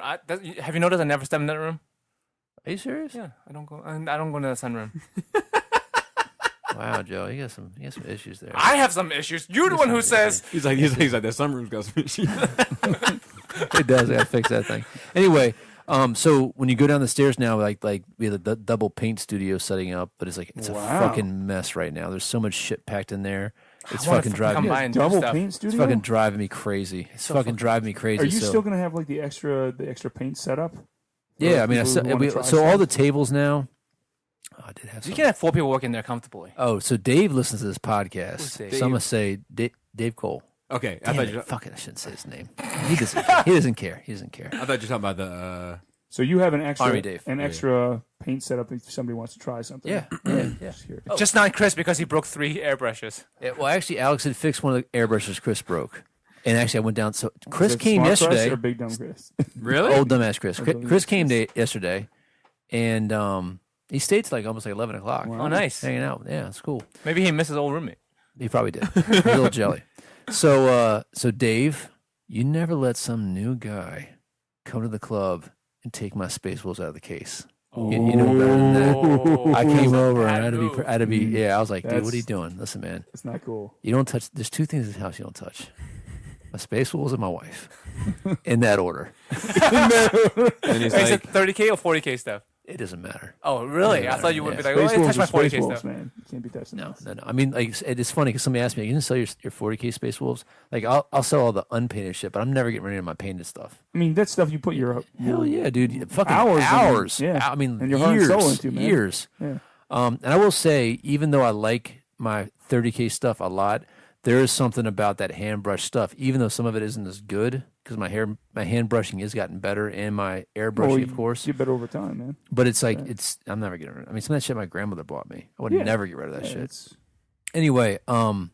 Speaker 3: Have you noticed I never step in that room?
Speaker 2: Are you serious?
Speaker 3: Yeah, I don't go. I don't go into the sunroom.
Speaker 2: Wow, Joe, you got some issues there.
Speaker 3: I have some issues. You're the one who says
Speaker 4: He's like that. Some room's got some issues.
Speaker 2: It does. I gotta fix that thing. Anyway, so when you go down the stairs now, like we have the double paint studio setting up, but it's a
Speaker 5: Wow.
Speaker 2: fucking mess right now. There's so much shit packed in there. It's fucking driving me.
Speaker 3: Combine
Speaker 5: double
Speaker 3: stuff.
Speaker 2: It's
Speaker 5: paint studio.
Speaker 2: fucking driving me crazy. It's fucking driving me crazy.
Speaker 5: Are you
Speaker 2: so,
Speaker 5: still gonna have like the extra paint setup?
Speaker 2: Yeah, I mean, so all the tables now. Oh, I did have.
Speaker 3: You
Speaker 2: Something.
Speaker 3: can have 4 people working there comfortably.
Speaker 2: Oh, so Dave listens to this podcast.
Speaker 3: Who's Dave?
Speaker 2: So I'm gonna say Dave Cole.
Speaker 4: Okay,
Speaker 2: Damn it, fuck it, I shouldn't say his name. He doesn't care. He doesn't care.
Speaker 4: I thought you were talking about the.
Speaker 5: So you have an extra
Speaker 2: Army Dave.
Speaker 5: extra paint setup if somebody wants to try something.
Speaker 2: Yeah.
Speaker 5: Just here.
Speaker 3: Just not Chris because he broke 3 airbrushes.
Speaker 2: Yeah, well, actually, Alex had fixed one of the airbrushes Chris broke. And actually, I went down. So Chris
Speaker 5: Is it
Speaker 2: came
Speaker 5: Smart Press
Speaker 2: yesterday.
Speaker 5: or Big Dumb Chris?
Speaker 4: Really?
Speaker 2: Old dumbass Chris. Chris came yesterday, and he stayed till like almost like 11 o'clock.
Speaker 3: Oh, nice.
Speaker 2: Hanging out. Yeah, it's cool.
Speaker 3: Maybe he missed his old roommate.
Speaker 2: He probably did. He's a little jelly. So Dave, you never let some new guy come to the club and take my Space Wolves out of the case. You know better than that. I came over and I had to be. Yeah, I was like, dude, what are you doing? Listen, man,
Speaker 5: It's not cool.
Speaker 2: you don't touch. There's 2 things in this house you don't touch: my Space Wolves and my wife, in that order.
Speaker 4: And he's
Speaker 3: Is it
Speaker 4: like,
Speaker 3: 30K or 40K stuff?
Speaker 2: It doesn't matter.
Speaker 3: Oh, really? I thought you would be like,
Speaker 5: Space
Speaker 3: oh, I
Speaker 5: Wolves
Speaker 3: touch
Speaker 5: are
Speaker 3: my
Speaker 5: Space
Speaker 3: 40K
Speaker 5: Wolves,
Speaker 3: stuff.
Speaker 5: man. You can't be touching
Speaker 2: No,
Speaker 5: those.
Speaker 2: no, no. I mean, like, it's funny because somebody asked me, "You didn't sell your 40K Space Wolves?" Like, I'll sell all the unpainted shit, but I'm never getting rid of my painted stuff.
Speaker 5: I mean, that stuff you put your
Speaker 2: Hell yeah, dude! Fucking
Speaker 5: Hours
Speaker 2: hours.
Speaker 5: in, yeah.
Speaker 2: I mean,
Speaker 5: And your heart and
Speaker 2: years,
Speaker 5: soul into, man.
Speaker 2: years.
Speaker 5: Yeah.
Speaker 2: And I will say, even though I like my 30K stuff a lot, there is something about that hand brush stuff. Even though some of it isn't as good, because my hand brushing has gotten better, and my airbrushing, of course.
Speaker 5: You get better over time, man.
Speaker 2: But it's like I'm never getting rid of it. I mean, some of that shit my grandmother bought me. I would never get rid of that shit.
Speaker 5: It's
Speaker 2: Anyway,
Speaker 4: man,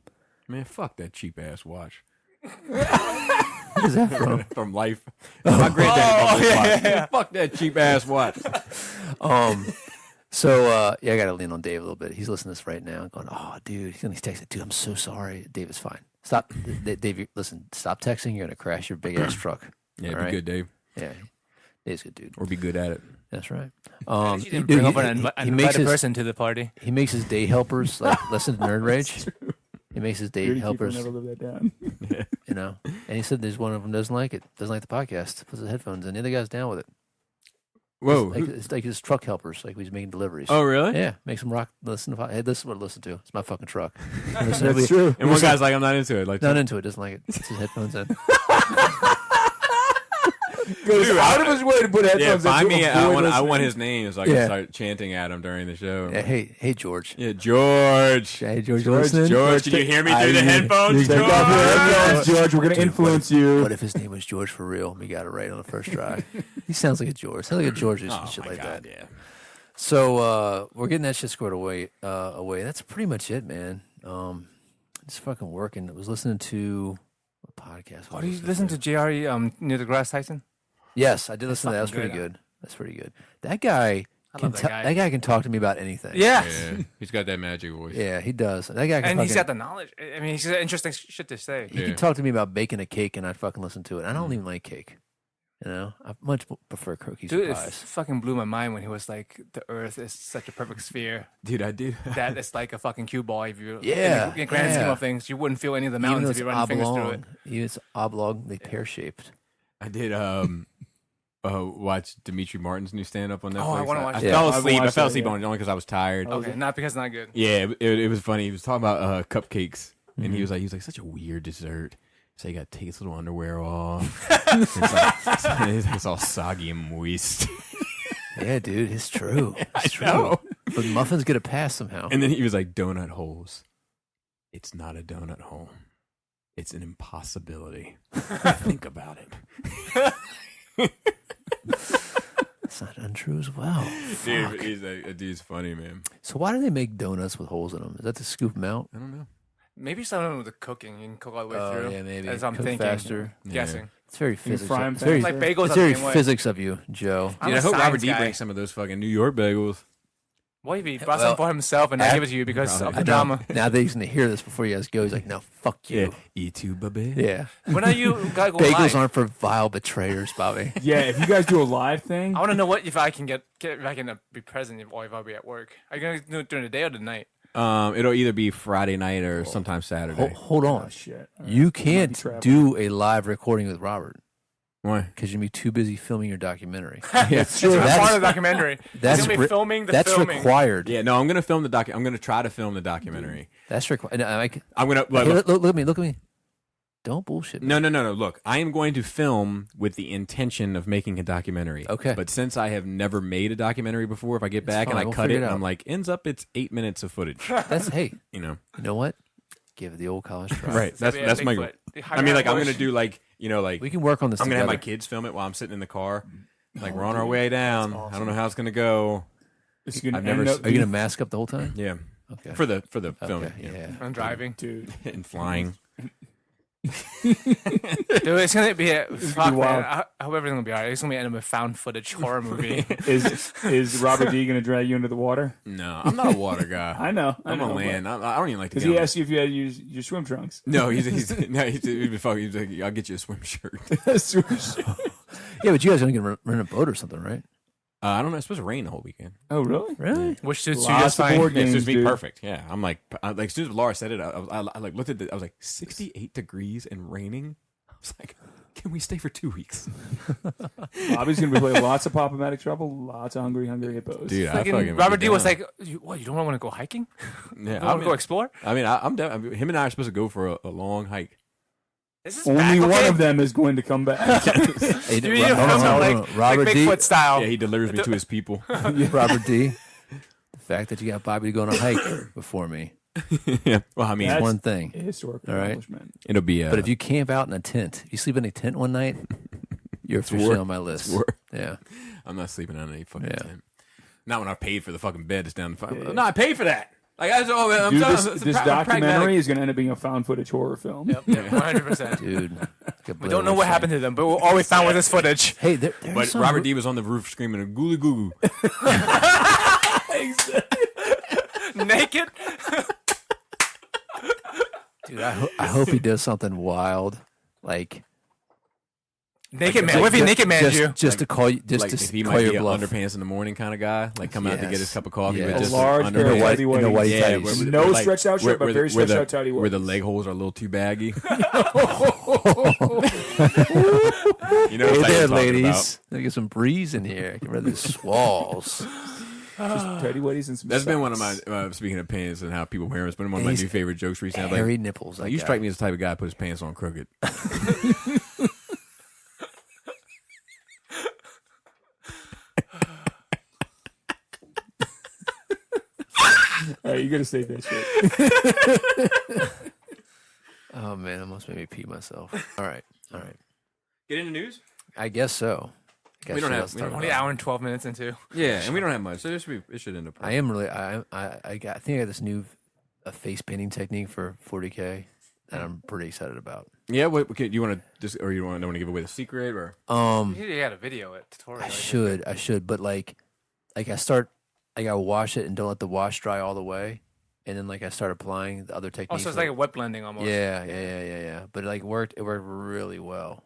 Speaker 4: fuck that cheap ass watch.
Speaker 2: what is that from?
Speaker 4: From Life. My granddad bought this watch. Fuck that cheap ass watch.
Speaker 2: So yeah, I got to lean on Dave a little bit. He's listening to this right now, going, "Oh, dude," he's texting, "Dude, I'm so sorry." Dave, it's fine. Stop, Dave. Listen, stop texting. You're gonna crash your big ass truck.
Speaker 4: Yeah,
Speaker 2: All
Speaker 4: be
Speaker 2: right?
Speaker 4: good, Dave.
Speaker 2: Yeah, Dave's a good dude.
Speaker 4: Or be good at it.
Speaker 2: That's right.
Speaker 3: You didn't bring up an invited person to the party.
Speaker 2: He makes his day helpers like listen to Nerd Rage. He makes his day
Speaker 5: Dirty
Speaker 2: helpers,
Speaker 5: Keeper never live that down.
Speaker 2: you know. And he said there's one of them doesn't like it, doesn't like the podcast, puts his headphones in. The other guy's down with it.
Speaker 4: Whoa.
Speaker 2: It's like his truck helpers, like he's making deliveries.
Speaker 4: Oh, really?
Speaker 2: Yeah, makes him rock. Listen to hey, this is what I listen to. It's my fucking truck.
Speaker 5: That's true.
Speaker 4: And one guy's like, I'm not into it. Like,
Speaker 2: Not into it, doesn't like it. Puts his headphones in.
Speaker 5: Goes out of his way to put headphones
Speaker 4: yeah,
Speaker 5: in.
Speaker 4: find me.
Speaker 5: to
Speaker 4: I
Speaker 5: avoid
Speaker 4: want
Speaker 5: listening.
Speaker 4: his name so I can start chanting at him during the show.
Speaker 2: Yeah, hey, George.
Speaker 4: Yeah, George.
Speaker 2: Hey, George, you listening?
Speaker 4: George, can you hear me through the headphones,
Speaker 5: Take off your headphones,
Speaker 4: George?
Speaker 5: George. We're going to influence you.
Speaker 2: What if his name was George for real? We got it right on the first try. He sounds like a George. Sounds like a George or some shit like that.
Speaker 4: Yeah.
Speaker 2: So we're getting that shit squared away. That's pretty much it, man. Just fucking working. I was listening to a podcast.
Speaker 3: Oh, did you listen to JRE Neil deGrasse Tyson?
Speaker 2: Yes, I did listen to that. That's pretty good. That's pretty good. That guy can
Speaker 3: love that guy.
Speaker 2: that guy can talk to me about anything.
Speaker 3: Yeah.
Speaker 4: Yeah, he's got that magic voice.
Speaker 2: Yeah, he does. That guy can
Speaker 3: And he's
Speaker 2: fucking-
Speaker 3: got the knowledge. I mean, he's got interesting shit to say.
Speaker 2: he can talk to me about baking a cake and I'd fucking listen to it. I don't even like cake. You know, I much prefer cookies
Speaker 3: Dude,
Speaker 2: and
Speaker 3: it
Speaker 2: pies.
Speaker 3: fucking blew my mind when he was like, the Earth is such a perfect sphere
Speaker 4: Dude, I do.
Speaker 3: that it's like a fucking cue ball. If you,
Speaker 2: Yeah,
Speaker 3: in the grand scheme
Speaker 2: yeah.
Speaker 3: of things, you wouldn't feel any of the
Speaker 2: Even though
Speaker 3: mountains
Speaker 2: it's
Speaker 3: if you run your fingers through it.
Speaker 2: oblong, even it's oblong, they pear shaped.
Speaker 4: I did watch Dimitri Martin's new stand up on Netflix.
Speaker 3: Oh, I wanna watch
Speaker 4: I
Speaker 3: that.
Speaker 4: fell
Speaker 5: I've
Speaker 4: asleep. I
Speaker 5: watched
Speaker 4: fell
Speaker 5: that,
Speaker 4: asleep
Speaker 5: yeah.
Speaker 4: on it only because I was tired.
Speaker 3: Okay, not because it's not good.
Speaker 4: Yeah, it was funny. He was talking about cupcakes, and he was like, such a weird dessert. So you got to take his little underwear off. It's all soggy and moist.
Speaker 2: Yeah, dude, it's true. It's true.
Speaker 4: know.
Speaker 2: But muffins get a pass somehow.
Speaker 4: And then he was like, donut holes. It's not a donut hole. It's an impossibility. Think about it.
Speaker 2: That's not untrue as well.
Speaker 4: Dude,
Speaker 2: Fuck.
Speaker 4: dude's funny, man.
Speaker 2: So why do they make donuts with holes in them? Is that to scoop them out?
Speaker 4: I don't know.
Speaker 3: Maybe something with the cooking. You can cook all the way
Speaker 2: Oh,
Speaker 3: through.
Speaker 2: yeah, maybe.
Speaker 3: As I'm
Speaker 2: Cook
Speaker 3: thinking.
Speaker 2: faster.
Speaker 3: Guessing.
Speaker 2: It's very
Speaker 5: You
Speaker 2: physics.
Speaker 5: fry 'em
Speaker 2: It's very,
Speaker 5: faster.
Speaker 3: Like bagels
Speaker 2: it's
Speaker 3: are the
Speaker 2: very
Speaker 3: same way.
Speaker 2: physics of you, Joe.
Speaker 3: I'm
Speaker 4: Dude,
Speaker 3: a
Speaker 4: I hope Robert
Speaker 3: science
Speaker 4: D
Speaker 3: guy.
Speaker 4: brings some of those fucking New York bagels.
Speaker 3: What if he brought some for himself and not give it to you because
Speaker 4: Probably.
Speaker 3: of the
Speaker 2: I know.
Speaker 3: drama?
Speaker 2: Now that he's going to hear this before you guys go, he's like, no, fuck you.
Speaker 4: E2, baby.
Speaker 2: Yeah.
Speaker 3: When are you guys going
Speaker 2: Bagels
Speaker 3: live?
Speaker 2: aren't for vile betrayers, Bobby.
Speaker 5: Yeah, if you guys do a live thing,
Speaker 3: I want to know what if I can get if I can be present or if I'll be at work. Are you gonna do it during the day or the night?
Speaker 4: It'll either be Friday night or sometime Saturday.
Speaker 2: Hold on.
Speaker 5: shit.
Speaker 2: You
Speaker 5: Might be
Speaker 2: can't
Speaker 5: traveling.
Speaker 2: do a live recording with Robert.
Speaker 4: Why?
Speaker 2: Because you're going to be too busy filming your documentary.
Speaker 3: It's true. That's part of the documentary.
Speaker 2: That's
Speaker 3: He's gonna be filming the
Speaker 2: that's
Speaker 3: filming.
Speaker 2: required.
Speaker 4: Yeah, no, I'm gonna film the I'm gonna try to film the documentary.
Speaker 2: That's required.
Speaker 4: I'm gonna
Speaker 2: Look at me. Look at me. Don't bullshit me.
Speaker 4: No. Look, I am going to film with the intention of making a documentary.
Speaker 2: Okay.
Speaker 4: But since I have never made a documentary before, if I get back
Speaker 2: fine,
Speaker 4: and I
Speaker 2: we'll
Speaker 4: cut
Speaker 2: figure
Speaker 4: it,
Speaker 2: it out.
Speaker 4: I'm like, ends up it's 8 minutes of footage.
Speaker 2: That's hey.
Speaker 4: You know
Speaker 2: what? Give it the old college try.
Speaker 4: right. That's my goal. I mean, like I'm gonna do like like
Speaker 2: We can work on this.
Speaker 4: I'm gonna have my
Speaker 2: together.
Speaker 4: kids film it while I'm sitting in the car. Like we're on our way down.
Speaker 5: awesome.
Speaker 4: I don't know how it's gonna go.
Speaker 5: I've
Speaker 2: Are you gonna mask up the whole time?
Speaker 4: Yeah.
Speaker 2: Okay.
Speaker 4: For the filming.
Speaker 2: Okay, yeah.
Speaker 3: I'm driving.
Speaker 5: dude.
Speaker 4: And flying.
Speaker 3: Dude, it's gonna be a fuck,
Speaker 5: wild.
Speaker 3: man. I hope everything's gonna be alright. It's gonna be a found footage horror movie.
Speaker 5: Is Robert D gonna drag you into the water?
Speaker 4: No, I'm not a water guy.
Speaker 5: I know.
Speaker 4: I'm a land. I don't even like to.
Speaker 5: Because he asked you if you had to use your swim trunks.
Speaker 4: No, he's like, I'll get you a swim shirt.
Speaker 2: Yeah, but you guys are gonna rent a boat or something, right?
Speaker 4: I don't know. It's supposed to rain the whole weekend.
Speaker 5: Oh, really?
Speaker 2: Really?
Speaker 3: Which suits you
Speaker 5: Lots
Speaker 3: just
Speaker 5: of
Speaker 3: fine.
Speaker 5: board
Speaker 4: Yeah, it's
Speaker 5: games,
Speaker 4: just be
Speaker 5: dude.
Speaker 4: perfect. Yeah, I'm like as soon as Laura said it, I like looked at it. I was like 68 degrees and raining. I was like, can we stay for 2 weeks?
Speaker 5: Bobby's gonna be playing lots of Pop-O-Matic Trouble, lots of Hungry Hippos.
Speaker 4: Dude, I
Speaker 3: Fucking
Speaker 4: fucking
Speaker 3: Robert D was
Speaker 4: down.
Speaker 3: like, "What? You don't want to go hiking?
Speaker 4: yeah,
Speaker 3: You want to go explore?"
Speaker 4: I mean, I'm down. I mean, him and I are supposed to go for a long hike.
Speaker 3: This is
Speaker 5: Only
Speaker 3: back,
Speaker 5: one
Speaker 3: okay?
Speaker 5: of them is going to come back.
Speaker 2: Hey,
Speaker 3: You need to film him
Speaker 2: Robert
Speaker 3: like
Speaker 2: D.
Speaker 3: Bigfoot style.
Speaker 4: Yeah, he delivers me to his people.
Speaker 2: Robert D. The fact that you got Bobby to go on a hike before me
Speaker 4: Yeah, well, I mean,
Speaker 5: That's-
Speaker 2: one thing.
Speaker 5: A historic
Speaker 2: All right.
Speaker 5: accomplishment.
Speaker 4: it'll be.
Speaker 2: But if you camp out in a tent, if you sleep in a tent one night, you're officially
Speaker 4: work.
Speaker 2: on my list.
Speaker 4: work.
Speaker 2: Yeah.
Speaker 4: I'm not sleeping on any fucking
Speaker 2: Yeah.
Speaker 4: tent. Not when I paid for the fucking bed. It's down to No, I paid for that. Like I'm
Speaker 5: Dude,
Speaker 4: so,
Speaker 5: this documentary is going to end up being a found footage horror film.
Speaker 3: Yep, 100%.
Speaker 2: Dude.
Speaker 3: We don't know what happened to them, but all we found was this footage.
Speaker 2: Hey, there's
Speaker 4: But
Speaker 2: some
Speaker 4: Robert D was on the roof screaming "Gooly goo."
Speaker 3: Naked.
Speaker 2: Dude, I hope he does something wild, like
Speaker 3: Naked man. What if he naked man you?
Speaker 2: just to call you, just
Speaker 4: Like
Speaker 2: to
Speaker 4: if he
Speaker 2: call
Speaker 4: might
Speaker 2: your
Speaker 4: be
Speaker 2: bluff.
Speaker 4: underpants in the morning kind of guy, like come out to get his cup of coffee
Speaker 2: Yes.
Speaker 4: with
Speaker 2: A
Speaker 4: just
Speaker 5: large
Speaker 4: under
Speaker 5: pair of
Speaker 2: white-
Speaker 5: tidy
Speaker 2: in the white
Speaker 5: whities.
Speaker 2: tighties.
Speaker 4: where-
Speaker 5: No
Speaker 4: like,
Speaker 5: stretched out shirt, but very
Speaker 4: where
Speaker 5: stretched out tidy
Speaker 4: where the
Speaker 5: whities.
Speaker 4: leg holes are a little too baggy. You know
Speaker 2: Hey
Speaker 4: what
Speaker 2: there,
Speaker 4: I'm talking
Speaker 2: ladies. Let me get some breeze in here. Get rid of these swalls.
Speaker 5: Tidy whities and some
Speaker 4: That's been one
Speaker 5: socks.
Speaker 4: of my speaking of pants and how people wear them. It's been one of my
Speaker 2: He's
Speaker 4: new favorite jokes recently. I'm
Speaker 2: Hairy
Speaker 4: like,
Speaker 2: nipples.
Speaker 4: you strike me as the type of guy that puts his pants on crooked.
Speaker 5: All right, you got to save that shit.
Speaker 2: Oh man, that must make me pee myself. All right.
Speaker 4: Get into news.
Speaker 2: I guess so.
Speaker 4: We don't have-
Speaker 3: We're only an hour and 12 minutes into.
Speaker 4: Yeah, and we don't have much, so it should end up.
Speaker 2: I am really. I think I got this new face painting technique for 40K that I'm pretty excited about.
Speaker 4: Yeah, what okay, do you want to just, or you don't want to give away the secret, or
Speaker 3: You had a video, a tutorial.
Speaker 2: I should, but like I wash it and don't let the wash dry all the way, and then like I start applying the other
Speaker 3: Oh,
Speaker 2: techniques.
Speaker 3: so it's like a wet blending almost.
Speaker 2: Yeah. But it worked really well.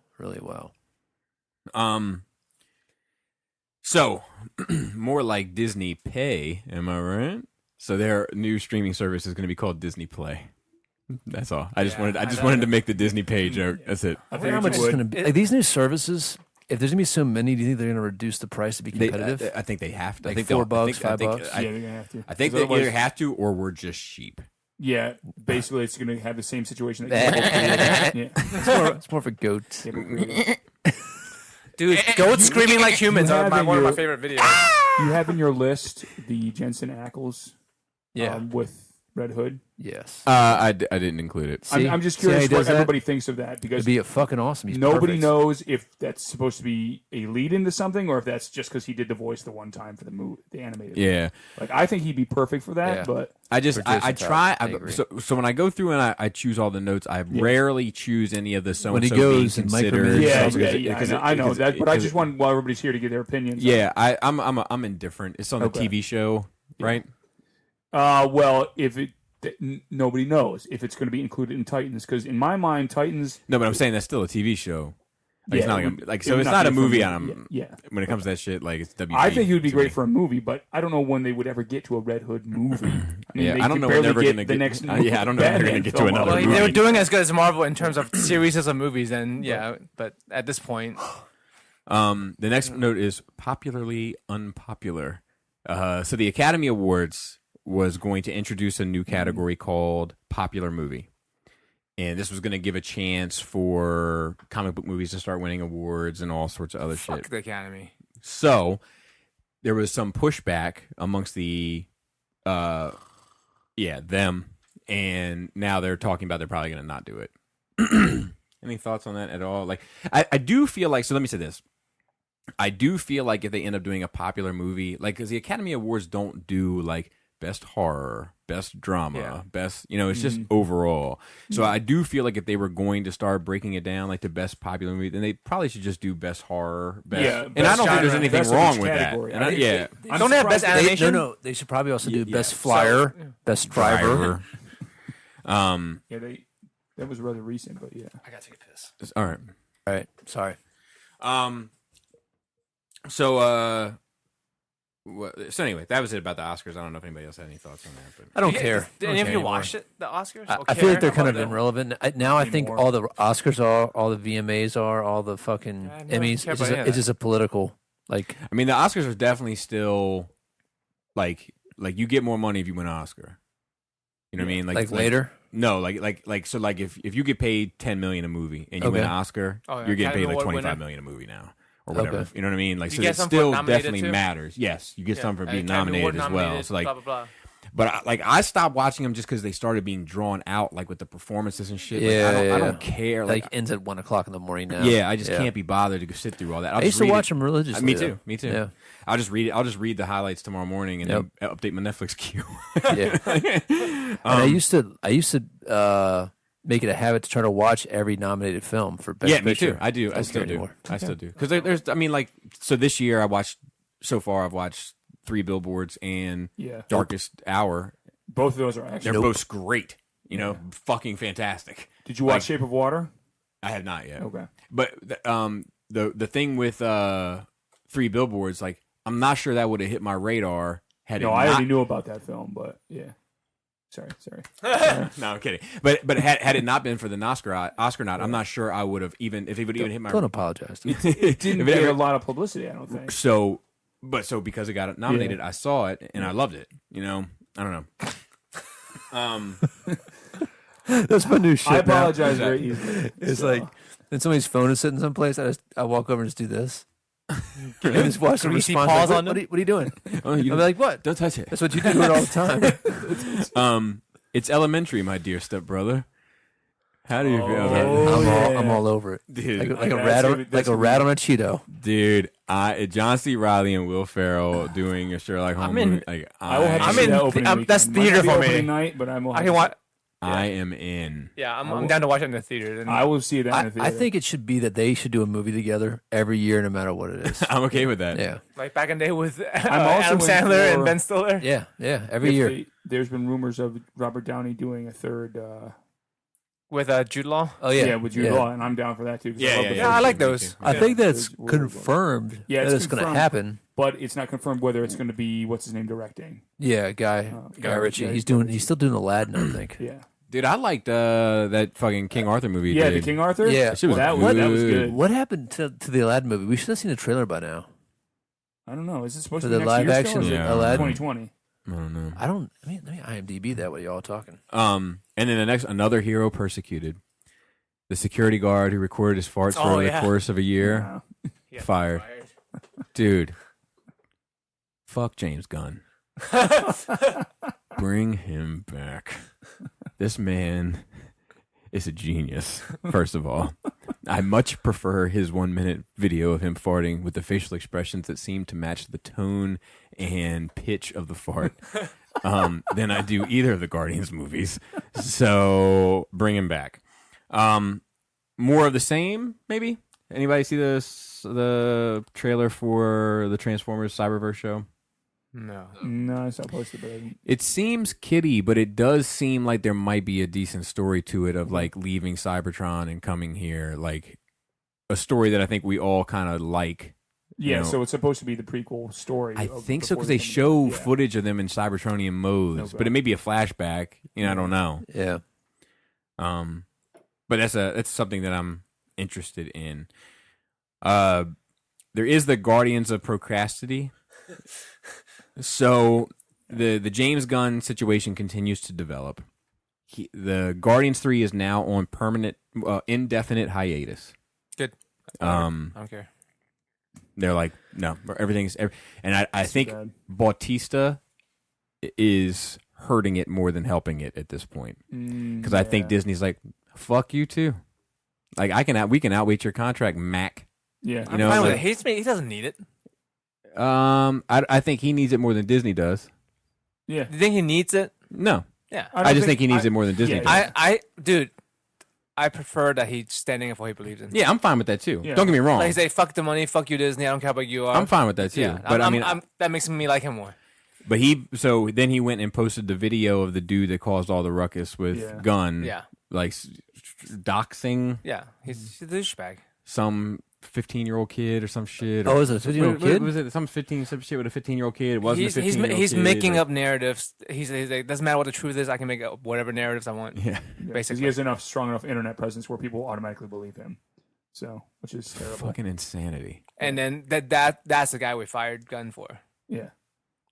Speaker 4: So, more like Disney Pay, am I right? So their new streaming service is going to be called Disney Play. That's all. I just wanted to make the Disney Pay joke. That's it.
Speaker 2: I wonder how much it's going to be. Like these new services, if there's going to be so many, do you think they're going to reduce the price to be competitive?
Speaker 4: I think they have to.
Speaker 2: Like
Speaker 4: I think
Speaker 2: $4,
Speaker 4: they'll- I think-
Speaker 2: $5?
Speaker 5: Yeah, they're going to have to.
Speaker 4: I think
Speaker 5: 'Cause
Speaker 4: they
Speaker 5: otherwise-
Speaker 4: either have to or we're just cheap.
Speaker 5: Yeah, basically, it's going to have the same situation that yeah.
Speaker 2: It's more of a goat.
Speaker 5: Hypocrite.
Speaker 3: Dude, goats screaming like humans
Speaker 5: You
Speaker 3: are
Speaker 5: have in
Speaker 3: one of my
Speaker 5: your-
Speaker 3: favorite videos.
Speaker 5: You have in your list the Jensen Ackles
Speaker 2: Yeah.
Speaker 5: with Red Hood.
Speaker 2: Yes.
Speaker 4: I didn't include it.
Speaker 2: See?
Speaker 5: I'm just
Speaker 2: See how he
Speaker 5: curious
Speaker 2: does
Speaker 5: what
Speaker 2: that?
Speaker 5: everybody thinks of that because
Speaker 2: It'd be a fucking awesome. He's
Speaker 5: nobody
Speaker 2: perfect.
Speaker 5: knows if that's supposed to be a lead into something or if that's just because he did the voice the one time for the movie, the animated.
Speaker 4: Yeah.
Speaker 5: Like I think he'd be perfect for that,
Speaker 2: Yeah.
Speaker 5: but
Speaker 4: I just
Speaker 2: For
Speaker 4: I
Speaker 2: Jason
Speaker 4: try
Speaker 2: Todd, I agree.
Speaker 4: so when I go through and I choose all the notes, I rarely choose any of the so
Speaker 2: When he
Speaker 4: and so being
Speaker 2: goes and
Speaker 4: considered.
Speaker 2: micromanages
Speaker 5: yeah,
Speaker 2: Because
Speaker 5: I know that, but I just want while everybody's here to get their opinions.
Speaker 4: Yeah, I'm indifferent. It's on the
Speaker 5: Okay.
Speaker 4: TV show, right?
Speaker 5: Well, if it nobody knows if it's going to be included in Titans because in my mind, Titans.
Speaker 4: No, but I'm saying that's still a TV show. Like, it's
Speaker 5: Yeah,
Speaker 4: not
Speaker 5: it
Speaker 4: like,
Speaker 5: would-
Speaker 4: like
Speaker 5: it
Speaker 4: so
Speaker 5: would
Speaker 4: it's
Speaker 5: not
Speaker 4: not
Speaker 5: be
Speaker 4: a
Speaker 5: for
Speaker 4: movie
Speaker 5: me.
Speaker 4: on.
Speaker 5: Yeah.
Speaker 4: When it comes to that shit, like it's WB.
Speaker 5: I think he would be
Speaker 4: to
Speaker 5: great
Speaker 4: me.
Speaker 5: for a movie, but I don't know when they would ever get to a Red Hood movie. I mean,
Speaker 4: Yeah,
Speaker 5: they
Speaker 4: I don't
Speaker 5: could
Speaker 4: know when
Speaker 5: barely
Speaker 4: they're ever
Speaker 5: get
Speaker 4: gonna
Speaker 5: the
Speaker 4: get-
Speaker 5: next.
Speaker 4: yeah, I don't know when they're gonna
Speaker 5: Batman
Speaker 4: get to
Speaker 5: film
Speaker 4: another
Speaker 5: out.
Speaker 3: Well,
Speaker 4: movie.
Speaker 3: they were doing as good as Marvel in terms of series of movies, and yeah, but at this point,
Speaker 4: The next note is popularly unpopular. So the Academy Awards was going to introduce a new category called popular movie. And this was going to give a chance for comic book movies to start winning awards and all sorts of other shit.
Speaker 3: Fuck the Academy.
Speaker 4: So there was some pushback amongst the, them. And now they're talking about they're probably going to not do it. Any thoughts on that at all? Like, I do feel like, so let me say this. I do feel like if they end up doing a popular movie, like, because the Academy Awards don't do, like, best horror, best drama, best, it's just overall. So I do feel like if they were going to start breaking it down, like, the best popular movie, then they probably should just do best horror, best. And I don't think there's anything wrong with that.
Speaker 3: I don't have best animation.
Speaker 2: No, they should probably also do best flyer, best driver.
Speaker 5: That was rather recent, but yeah.
Speaker 3: I gotta take a piss.
Speaker 4: All right.
Speaker 2: Sorry.
Speaker 4: So anyway, that was it about the Oscars. I don't know if anybody else had any thoughts on that, but
Speaker 2: I don't care.
Speaker 3: Did any of you watch it? The Oscars?
Speaker 2: I feel like they're kind of irrelevant now. I think all the Oscars are, all the VMAs are, all the fucking Emmys. It's just a political. Like,
Speaker 4: I mean, the Oscars are definitely still like you get more money if you win an Oscar. You know what I mean?
Speaker 2: Like later.
Speaker 4: No, so if you get paid $10 million a movie and you win an Oscar, you're getting paid like $25 million a movie now. Or whatever, you know what I mean? Like, so it still definitely matters. Yes, you get some for being nominated as well. So like,
Speaker 3: blah, blah, blah.
Speaker 4: But I stopped watching them just because they started being drawn out, like with the performances and shit. Like, I don't care.
Speaker 2: Like ends at 1 o'clock in the morning now.
Speaker 4: Yeah, I just can't be bothered to go sit through all that.
Speaker 2: I used to watch them religiously.
Speaker 4: Me too.
Speaker 2: Yeah.
Speaker 4: I'll just read it. I'll just read the highlights tomorrow morning and then update my Netflix queue.
Speaker 2: And I used to make it a habit to try to watch every nominated film for Best Picture.
Speaker 4: Me too. I do. I still do. I still do. Because so this year I've watched 3 Billboards and Darkest Hour.
Speaker 5: Both of those are actually.
Speaker 4: They're both great. Fucking fantastic.
Speaker 5: Did you watch Shape of Water?
Speaker 4: I have not yet.
Speaker 5: Okay.
Speaker 4: But the thing with 3 Billboards, like, I'm not sure that would have hit my radar had it not.
Speaker 5: I already knew about that film, but yeah. Sorry.
Speaker 4: No, I'm kidding. But had it not been for the Oscar nod, I'm not sure I would have even if it would even hit my.
Speaker 2: Don't apologize.
Speaker 5: It didn't get a lot of publicity, I don't think.
Speaker 4: So because it got nominated, I saw it and I loved it. I don't know.
Speaker 2: That's my new shit.
Speaker 5: I apologize very easily.
Speaker 2: It's like when somebody's phone is sitting someplace, I walk over and just do this. And just watch them respond. Like, what are you doing? I'll be like, what?
Speaker 4: Don't touch it.
Speaker 2: That's what you do it all the time.
Speaker 4: It's elementary, my dear stepbrother. How do you feel about it?
Speaker 2: I'm all over it,
Speaker 4: dude.
Speaker 2: Like a rat on a Cheeto,
Speaker 4: dude. John C. Reilly and Will Ferrell doing a Sherlock Holmes movie. Like,
Speaker 5: I'm in. That's theater for me. Night, but I can watch.
Speaker 4: I am in.
Speaker 3: Yeah, I'm down to watch it in the theater.
Speaker 5: I will see that in the theater.
Speaker 2: I think it should be that they should do a movie together every year, no matter what it is.
Speaker 4: I'm okay with that.
Speaker 2: Yeah.
Speaker 3: Like back in the day with Adam Sandler and Ben Stiller.
Speaker 2: Yeah, every year.
Speaker 5: There's been rumors of Robert Downey doing a third...
Speaker 3: with Jude Law?
Speaker 2: Oh, yeah.
Speaker 5: Yeah, with Jude Law, and I'm down for that, too.
Speaker 3: I like those.
Speaker 2: I think that's confirmed that it's going to happen.
Speaker 5: But it's not confirmed whether it's going to be, what's his name, directing.
Speaker 2: Yeah, Guy Ritchie. He's still doing Aladdin, I think.
Speaker 5: Yeah.
Speaker 4: Dude, I liked that fucking King Arthur movie.
Speaker 5: Yeah, the King Arthur?
Speaker 2: Yeah.
Speaker 5: That was good.
Speaker 2: What happened to the Aladdin movie? We should have seen the trailer by now.
Speaker 5: I don't know. Is it supposed
Speaker 2: for
Speaker 5: to be
Speaker 2: the
Speaker 5: next
Speaker 2: live
Speaker 5: year
Speaker 2: action
Speaker 5: still,
Speaker 2: Aladdin?
Speaker 5: 2020.
Speaker 4: I don't know.
Speaker 2: Let me IMDb that while y'all talking.
Speaker 4: And then another hero persecuted. The security guard who recorded his farts for the course of a year.
Speaker 5: Yeah.
Speaker 4: Fired. Dude. Fuck James Gunn. Bring him back. This man is a genius, first of all. I much prefer his 1-minute video of him farting with the facial expressions that seem to match the tone and pitch of the fart than I do either of the Guardians movies. So bring him back. More of the same, maybe? Anybody see the trailer for the Transformers Cyberverse show?
Speaker 5: No, it's not posted, but
Speaker 4: it seems kiddie, but it does seem like there might be a decent story to it of like leaving Cybertron and coming here, like a story that I think we all kind of like.
Speaker 5: Yeah, so it's supposed to be the prequel story.
Speaker 4: I think so because they show footage of them in Cybertronian modes, but it may be a flashback. I don't know.
Speaker 2: Yeah.
Speaker 4: But that's something that I'm interested in. there is the Guardians of Procastity. So the James Gunn situation continues to develop. The Guardians 3 is now on permanent, indefinite hiatus.
Speaker 3: Good. I don't care.
Speaker 4: They're like, no, everything's... And I think Bautista is hurting it more than helping it at this point. Because I think Disney's like, fuck you too. Like, we can outwait your contract, Mac.
Speaker 5: Yeah.
Speaker 3: I'm fine with it. He doesn't need it.
Speaker 4: I think he needs it more than Disney does.
Speaker 5: Yeah.
Speaker 3: Do you think he needs it?
Speaker 4: No.
Speaker 3: Yeah.
Speaker 4: I just think he needs it more than Disney does.
Speaker 3: Dude, I prefer that he's standing up for what he believes in.
Speaker 4: Yeah, I'm fine with that too.
Speaker 5: Yeah.
Speaker 4: Don't get me wrong.
Speaker 3: Like he say, fuck the money, fuck you Disney, I don't care about you are.
Speaker 4: I'm fine with that too.
Speaker 3: Yeah,
Speaker 4: but
Speaker 3: that makes me like him more.
Speaker 4: But then he went and posted the video of the dude that caused all the ruckus with Gunn.
Speaker 3: Yeah.
Speaker 4: Like doxing.
Speaker 3: Yeah, he's a douchebag.
Speaker 4: Some 15-year-old kid or some shit.
Speaker 2: Oh, is it a 15-year-old kid?
Speaker 4: Was it some shit with a 15-year-old kid? It wasn't a 15-year-old kid.
Speaker 3: He's making up narratives. He's like, doesn't matter what the truth is. I can make up whatever narratives I want.
Speaker 4: Yeah,
Speaker 3: basically.
Speaker 5: He has strong enough internet presence where people automatically believe him. So, which is terrible.
Speaker 4: Fucking insanity.
Speaker 3: And then that's the guy we fired Gunn for.
Speaker 5: Yeah.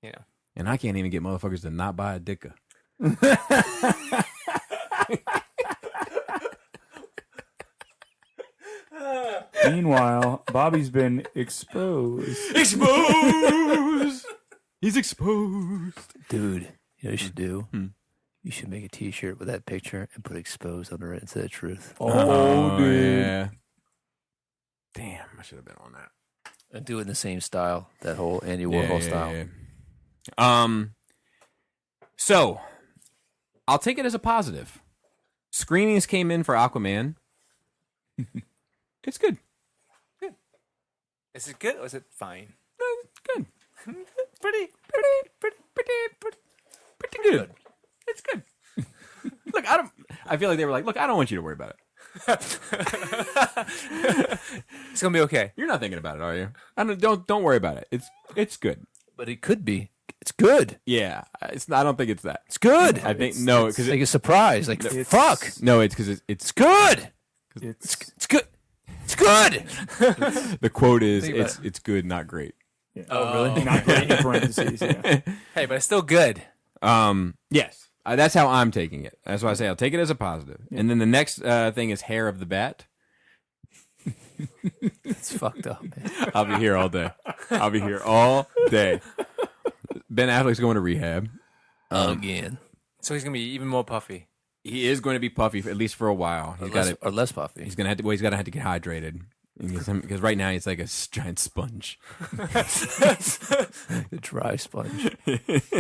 Speaker 3: You know.
Speaker 4: And I can't even get motherfuckers to not buy a dicker.
Speaker 5: Meanwhile, Bobby's been exposed.
Speaker 4: Exposed! He's exposed.
Speaker 2: Dude, you know what you should do? You should make a T-shirt with that picture and put exposed under it instead of truth.
Speaker 5: Oh, dude.
Speaker 4: Yeah. Damn, I should have been on that.
Speaker 2: And do it in the same style, that whole Andy Warhol style.
Speaker 4: Yeah. So, I'll take it as a positive. Screenings came in for Aquaman. It's good.
Speaker 3: Good. Is it good or is it fine?
Speaker 4: No, it's good.
Speaker 3: Pretty
Speaker 4: good. It's good. Look, I feel like they were like, look, I don't want you to worry about it.
Speaker 3: It's gonna be okay.
Speaker 4: You're not thinking about it, are you? Don't worry about it. It's good.
Speaker 2: But it could be. It's good.
Speaker 4: Yeah, I don't think it's that.
Speaker 2: It's good.
Speaker 4: I think no, because
Speaker 2: it's like a surprise. Like fuck.
Speaker 4: No, it's because it's
Speaker 2: good.
Speaker 5: It's
Speaker 2: good. It's good.
Speaker 4: The quote is it's good, not great.
Speaker 5: Yeah.
Speaker 2: Oh, really?
Speaker 5: Not great in parentheses. Yeah.
Speaker 3: Hey, but it's still good.
Speaker 4: Yes, that's how I'm taking it. That's why I say I'll take it as a positive. Yeah. And then the next thing is Hair of the Bat.
Speaker 2: It's fucked up, man.
Speaker 4: I'll be here all day. I'll be here all day. Ben Affleck's going to rehab
Speaker 2: again.
Speaker 3: So he's gonna be even more puffy.
Speaker 4: He is going to be puffy at least for a while.
Speaker 2: Or less puffy.
Speaker 4: He's gonna have to. Well, he's gonna have to get hydrated because right now he's like a giant sponge.
Speaker 2: A dry sponge.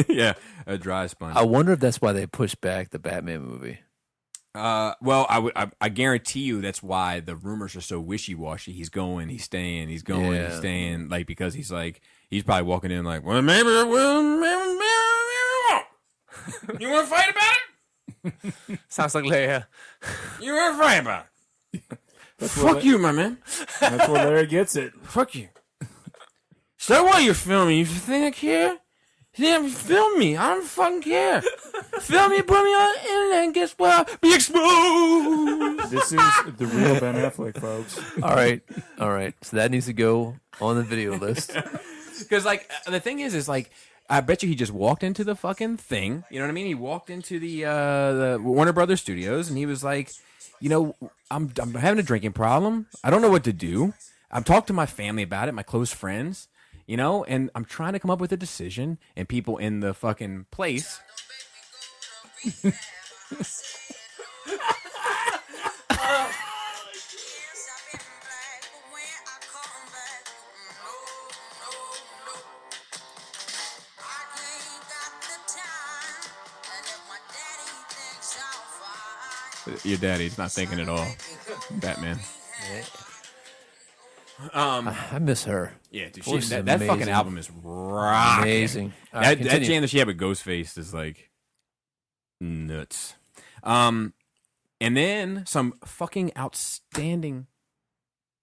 Speaker 4: Yeah, a dry sponge.
Speaker 2: I wonder if that's why they pushed back the Batman movie.
Speaker 4: Well, I guarantee you that's why the rumors are so wishy-washy. He's going, he's staying, he's going, he's staying. Like because he's probably walking in like, well, maybe you want to fight about it?
Speaker 3: Sounds like Leia.
Speaker 4: You want to fight about it? Fuck you, my man.
Speaker 5: That's where Larry gets it.
Speaker 4: Fuck you. So what you're filming? You think I care? Yeah, film me. I don't fucking care. Film me, put me on the internet, and guess what? Be exposed.
Speaker 5: This is the real Ben Affleck, folks.
Speaker 2: All right. So that needs to go on the video list.
Speaker 4: Because, the thing is, I bet you he just walked into the fucking thing. You know what I mean? He walked into the Warner Brothers Studios, and he was like, I'm having a drinking problem. I don't know what to do. I'm talking to my family about it, my close friends. And I'm trying to come up with a decision, and people in the fucking place. Your daddy's not thinking at all. Batman.
Speaker 2: I miss her.
Speaker 4: Yeah, dude, that fucking album is rocking.
Speaker 2: Amazing.
Speaker 4: That jam that she had with Ghostface is nuts. And then some fucking outstanding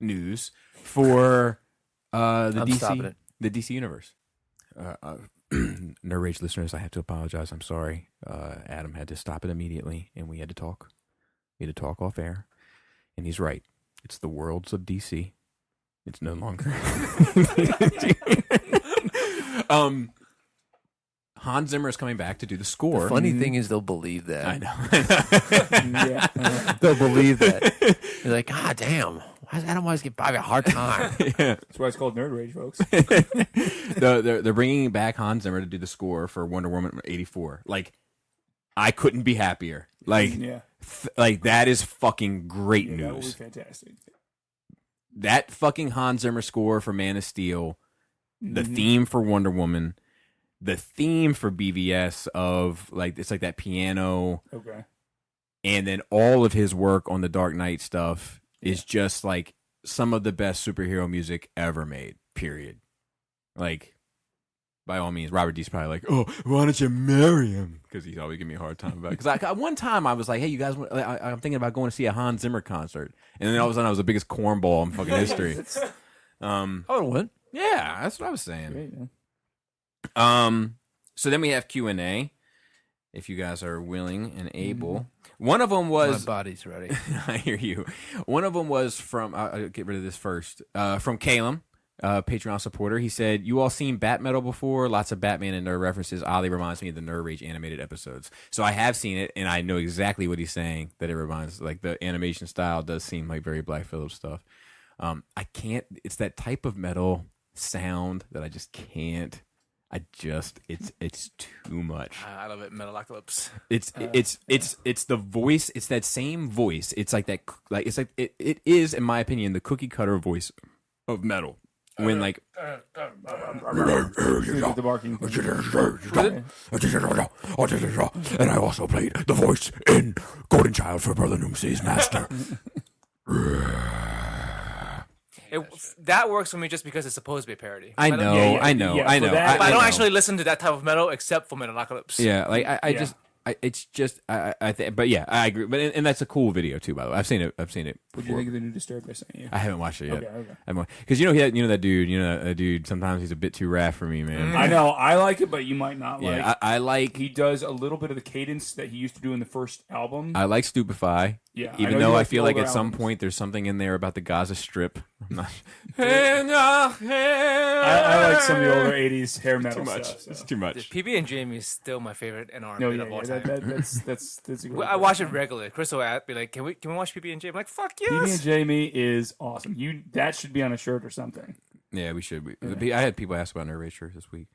Speaker 4: news for the DC universe. Nerd Rage listeners, I have to apologize. I'm sorry. Adam had to stop it immediately, and we had to talk. We had to talk off air, and he's right. It's the worlds of DC. It's no longer. Hans Zimmer is coming back to do the score.
Speaker 2: The funny thing is, they'll believe that.
Speaker 4: I know.
Speaker 5: Yeah.
Speaker 2: They'll believe that. They're like, God damn. Why does Adam always give Bobby a hard time?
Speaker 4: Yeah.
Speaker 5: That's why it's called Nerd Rage, folks.
Speaker 4: They're bringing back Hans Zimmer to do the score for Wonder Woman 84. Like, I couldn't be happier. Like,
Speaker 5: Yeah.
Speaker 4: like that is fucking great
Speaker 5: Yeah, that would be
Speaker 4: news.
Speaker 5: fantastic.
Speaker 4: That fucking Hans Zimmer score for Man of Steel, the theme for Wonder Woman, the theme for BVS of like it's like that piano,
Speaker 5: Okay.
Speaker 4: and then all of his work on the Dark Knight stuff is just like some of the best superhero music ever made. Period. Like, by all means, Robert D's probably like, "Oh, why don't you marry him?" Because he's always giving me a hard time about it. Because one time I was like, "Hey, you guys, I'm thinking about going to see a Hans Zimmer concert," and then all of a sudden I was the biggest cornball in fucking history.
Speaker 2: I would have went.
Speaker 4: Yeah, that's what I was saying.
Speaker 5: Great, man.
Speaker 4: So then we have Q&A, if you guys are willing and able. One of them was
Speaker 2: My body's ready.
Speaker 4: I hear you. One of them was from I'll get rid of this first. From Calum, Patreon supporter. He said, "You all seen Bat Metal before? Lots of Batman and nerd references. Oddly reminds me of the Nerd Rage animated episodes." So I have seen it, and I know exactly what he's saying. That it reminds, like the animation style does seem like very Black Phillip stuff. I can't. It's that type of metal sound that I just can't. It's too much.
Speaker 3: I love it. Metalocalypse.
Speaker 4: It's the voice. It's that same voice. It's like that. Like it's like it is, in my opinion, the cookie cutter voice of metal. When like
Speaker 5: The barking.
Speaker 4: and I also played the voice in Golden Child for Brother Noomsey's Master.
Speaker 3: That works for me just because it's supposed to be a parody.
Speaker 4: I know.
Speaker 5: Yeah, for that-
Speaker 3: But I don't
Speaker 4: know.
Speaker 3: actually listen to that type of metal except for Metalocalypse.
Speaker 4: Yeah, like I
Speaker 5: Yeah.
Speaker 4: just. It's just, but yeah, I agree. But and that's a cool video too, by the way. I've seen it.
Speaker 5: What do you
Speaker 4: before.
Speaker 5: think of the new Disturbed I sent you?
Speaker 4: I haven't watched it yet.
Speaker 5: Okay.
Speaker 4: Because that dude. Sometimes he's a bit too raff for me, man.
Speaker 5: I know. I like it, but you might not like.
Speaker 4: Yeah, I like.
Speaker 5: He does a little bit of the cadence that he used to do in the first album.
Speaker 4: I like Stupefy.
Speaker 5: Yeah, I
Speaker 4: Even
Speaker 5: know
Speaker 4: though
Speaker 5: you
Speaker 4: I
Speaker 5: like
Speaker 4: feel
Speaker 5: the
Speaker 4: like at
Speaker 5: older
Speaker 4: some
Speaker 5: albums.
Speaker 4: point there's something in there about the Gaza Strip. I'm not.
Speaker 5: I like some of the older '80s hair metal stuff. So.
Speaker 4: It's too much.
Speaker 3: PB and Jamie is still my favorite NR
Speaker 5: No,
Speaker 3: band of all time.
Speaker 5: that's a great.
Speaker 3: I watch it regularly. Crystal would be like, "Can we watch PB and Jamie?" I'm like, "Fuck yes!"
Speaker 5: PB and Jamie is awesome. That should be on a shirt or something.
Speaker 4: Yeah, we should. I had people ask about Nerd Rage shirts this week.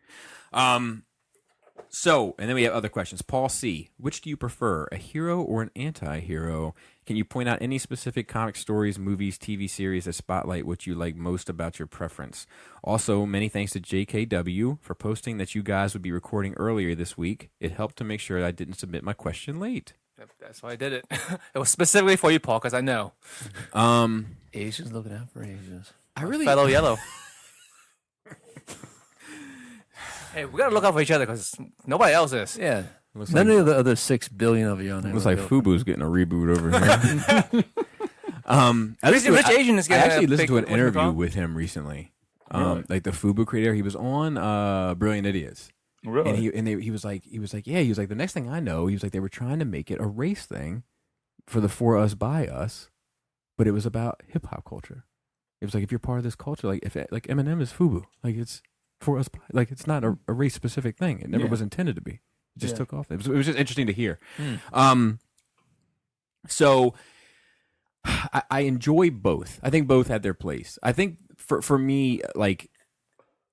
Speaker 4: So, and then we have other questions. Paul C. Which do you prefer, a hero or an anti-hero? Can you point out any specific comic stories, movies, TV series that spotlight what you like most about your preference? Also, many thanks to JKW for posting that you guys would be recording earlier this week. It helped to make sure that I didn't submit my question late.
Speaker 3: That's why I did it. It was specifically for you, Paul, because I know.
Speaker 2: Asians looking out for Asians.
Speaker 4: I really
Speaker 3: Fellow yellow. Hey, we gotta look out for each other because nobody else is.
Speaker 2: Yeah.
Speaker 4: Looks
Speaker 2: None
Speaker 4: like,
Speaker 2: of the other 6 billion of you on there.
Speaker 4: looks like Fubu's getting a reboot over here.
Speaker 3: Rich Asian is
Speaker 4: I
Speaker 3: getting
Speaker 4: actually
Speaker 3: a
Speaker 4: listened
Speaker 3: big-
Speaker 4: to an
Speaker 3: what's it
Speaker 4: interview
Speaker 3: called?
Speaker 4: with him recently.
Speaker 5: Really?
Speaker 4: Like the Fubu creator, he was on Brilliant Idiots.
Speaker 5: Really?
Speaker 4: And he was like, the next thing I know, he was like, they were trying to make it a race thing for the For Us By Us, but it was about hip hop culture. It was like, if you're part of this culture, like if like Eminem is Fubu, like it's For Us, like it's not a race specific thing. It never was intended to be. It just took off. It was just interesting to hear. So I enjoy both. I think both had their place. I think for me, like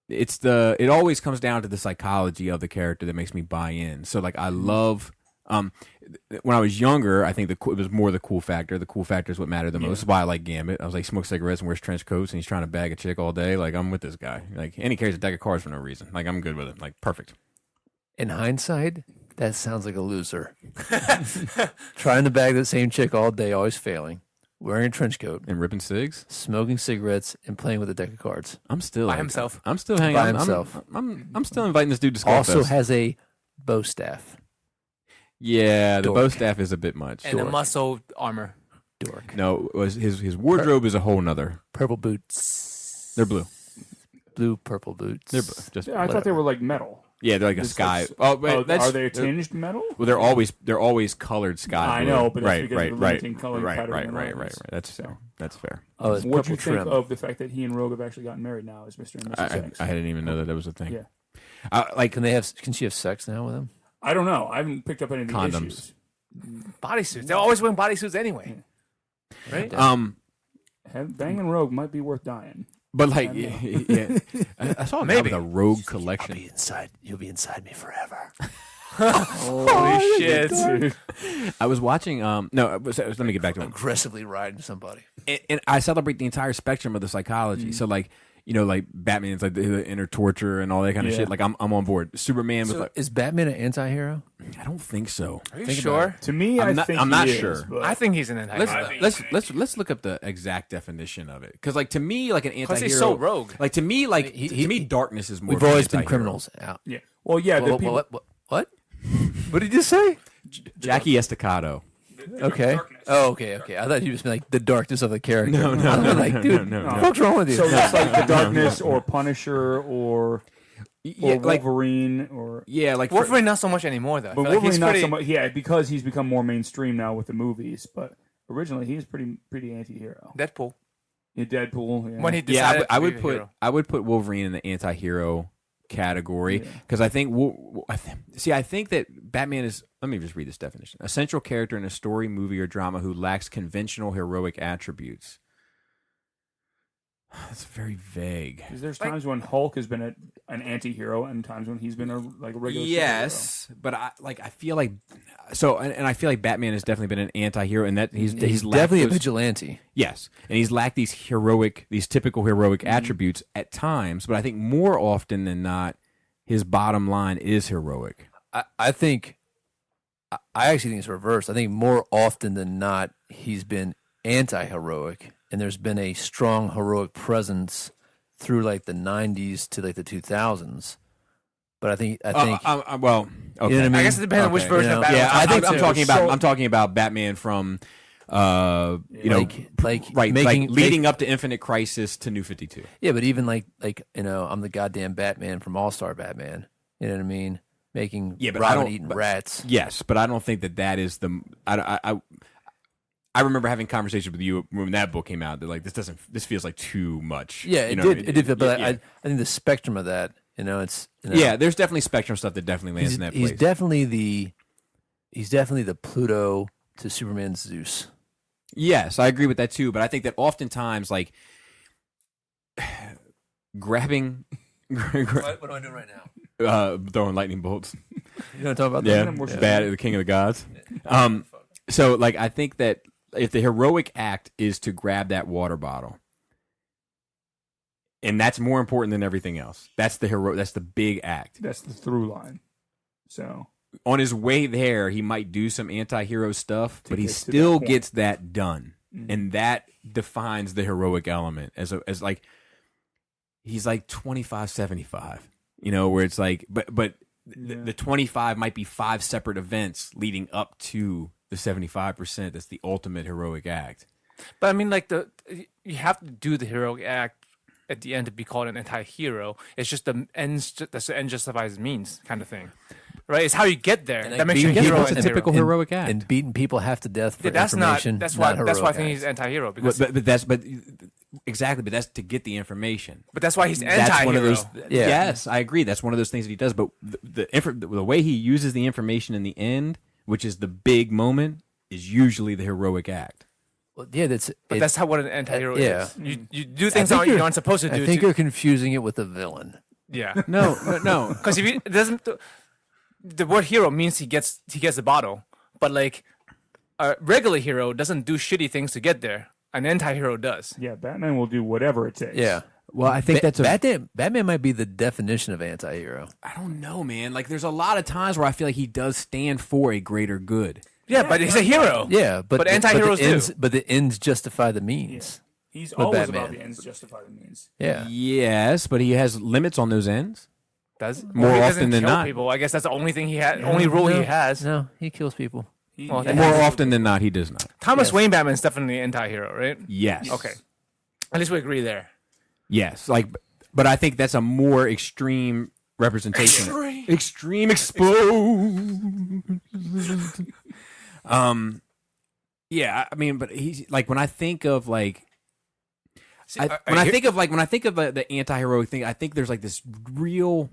Speaker 4: it always comes down to the psychology of the character that makes me buy in. So like I love when I was younger, I think it was more the cool factor. The cool factor is what mattered the most. That's why I like Gambit. I was like, smokes cigarettes and wears trench coats and he's trying to bag a chick all day. Like, I'm with this guy. Like, and he carries a deck of cards for no reason. Like, I'm good with it. Like, perfect.
Speaker 2: In hindsight, that sounds like a loser. Trying to bag the same chick all day, always failing. Wearing a trench coat,
Speaker 4: And ripping cigs.
Speaker 2: smoking cigarettes, and playing with a deck of cards.
Speaker 4: I'm still
Speaker 3: By himself.
Speaker 4: I'm still hanging
Speaker 2: By
Speaker 4: out.
Speaker 2: himself.
Speaker 4: I'm still inviting this dude to Skullfest.
Speaker 2: Also has a bow staff.
Speaker 4: Yeah, the
Speaker 2: Dork.
Speaker 4: bow staff is a bit much.
Speaker 3: And the muscle armor.
Speaker 2: Dork.
Speaker 4: No, his wardrobe is a whole nother.
Speaker 2: Purple boots.
Speaker 4: They're blue.
Speaker 2: Blue, purple boots.
Speaker 4: They're blue. Just
Speaker 5: Yeah, I thought they were like metal.
Speaker 4: Yeah, they're like a sky. That's,
Speaker 5: are they tinged metal?
Speaker 4: Well, they're always colored sky.
Speaker 5: I
Speaker 4: blue.
Speaker 5: know, but that's
Speaker 4: right,
Speaker 5: because
Speaker 4: right,
Speaker 5: of the
Speaker 4: right,
Speaker 5: limiting color pattern.
Speaker 4: right. That's fair. That's fair.
Speaker 2: Oh, it's
Speaker 5: What do you
Speaker 2: purple
Speaker 5: think
Speaker 2: trim.
Speaker 5: of the fact that he and Rogue have actually gotten married now as Mr. and Mrs. X?
Speaker 4: I didn't even know that was a thing.
Speaker 5: Yeah.
Speaker 2: Can she have sex now with him?
Speaker 5: I don't know. I haven't picked up any of the
Speaker 4: Condoms.
Speaker 5: issues.
Speaker 3: Bodysuits. They're always wearing bodysuits anyway. Right?
Speaker 5: Banging Rogue might be worth dying.
Speaker 4: But like, yeah, I saw
Speaker 3: Maybe
Speaker 4: the Rogue collection.
Speaker 2: You'll be inside me forever.
Speaker 3: Holy shit.
Speaker 4: I was watching. Let me get back to it.
Speaker 2: Aggressively riding somebody.
Speaker 4: And I celebrate the entire spectrum of the psychology. So like, like Batman's like the inner torture and all that kind of shit. Like I'm on board. Superman was like,
Speaker 2: is Batman an anti-hero?
Speaker 4: I don't think so.
Speaker 3: Are you sure?
Speaker 5: To me,
Speaker 4: I'm not
Speaker 5: he
Speaker 4: sure.
Speaker 5: is, but
Speaker 3: I think he's an anti-hero.
Speaker 4: Let's look up the exact definition of it. Because like to me, like an anti-hero.
Speaker 3: Because he's so rogue.
Speaker 4: Like to me, like to me, darkness is more.
Speaker 2: We've
Speaker 4: of an
Speaker 2: always been
Speaker 4: anti-hero.
Speaker 2: criminals. Out.
Speaker 5: yeah. Well, yeah. The people,
Speaker 2: What? What did you say?
Speaker 4: Jackie Estacado.
Speaker 2: Okay. Oh, okay. I thought you just meant like the darkness of the character.
Speaker 4: No,
Speaker 2: I'm like, dude,
Speaker 4: no.
Speaker 2: what the fuck's wrong with you?
Speaker 5: So that's like the Darkness or Punisher or
Speaker 4: like
Speaker 5: Wolverine or
Speaker 4: like
Speaker 3: Wolverine not so much anymore though.
Speaker 5: but
Speaker 3: I feel like
Speaker 5: Wolverine
Speaker 3: he's
Speaker 5: not
Speaker 3: pretty,
Speaker 5: so much. Yeah, because he's become more mainstream now with the movies. But originally he was pretty anti-hero.
Speaker 3: Deadpool.
Speaker 5: Yeah, Deadpool. Yeah.
Speaker 3: When he decided
Speaker 4: I
Speaker 3: to
Speaker 4: would
Speaker 3: be a
Speaker 4: put
Speaker 3: hero.
Speaker 4: I would put Wolverine in the anti-hero category because I think I think that Batman is. Let me just read this definition: a central character in a story, movie, or drama who lacks conventional heroic attributes. That's very vague.
Speaker 5: Because there's times when Hulk has been an anti-hero and times when he's been a regular
Speaker 4: Yes, but I feel like so, and I feel like Batman has definitely been an anti-hero, and that he's lacked
Speaker 2: definitely a
Speaker 4: those-
Speaker 2: vigilante.
Speaker 4: Yes, and he's lacked these typical heroic attributes at times, but I think more often than not, his bottom line is heroic.
Speaker 2: I think, I actually think it's reversed. I think more often than not, he's been anti-heroic, and there's been a strong heroic presence through like the 90s to like the 2000s. But I think
Speaker 4: well, okay.
Speaker 2: You know what I mean?
Speaker 3: I guess it depends on which version of Batman.
Speaker 4: Yeah, I think
Speaker 3: I'm talking about.
Speaker 4: I'm talking about Batman from, leading up to Infinite Crisis to New 52.
Speaker 2: Yeah, but even like I'm the goddamn Batman from All-Star Batman. You know what I mean? Making Robin eating rats.
Speaker 4: Yes, but I don't think that is the. I remember having conversations with you when that book came out. That like this feels like too much.
Speaker 2: Yeah, it did. It did. But I think the spectrum of that, it's
Speaker 4: yeah. There's definitely spectrum stuff that definitely lands in that place.
Speaker 2: He's definitely the Pluto to Superman's Zeus.
Speaker 4: Yes, I agree with that too. But I think that oftentimes like grabbing.
Speaker 2: What am I doing right now?
Speaker 4: Throwing lightning bolts.
Speaker 2: You know what I'm talking about?
Speaker 4: Yeah, bad, the king of the gods. So like I think that if the heroic act is to grab that water bottle, and that's more important than everything else. That's the big act.
Speaker 5: That's the through line. So
Speaker 4: on his way there, he might do some anti-hero stuff, but he still gets that done, and that defines the heroic element as like he's like 25-75. Where it's like, but the 25 might be 5 separate events leading up to the 75%. That's the ultimate heroic act.
Speaker 3: But I mean, like you have to do the heroic act at the end to be called an anti-hero. It's just the end justifies means kind of thing, right? It's how you get there that makes you a hero.
Speaker 4: That's a typical heroic act.
Speaker 2: And beating people half to death for
Speaker 3: that's
Speaker 2: information.
Speaker 3: That's why I think
Speaker 2: act.
Speaker 3: he's anti-hero because.
Speaker 4: Exactly, but that's to get the information.
Speaker 3: But that's why he's anti-hero.
Speaker 4: That's one of those. Yeah. Yes, I agree. That's one of those things that he does. But the way he uses the information in the end, which is the big moment, is usually the heroic act.
Speaker 2: Well, yeah,
Speaker 3: that's how what an anti-hero is. You do things you aren't supposed to do.
Speaker 2: I think you're confusing it with a villain.
Speaker 3: Yeah.
Speaker 4: No.
Speaker 3: Because if it doesn't, the word hero means he gets the bottle, but like a regular hero doesn't do shitty things to get there. An anti-hero does.
Speaker 5: Yeah, Batman will do whatever it takes.
Speaker 2: Yeah.
Speaker 4: Well, I think
Speaker 2: Batman might be the definition of anti-hero.
Speaker 4: I don't know, man. Like, there's a lot of times where I feel like he does stand for a greater good.
Speaker 3: Yeah, but he's a hero.
Speaker 2: Yeah, but
Speaker 3: anti-heroes do.
Speaker 2: But the ends justify the means.
Speaker 5: Yeah. He's
Speaker 2: with
Speaker 5: always
Speaker 2: Batman.
Speaker 5: about the ends justify the means.
Speaker 2: Yeah.
Speaker 4: Yes, but he has limits on those ends.
Speaker 3: Does
Speaker 4: more
Speaker 3: he
Speaker 4: often
Speaker 3: doesn't
Speaker 4: than
Speaker 3: kill
Speaker 4: not.
Speaker 3: People. I guess that's the only thing he has. Only rule he has.
Speaker 2: No, he kills people.
Speaker 3: More
Speaker 4: often than not, he does not.
Speaker 3: Thomas Wayne Batman's definitely an anti-hero, right?
Speaker 4: Yes.
Speaker 3: Okay. At least we agree there.
Speaker 4: Yes, but I think that's a more extreme representation. Extreme exposed. Yeah, I mean, but he's like when I think of like. When I think of the anti-heroic thing, I think there's like this real.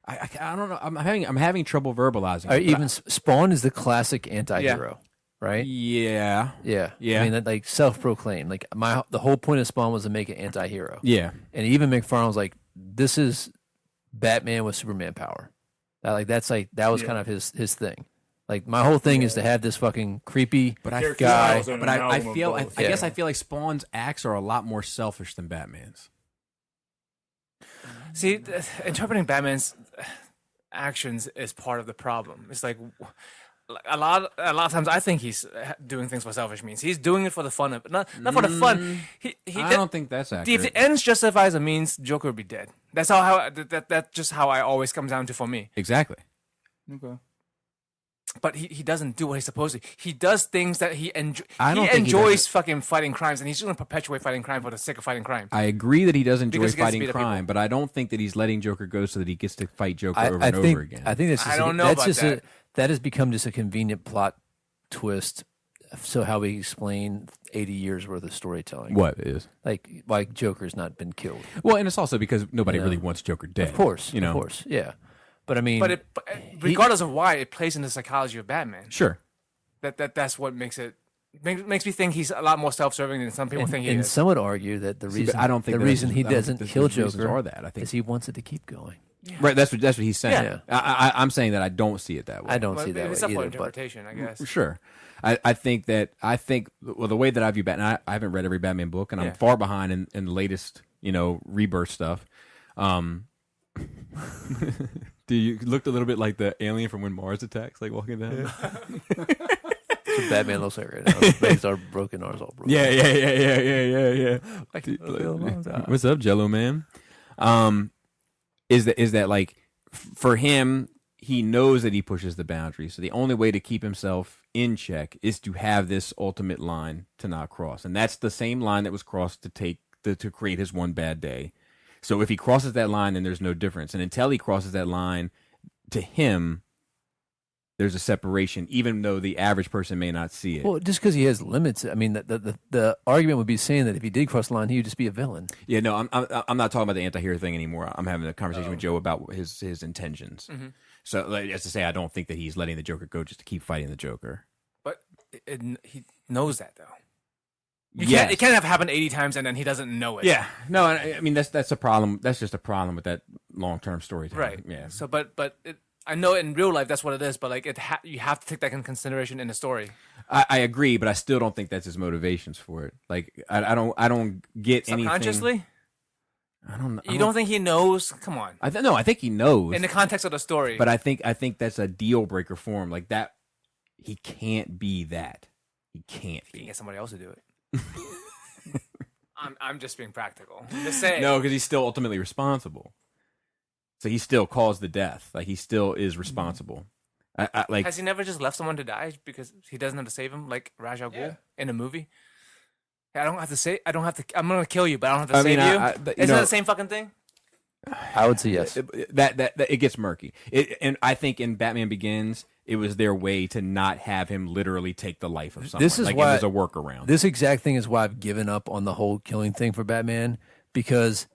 Speaker 4: I don't know. I'm having trouble verbalizing.
Speaker 2: Even Spawn is the classic anti-hero, right?
Speaker 4: Yeah.
Speaker 2: I mean, like self-proclaimed. Like the whole point of Spawn was to make an anti-hero.
Speaker 4: Yeah,
Speaker 2: and even McFarlane was like, "This is Batman with Superman power." That was kind of his thing. Like my whole thing is to have this fucking creepy guy.
Speaker 4: But I guess I feel like Spawn's acts are a lot more selfish than Batman's.
Speaker 3: See, interpreting Batman's actions is part of the problem. It's like a lot of times I think he's doing things for selfish means. He's doing it for the fun of it, not for the fun.
Speaker 4: I don't think that's accurate.
Speaker 3: If the ends justifies the means, Joker would be dead. That's that's just how I always comes down to for me.
Speaker 4: Exactly.
Speaker 5: Okay.
Speaker 3: But he doesn't do what he's supposed to. He does things that he enjoys.
Speaker 4: He
Speaker 3: enjoys fucking fighting crimes, and he's just going to perpetuate fighting crime for the sake of fighting crime.
Speaker 4: I agree that he does enjoy fighting crime, but I don't think that he's letting Joker go so that he gets to fight Joker over and over again.
Speaker 2: I think that's just,
Speaker 3: I don't know about that.
Speaker 2: That has become just a convenient plot twist. So how we explain 80 years worth of storytelling.
Speaker 4: What is?
Speaker 2: Like Joker's not been killed.
Speaker 4: Well, and it's also because nobody really wants Joker dead.
Speaker 2: Of course, yeah. But I mean,
Speaker 3: regardless of why, it plays in the psychology of Batman.
Speaker 4: Sure.
Speaker 3: That's what makes me think he's a lot more self-serving than some people think he is.
Speaker 2: And some would argue that the reason he doesn't kill Joker is he wants it to keep going.
Speaker 4: Yeah. Right. That's what he's saying. Yeah. I'm saying that I don't see it that way.
Speaker 2: I don't see that way either.
Speaker 3: It's interpretation, I guess.
Speaker 4: Sure. I think the way that I view Batman, I haven't read every Batman book, and I'm far behind in the latest rebirth stuff. Do you looked a little bit like the alien from When Mars Attacks, like walking down?
Speaker 2: That's what Batman looks like right now. His legs are broken, ours all broken.
Speaker 4: Yeah. What's up, Jello Man? Is that like for him? He knows that he pushes the boundary, so the only way to keep himself in check is to have this ultimate line to not cross, and that's the same line that was crossed to create his one bad day. So if he crosses that line, then there's no difference. And until he crosses that line, to him, there's a separation, even though the average person may not see it.
Speaker 2: Well, just because he has limits, I mean, the argument would be saying that if he did cross the line, he would just be a villain.
Speaker 4: Yeah, no, I'm not talking about the anti-hero thing anymore. I'm having a conversation with Joe about his intentions. Mm-hmm. So, as to say, I don't think that he's letting the Joker go just to keep fighting the Joker.
Speaker 3: But he knows that, though. It can't have happened 80 times and then he doesn't know it.
Speaker 4: Yeah. No, I mean that's a problem. That's just a problem with that long-term storytelling.
Speaker 3: Right.
Speaker 4: Yeah.
Speaker 3: So, but I know in real life that's what it is. But like you have to take that into consideration in the story.
Speaker 4: I agree, but I still don't think that's his motivations for it. Like I don't get anything.
Speaker 3: Subconsciously.
Speaker 4: I don't know.
Speaker 3: You don't think he knows? Come on.
Speaker 4: I think he knows
Speaker 3: in the context of the story.
Speaker 4: But I think that's a deal breaker for him. Like that, he can't be that. He can't be.
Speaker 3: He can get somebody else to do it. I'm just being practical. I'm just saying.
Speaker 4: No, because he's still ultimately responsible. So he still caused the death. Like he still is responsible. Like
Speaker 3: has he never just left someone to die because he doesn't have to save him, like Ra's al Ghul in a movie? I don't have to say. I'm gonna kill you, but I don't have to save you. Isn't that the same fucking thing?
Speaker 2: I would say yes.
Speaker 4: That it gets murky. And I think in Batman Begins, it was their way to not have him literally take the life of someone. This is why it was a workaround.
Speaker 2: This exact thing is why I've given up on the whole killing thing for Batman, because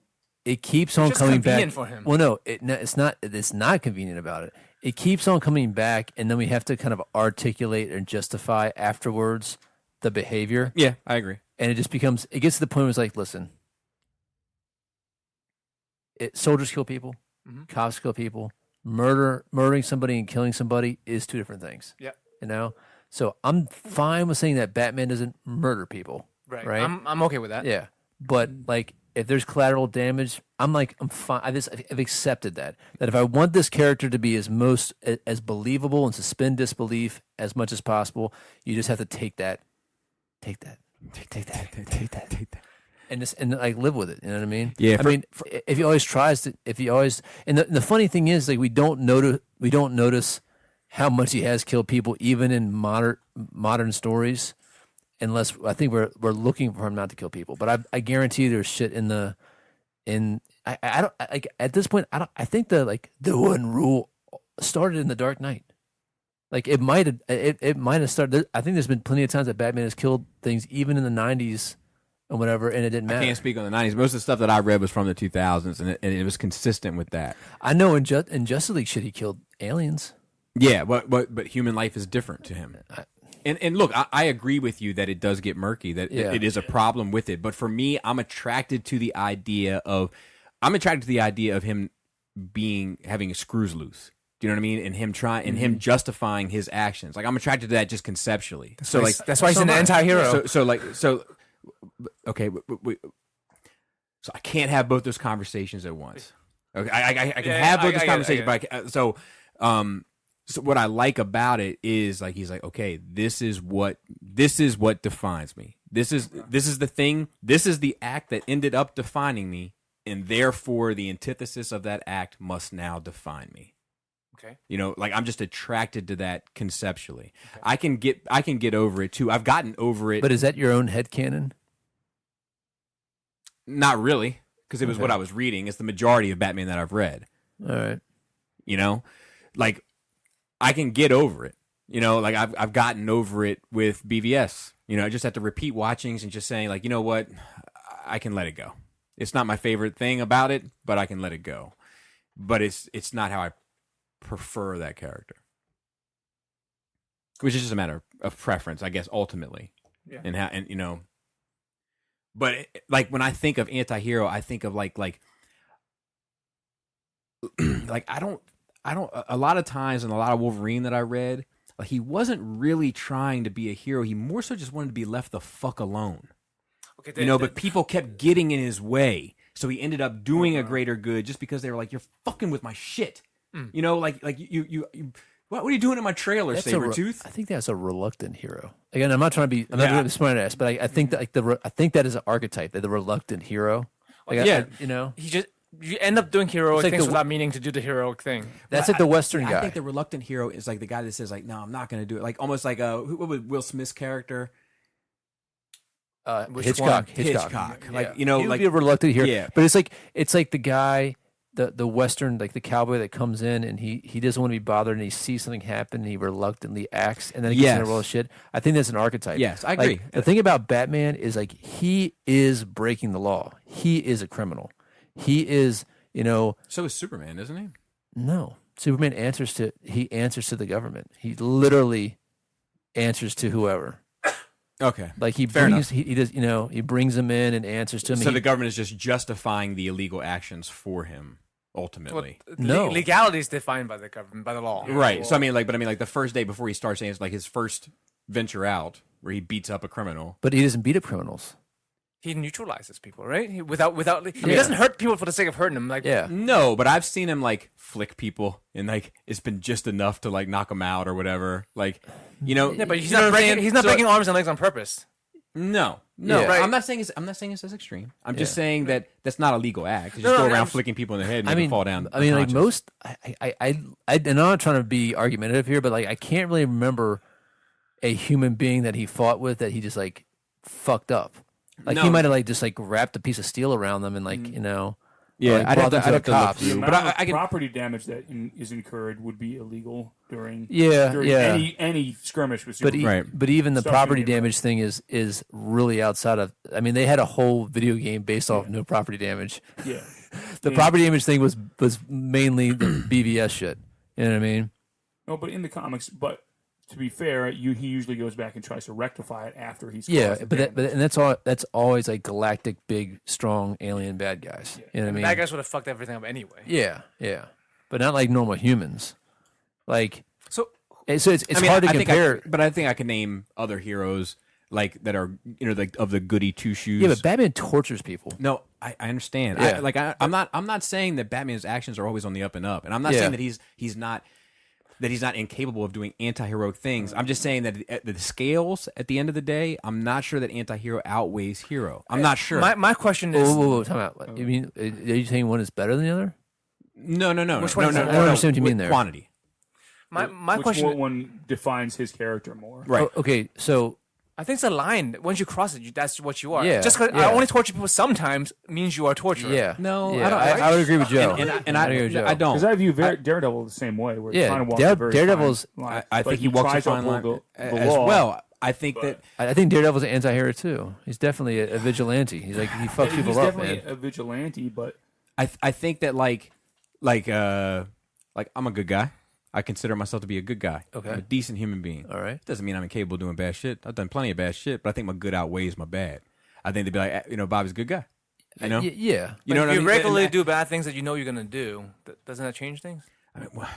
Speaker 2: it keeps on coming back.
Speaker 3: For him.
Speaker 2: Well, no, it's not. It's not convenient about it. It keeps on coming back, and then we have to kind of articulate and justify afterwards the behavior.
Speaker 4: Yeah, I agree.
Speaker 2: And it just becomes. It gets to the point where it's like, listen, soldiers kill people, cops kill people. Murdering somebody and killing somebody is two different things.
Speaker 3: Yeah,
Speaker 2: So I'm fine with saying that Batman doesn't murder people. Right.
Speaker 3: I'm okay with that.
Speaker 2: Yeah, but like if there's collateral damage, I'm fine. I've accepted that if I want this character to be as believable and suspend disbelief as much as possible, you just have to take that, and like live with it. You know what I mean?
Speaker 4: Yeah.
Speaker 2: I mean, if he always tries to, and the funny thing is, like we don't notice how much he has killed people, even in modern stories, unless I think we're looking for him not to kill people. But I guarantee there's shit in the And I don't like at this point. I think the one rule started in the Dark Knight. Like it might have started. I think there's been plenty of times that Batman has killed things, even in the '90s and whatever, and it didn't matter.
Speaker 4: I can't speak on the '90s. Most of the stuff that I read was from the 2000s, and it was consistent with that.
Speaker 2: I know in Justice League shit, he killed aliens.
Speaker 4: Yeah, but human life is different to him. And look, I agree with you that it does get murky, that it is a problem with it. But for me, I'm attracted to the idea of him having screws loose. Do you know what I mean? And him justifying his actions. Like I'm attracted to that just conceptually.
Speaker 3: That's why he's an anti-hero.
Speaker 4: Okay, so I can't have both those conversations at once. Okay, I can have both those conversations, but so what I like about it is like he's like, okay, this is what defines me. This is the thing. This is the act that ended up defining me, and therefore the antithesis of that act must now define me.
Speaker 3: Okay.
Speaker 4: You know, like I'm just attracted to that conceptually. Okay. I can get over it too. I've gotten over it.
Speaker 2: But is that your own headcanon?
Speaker 4: Not really, because it was what I was reading. It's the majority of Batman that I've read.
Speaker 2: All right.
Speaker 4: You know, like I can get over it. You know, like I've gotten over it with BVS. You know, I just have to repeat watchings and just saying like, you know what, I can let it go. It's not my favorite thing about it, but I can let it go. But it's not how I prefer that character, which is just a matter of preference, I guess, ultimately.
Speaker 3: Yeah.
Speaker 4: And you know, but like when I think of anti-hero, I think of like like I don't a lot of times in a lot of Wolverine that I read, like he wasn't really trying to be a hero. He more so just wanted to be left the fuck alone. Okay, but people kept getting in his way, so he ended up doing a greater good just because they were like, "You're fucking with my shit." You know, like you what are you doing in my trailer, Sabretooth?
Speaker 2: I think that's a reluctant hero. Again, I'm not trying to be smart ass, but I think that I think that is an archetype, that the reluctant hero. Like, you know,
Speaker 3: you end up doing heroic things without meaning to do the heroic thing.
Speaker 2: That's like the Western guy.
Speaker 4: I think the reluctant hero is like the guy that says like, "No, I'm not going to do it." Like almost like what was Will Smith's character?
Speaker 2: Hitchcock.
Speaker 4: Like you know,
Speaker 2: he would
Speaker 4: like
Speaker 2: be a reluctant hero.
Speaker 4: Yeah.
Speaker 2: But it's like the guy, the Western, like the cowboy that comes in and he doesn't want to be bothered and he sees something happen and he reluctantly acts and then he gets in a roll of shit. I think that's an archetype.
Speaker 4: Yes, I agree.
Speaker 2: Like, the thing about Batman is like he is breaking the law. He is a criminal. He is, you know.
Speaker 4: So is Superman, isn't he?
Speaker 2: No, Superman answers to the government. He literally answers to whoever.
Speaker 4: Okay,
Speaker 2: like he does, you know, he brings them in and answers to him.
Speaker 4: So the government is just justifying the illegal actions for him, ultimately.
Speaker 3: Well, no, legality is defined by the government, by the law.
Speaker 4: Right. So I mean, like the first day before he starts, saying it's like his first venture out where he beats up a criminal.
Speaker 2: But he doesn't beat up criminals.
Speaker 3: He neutralizes people, right? He doesn't hurt people for the sake of hurting them. Like,
Speaker 4: no, but I've seen him like flick people, and like it's been just enough to like knock them out or whatever. Like, you know,
Speaker 3: but he's not breaking arms and legs on purpose.
Speaker 4: No,
Speaker 3: right.
Speaker 4: I'm not saying it's as extreme. I'm just saying that that's not a legal act. You just go around flicking people in the head and they fall down.
Speaker 2: I mean, like most, and I'm not trying to be argumentative here, but like I can't really remember a human being that he fought with that he just like fucked up. Like he might have like just like wrapped a piece of steel around them and like you know,
Speaker 4: I'd have to
Speaker 2: cops.
Speaker 5: The amount of property damage that is incurred would be illegal during any skirmish with Superman.
Speaker 2: But even the property damage thing is really outside of. I mean, they had a whole video game based off no property damage.
Speaker 5: Yeah,
Speaker 2: the property damage thing was mainly the BVS shit. You know what I mean?
Speaker 5: No, but in the comics, to be fair, he usually goes back and tries to rectify it after he's
Speaker 2: that's always like galactic, big, strong alien bad guys. Yeah. You know what I mean?
Speaker 3: Bad guys would have fucked everything up anyway.
Speaker 2: Yeah, but not like normal humans. Like it's
Speaker 4: I mean,
Speaker 2: hard to compare.
Speaker 4: But I think I can name other heroes like that are like of the goody two shoes.
Speaker 2: Yeah, but Batman tortures people.
Speaker 4: No, I understand.
Speaker 2: Yeah.
Speaker 4: I'm not saying that Batman's actions are always on the up and up, and I'm not saying that he's not incapable of doing anti-heroic things. I'm just saying that at the scales, at the end of the day, I'm not sure that anti-hero outweighs hero. I'm not sure.
Speaker 3: My question is...
Speaker 2: Whoa, time out. You mean, are you saying one is better than the other?
Speaker 4: No.
Speaker 3: Which one?
Speaker 2: I don't understand what you mean there.
Speaker 4: Quantity.
Speaker 3: My question...
Speaker 5: Which one defines his character more?
Speaker 4: Right.
Speaker 2: Okay, so
Speaker 3: I think it's a line. Once you cross it, that's what you are.
Speaker 2: Yeah,
Speaker 3: Just because
Speaker 2: yeah.
Speaker 3: I only torture people sometimes means you are a torturer.
Speaker 2: Yeah.
Speaker 4: No,
Speaker 2: Yeah,
Speaker 4: I don't.
Speaker 2: I would agree with Joe.
Speaker 4: And I
Speaker 2: agree with Joe.
Speaker 4: don't.
Speaker 5: Because I view Daredevil the same way. We're
Speaker 2: Yeah,
Speaker 5: trying to walk a very
Speaker 2: Daredevil's-
Speaker 5: fine line.
Speaker 4: I
Speaker 5: But
Speaker 4: think he walks a
Speaker 5: tries to
Speaker 4: fine line
Speaker 5: uphold the
Speaker 4: as
Speaker 5: law,
Speaker 4: well. I think
Speaker 5: but-
Speaker 4: that
Speaker 2: I think Daredevil's an anti-hero too. He's definitely a vigilante. He's like he fucks people
Speaker 5: He's
Speaker 2: up,
Speaker 5: definitely
Speaker 2: man.
Speaker 5: a vigilante, but
Speaker 4: I think that like I'm a good guy. I consider myself to be a good guy.
Speaker 2: Okay.
Speaker 4: I'm a decent human being.
Speaker 2: All right.
Speaker 4: Doesn't mean I'm incapable of doing bad shit. I've done plenty of bad shit, but I think my good outweighs my bad. I think they'd be like, Bobby's a good guy. You know?
Speaker 2: Yeah.
Speaker 4: You know what I
Speaker 3: you
Speaker 4: mean?
Speaker 3: regularly
Speaker 4: And-
Speaker 3: do bad things that you know you're gonna do. Doesn't that change things?
Speaker 4: I mean, well,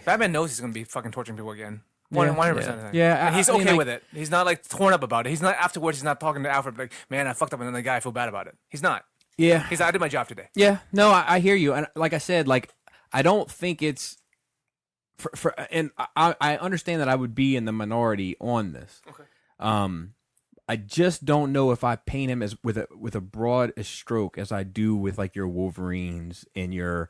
Speaker 3: Batman knows he's gonna be fucking torturing people again. 100%.
Speaker 4: Yeah,
Speaker 3: And he's
Speaker 4: I mean,
Speaker 3: okay
Speaker 4: like-
Speaker 3: with it. He's not like torn up about it. He's not afterwards. He's not talking to Alfred like, man, I fucked up another guy. I feel bad about it. He's not.
Speaker 4: yeah.
Speaker 3: He's like, I did my job today.
Speaker 4: Yeah, no, I hear you, and like I said, like I don't think it's and I understand that I would be in the minority on this.
Speaker 3: Okay.
Speaker 4: I just don't know if I paint him as with a broad a stroke as I do with like your Wolverines and your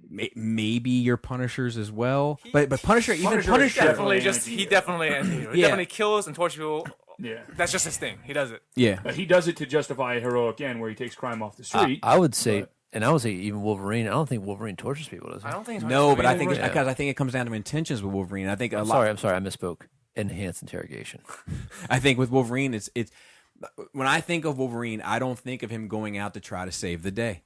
Speaker 4: maybe your Punishers as well. But Punisher, even
Speaker 5: Punisher is
Speaker 4: Punisher,
Speaker 3: Definitely
Speaker 5: anti-hero.
Speaker 3: he definitely anti-hero. He
Speaker 4: Yeah.
Speaker 3: definitely kills and tortures people.
Speaker 5: yeah.
Speaker 3: That's just his thing. He does it.
Speaker 4: yeah.
Speaker 5: He does it to justify a heroic end where he takes crime off the street.
Speaker 2: I would say,
Speaker 5: but-
Speaker 2: and I would say even Wolverine. I don't think Wolverine tortures people, does he?
Speaker 3: I don't think. He's
Speaker 4: No, but I think
Speaker 3: Wolverine.
Speaker 4: it's because I think it comes down to intentions with Wolverine. I think a
Speaker 2: I'm
Speaker 4: lot.
Speaker 2: sorry, I misspoke. Enhanced interrogation.
Speaker 4: I think with Wolverine, it's when I think of Wolverine, I don't think of him going out to try to save the day.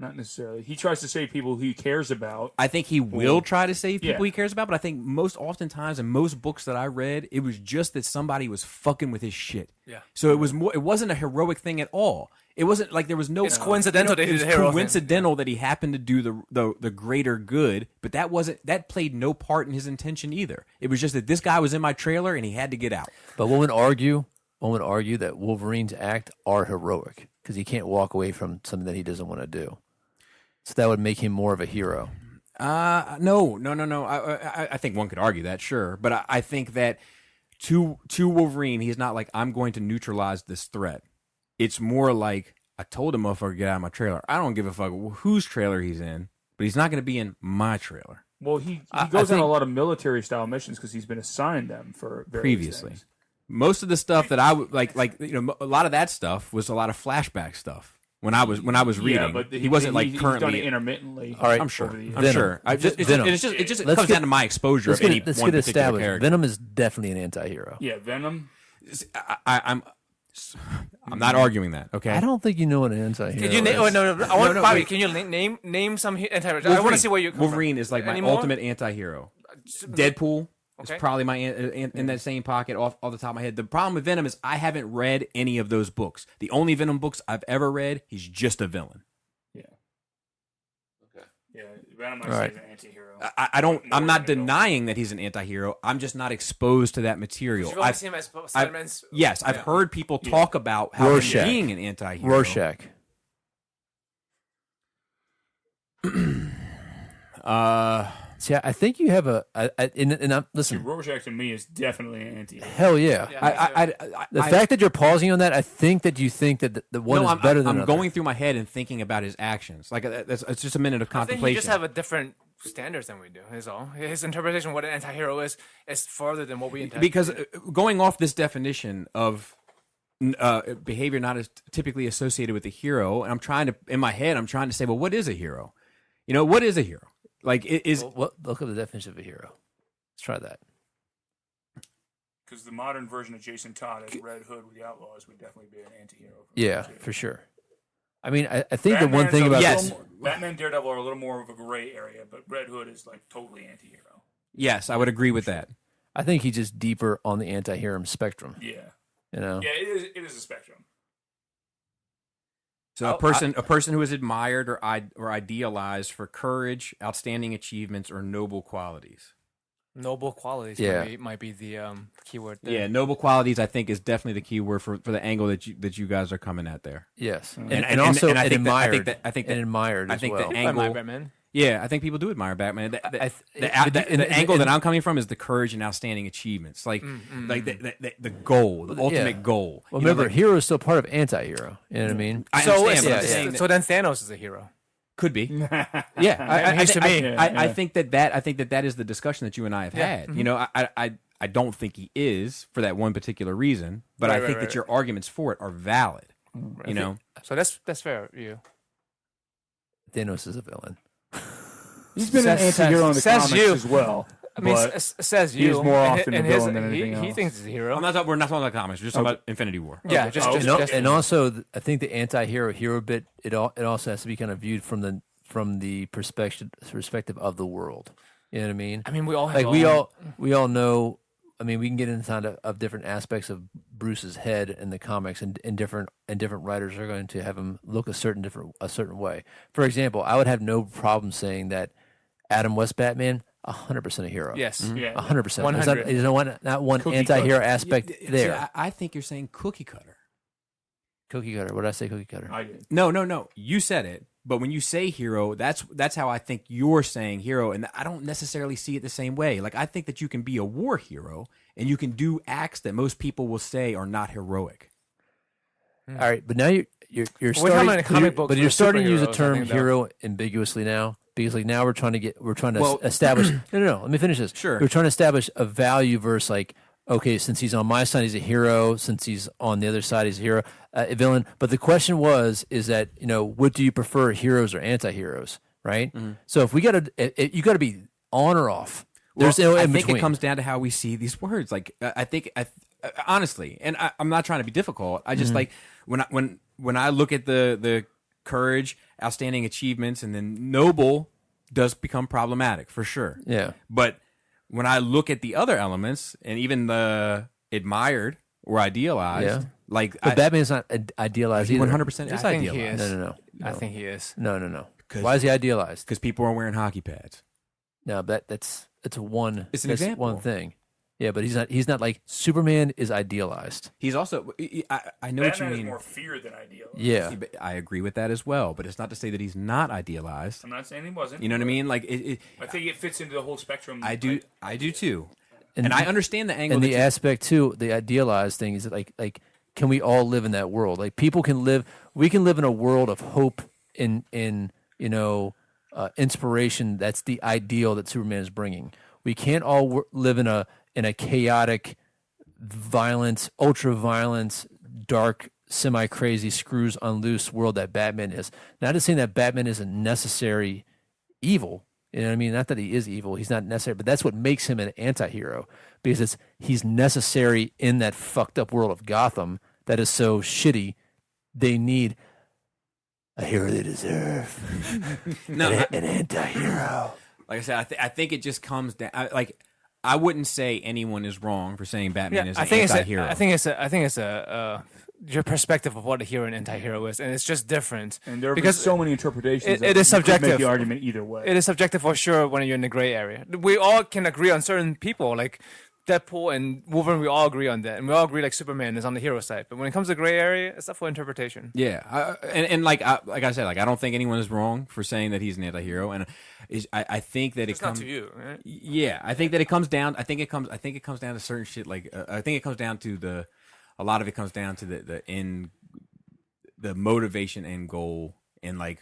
Speaker 5: Not necessarily. He tries to save people he cares about.
Speaker 4: I think he will try to save people
Speaker 5: Yeah.
Speaker 4: he cares about, but I think most oftentimes in most books that I read, it was just that somebody was fucking with his shit.
Speaker 3: Yeah.
Speaker 4: So it was more. It wasn't a heroic thing at all. It wasn't like there was no.
Speaker 3: It's coincidental that
Speaker 4: It
Speaker 3: he
Speaker 4: was
Speaker 3: did a hero thing.
Speaker 4: coincidental that he happened to do the greater good, but that played no part in his intention either. It was just that this guy was in my trailer and he had to get out.
Speaker 2: But one would argue that Wolverine's act are heroic because he can't walk away from something that he doesn't want to do. So that would make him more of a hero.
Speaker 4: No. I think one could argue that, sure, but I think that to Wolverine, he's not like I'm going to neutralize this threat. It's more like I told him motherfucker get out of my trailer. I don't give a fuck whose trailer he's in, but he's not going to be in my trailer.
Speaker 5: Well, he
Speaker 2: I
Speaker 5: goes on
Speaker 2: think-
Speaker 5: a lot of military style missions because he's been assigned them for various
Speaker 4: Previously,
Speaker 5: things.
Speaker 4: most of the stuff that I would like a lot of that stuff was a lot of flashback stuff. When I was reading,
Speaker 5: Yeah, but
Speaker 4: he wasn't like
Speaker 5: he's done it
Speaker 4: currently.
Speaker 5: intermittently.
Speaker 2: All right.
Speaker 4: I'm sure.
Speaker 5: over the years.
Speaker 4: I'm
Speaker 2: Venom.
Speaker 4: sure.
Speaker 2: Venom.
Speaker 4: It just
Speaker 2: Let's
Speaker 4: comes
Speaker 2: get-
Speaker 4: down to my exposure
Speaker 2: Let's
Speaker 4: of any
Speaker 2: get, let's
Speaker 4: one
Speaker 2: get
Speaker 4: particular
Speaker 2: established.
Speaker 4: character.
Speaker 2: Venom is definitely an anti-hero.
Speaker 5: Yeah, Venom.
Speaker 4: I'm not arguing that. Okay.
Speaker 2: I don't think you know what an anti-hero
Speaker 3: Can you name?
Speaker 2: is.
Speaker 3: Oh, no. I want
Speaker 4: no,
Speaker 3: Bobby.
Speaker 4: wait.
Speaker 3: Can you name some anti-heroes? I want to see where you.
Speaker 4: Wolverine is like my
Speaker 3: Any more?
Speaker 4: ultimate anti-hero. Deadpool is
Speaker 3: Okay.
Speaker 4: probably my in that same pocket off the top of my head. The problem with Venom is I haven't read any of those books. The only Venom books I've ever read, he's just a villain.
Speaker 5: Yeah. Okay. Yeah, Venom. I
Speaker 2: All
Speaker 5: say
Speaker 2: right.
Speaker 5: is an anti-hero.
Speaker 4: I don't. I'm not
Speaker 5: Venom.
Speaker 4: denying that he's an anti-hero. I'm just not exposed to that material.
Speaker 3: You've only
Speaker 4: I've-
Speaker 3: seen him as Spider-Man's.
Speaker 4: Yes, I've heard people talk about how
Speaker 2: Rorschach.
Speaker 4: him being an anti-hero.
Speaker 2: Rorschach. See, I think you have and I'm,
Speaker 5: See,
Speaker 2: listen,
Speaker 5: Rorschach to me is definitely an anti-hero.
Speaker 2: hell yeah. The fact that you're pausing on that, I think that you think that the one is better than
Speaker 4: I'm
Speaker 2: another.
Speaker 4: going through my head and thinking about his actions. Like it's just a minute of
Speaker 3: I think
Speaker 4: contemplation.
Speaker 3: you just have a different standards than we do. Is all. His interpretation of what an anti-hero is farther than what we intend.
Speaker 4: Because going off this definition of behavior not as typically associated with a hero, and I'm trying to say, well, what is a hero? You know, what is a hero? Like,
Speaker 2: Look up the definition of a hero. Let's try that.
Speaker 5: Because the modern version of Jason Todd as Red Hood with the Outlaws would definitely be an anti-hero.
Speaker 2: Yeah, for sure. I mean, I think the one thing about
Speaker 5: Batman, Daredevil are a little more of a gray area, but Red Hood is like totally anti-hero.
Speaker 4: yes, I would agree with that.
Speaker 2: I think he's just deeper on the anti-hero spectrum.
Speaker 5: Yeah,
Speaker 2: You know,
Speaker 5: yeah, it is a spectrum.
Speaker 4: So a person who is admired or idealized for courage, outstanding achievements, or noble qualities.
Speaker 3: noble qualities
Speaker 2: Yeah.
Speaker 3: might be the keyword there.
Speaker 4: Yeah, noble qualities I think is definitely the key word for the angle that you guys are coming at there.
Speaker 2: yes,
Speaker 4: And
Speaker 2: also
Speaker 4: I think
Speaker 2: admired.
Speaker 4: I think
Speaker 2: and admired
Speaker 4: I
Speaker 2: as
Speaker 4: think
Speaker 2: well.
Speaker 4: the
Speaker 3: I admire
Speaker 4: angle.
Speaker 3: Batman.
Speaker 4: Yeah, I think people do admire Batman. The
Speaker 2: in-
Speaker 4: angle
Speaker 2: in-
Speaker 4: that I'm coming from is the courage and outstanding achievements, like the goal, the ultimate goal.
Speaker 2: Well,
Speaker 4: You know,
Speaker 2: remember,
Speaker 4: like-
Speaker 2: hero is still part of anti-hero. You know what I mean?
Speaker 4: I
Speaker 3: So,
Speaker 4: understand, but I'm
Speaker 2: yeah,
Speaker 4: saying that
Speaker 3: so then Thanos is a hero.
Speaker 4: could be. Yeah,
Speaker 3: Used to be.
Speaker 4: I think that is the discussion that you and I have had. You know, I don't think he is for that one particular reason, but I think that your arguments for it are valid. You know,
Speaker 3: so that's fair. You.
Speaker 2: Thanos is a villain.
Speaker 5: He's been an anti-hero in the comics as well.
Speaker 3: I mean, says you.
Speaker 5: He's more often a villain than anything else.
Speaker 3: He thinks he's a hero.
Speaker 4: We're not talking about comics. We're just talking about Infinity War.
Speaker 3: Yeah,
Speaker 2: and also, I think the anti-hero bit it also has to be kind of viewed from the perspective of the world. You know what I mean?
Speaker 3: I mean, we all have
Speaker 2: we all know. I mean, we can get into of different aspects of Bruce's head in the comics, and different writers are going to have him look a certain way. For example, I would have no problem saying that Adam West Batman 100% a hero.
Speaker 3: Yes.
Speaker 5: Mm-hmm. Yeah.
Speaker 2: 100%.
Speaker 3: 100.
Speaker 2: There's not one
Speaker 5: Cookie
Speaker 2: anti-hero
Speaker 5: cutter.
Speaker 2: aspect there.
Speaker 4: See, I think you're saying cookie cutter.
Speaker 2: Cookie cutter. What did I say? Cookie cutter.
Speaker 5: I did.
Speaker 4: No. You said it. But when you say hero, that's how I think you're saying hero, and I don't necessarily see it the same way. Like I think that you can be a war hero and you can do acts that most people will say are not heroic.
Speaker 2: All right, but now you're
Speaker 3: talking about comic books.
Speaker 2: But you're starting to use the
Speaker 3: superheroes,
Speaker 2: term
Speaker 3: I think,
Speaker 2: hero ambiguously now, because like now we're trying to establish. No. Let me finish this.
Speaker 4: Sure.
Speaker 2: We're trying to establish a value versus like, okay, since he's on my side, he's a hero. Since he's on the other side, he's a hero, a villain. But the question is that what do you prefer, heroes or anti-heroes, right? Mm-hmm. So if you got to be on or off. There's no in between.
Speaker 4: I think it comes down to how we see these words. Like I think honestly, and I'm not trying to be difficult. I just like when I look at the courage, outstanding achievements, and then noble does become problematic for sure.
Speaker 2: Yeah,
Speaker 4: but when I look at the other elements and even the admired or idealized, like
Speaker 2: Batman's not idealized either.
Speaker 4: 100% is idealized.
Speaker 2: No.
Speaker 3: I think he is.
Speaker 2: No. Why is he idealized?
Speaker 4: Because people are wearing hockey pads.
Speaker 2: No, it's an
Speaker 4: example.
Speaker 2: One thing. Yeah, but he's not like Superman is idealized.
Speaker 4: He's also I know what you mean.
Speaker 5: Batman is more fear than idealized.
Speaker 2: Yeah,
Speaker 4: I agree with that as well. But it's not to say that he's not idealized.
Speaker 5: I'm not saying he wasn't.
Speaker 4: You know what I mean? Like
Speaker 5: I think it fits into the whole spectrum.
Speaker 4: I do too. And I understand the angle.
Speaker 2: And the aspect too, the idealized thing is that like can we all live in that world? Like people can live. We can live in a world of hope in inspiration. That's the ideal that Superman is bringing. We can't all live in a chaotic, violent, ultra-violent, dark, semi-crazy, screws on loose world that Batman is. Not to say that Batman isn't necessary evil. You know what I mean? Not that he is evil. He's not necessary, but that's what makes him an anti-hero, because he's necessary in that fucked up world of Gotham that is so shitty. They need a hero they deserve. An anti-hero.
Speaker 4: Like I said, I think it just comes down. I wouldn't say anyone is wrong for saying Batman is an anti-hero.
Speaker 3: I think it's your perspective of what a hero and anti-hero is, and it's just different.
Speaker 5: And there are so many interpretations.
Speaker 3: It is subjective.
Speaker 5: Make the argument either way.
Speaker 3: It is subjective for sure when you're in the gray area. We all can agree on certain people, like Deadpool and Wolverine. We all agree on that, and we all agree like Superman is on the hero side. But when it comes to gray area, it's up for interpretation.
Speaker 4: Yeah, and like I said, like I don't think anyone is wrong for saying that he's an anti-hero, and I think that
Speaker 3: it's not to you, right?
Speaker 4: Yeah, I think that it comes down. I think it comes down to certain shit. Like I think it comes down to a lot of it comes down to the motivation and goal, and like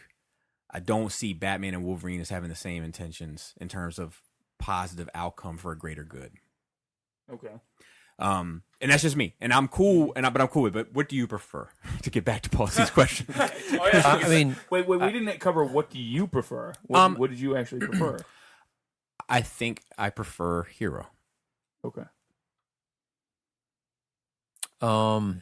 Speaker 4: I don't see Batman and Wolverine as having the same intentions in terms of positive outcome for a greater good.
Speaker 5: Okay.
Speaker 4: And that's just me, and I'm cool, but I'm cool with it. But what do you prefer? To get back to Policy's question.
Speaker 2: I mean,
Speaker 5: wait, we didn't cover what do you prefer? What did you actually prefer?
Speaker 4: I think I prefer hero.
Speaker 5: Okay.
Speaker 2: I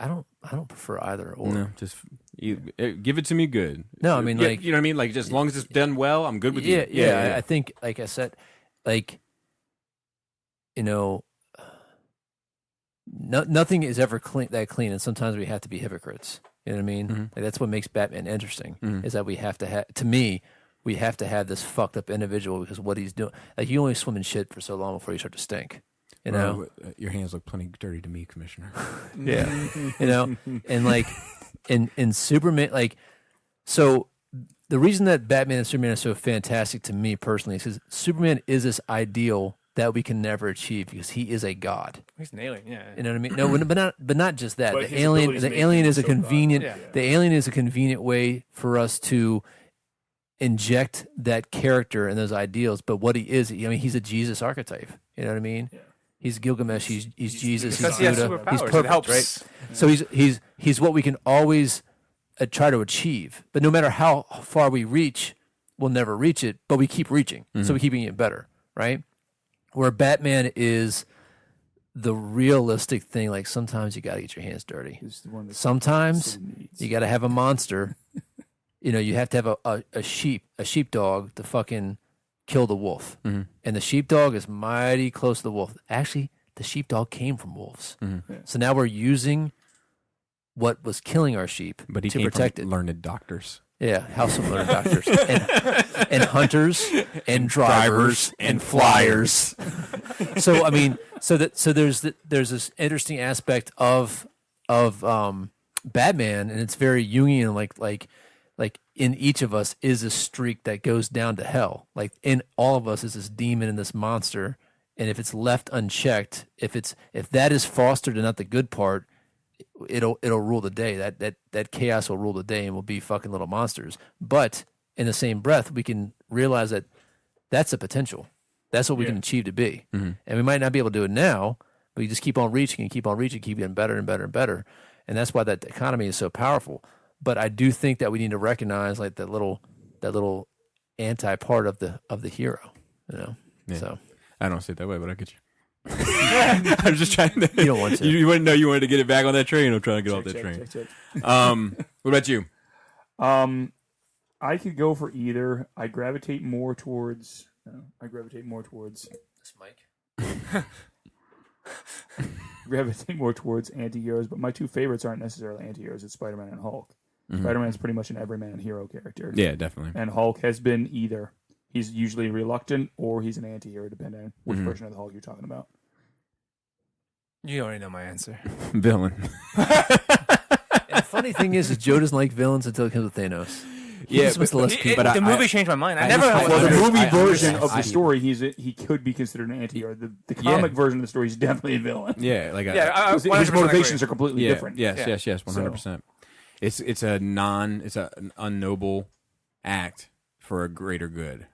Speaker 2: don't prefer either or.
Speaker 4: No, just give it to me good.
Speaker 2: No, I mean, like,
Speaker 4: you know what I mean. Like, just as long as it's done well, I'm good with you.
Speaker 2: Yeah. I think, like I said, like, nothing is ever clean, and sometimes we have to be hypocrites. You know what I mean? Mm-hmm. Like, that's what makes Batman interesting. Mm-hmm. Is that we have to have. To me, we have to have this fucked up individual, because what he's doing. Like, you only swim in shit for so long before you start to stink. You know,
Speaker 4: your hands look plenty dirty to me, Commissioner.
Speaker 2: Yeah, and like, in Superman, like, so the reason that Batman and Superman are so fantastic to me personally is because Superman is this ideal that we can never achieve, because he is a god.
Speaker 3: He's an alien, yeah.
Speaker 2: You know what I mean? No, but not just that.
Speaker 5: But
Speaker 2: the alien is a convenient. The alien is a convenient way for us to inject that character and those ideals. But what he is, I mean, he's a Jesus archetype. You know what I mean? Yeah. He's Gilgamesh. He's Jesus.
Speaker 3: Because
Speaker 2: he's
Speaker 3: he has
Speaker 2: Buddha.
Speaker 3: superpowers.
Speaker 2: He's
Speaker 3: It
Speaker 2: perfect,
Speaker 3: helps.
Speaker 2: right? Yeah. So he's what we can always try to achieve. But no matter how far we reach, we'll never reach it. But we keep reaching, so we keep getting better, right? Where Batman is the realistic thing. Like sometimes you gotta get your hands dirty. Sometimes you gotta have a monster. You have to have a sheepdog to fucking kill the wolf. And the sheepdog is mighty close to the wolf. Actually, the sheepdog came from wolves. Yeah. So now we're using what was killing our sheep to protect it.
Speaker 4: Learned doctors.
Speaker 2: Yeah, house of learned doctors. And hunters and drivers and flyers. So I mean, so there's this interesting aspect of Batman, and it's very Jungian, like in each of us is a streak that goes down to hell. Like in all of us is this demon and this monster, and if it's left unchecked, if that is fostered and not the good part, it'll rule the day. That chaos will rule the day, and we'll be fucking little monsters. But in the same breath, we can realize that that's the potential. That's what we can achieve to be. And we might not be able to do it now, but you just keep on reaching and keep getting better and better and better. And that's why that economy is so powerful. But I do think that we need to recognize like that little anti part of the hero, Yeah. So
Speaker 4: I don't see it that way, but I get you. I was just trying to.
Speaker 2: You don't want to.
Speaker 4: You wouldn't know you wanted to get it back on that train. I'm trying to get off that train.
Speaker 5: Check.
Speaker 4: What about you?
Speaker 5: I could go for either. I gravitate more towards
Speaker 2: this mic.
Speaker 5: Gravitate more towards anti-heroes, but my two favorites aren't necessarily anti-heroes. It's Spider-Man and Hulk. Spider-Man is pretty much an everyman hero character.
Speaker 4: Yeah, definitely.
Speaker 5: And Hulk has been either. He's usually reluctant or he's an anti-hero, depending on which version of the Hulk you're talking about.
Speaker 3: You already know my answer.
Speaker 4: Villain.
Speaker 2: And the funny thing is Joe doesn't like villains until it comes with Thanos.
Speaker 3: The movie changed my mind.
Speaker 5: The movie version of the story, he could be considered an anti-hero. The comic version of the story is definitely a villain.
Speaker 4: Yeah, like
Speaker 5: his motivations are completely different.
Speaker 4: Yes, 100%. It's an unnoble act for a greater good.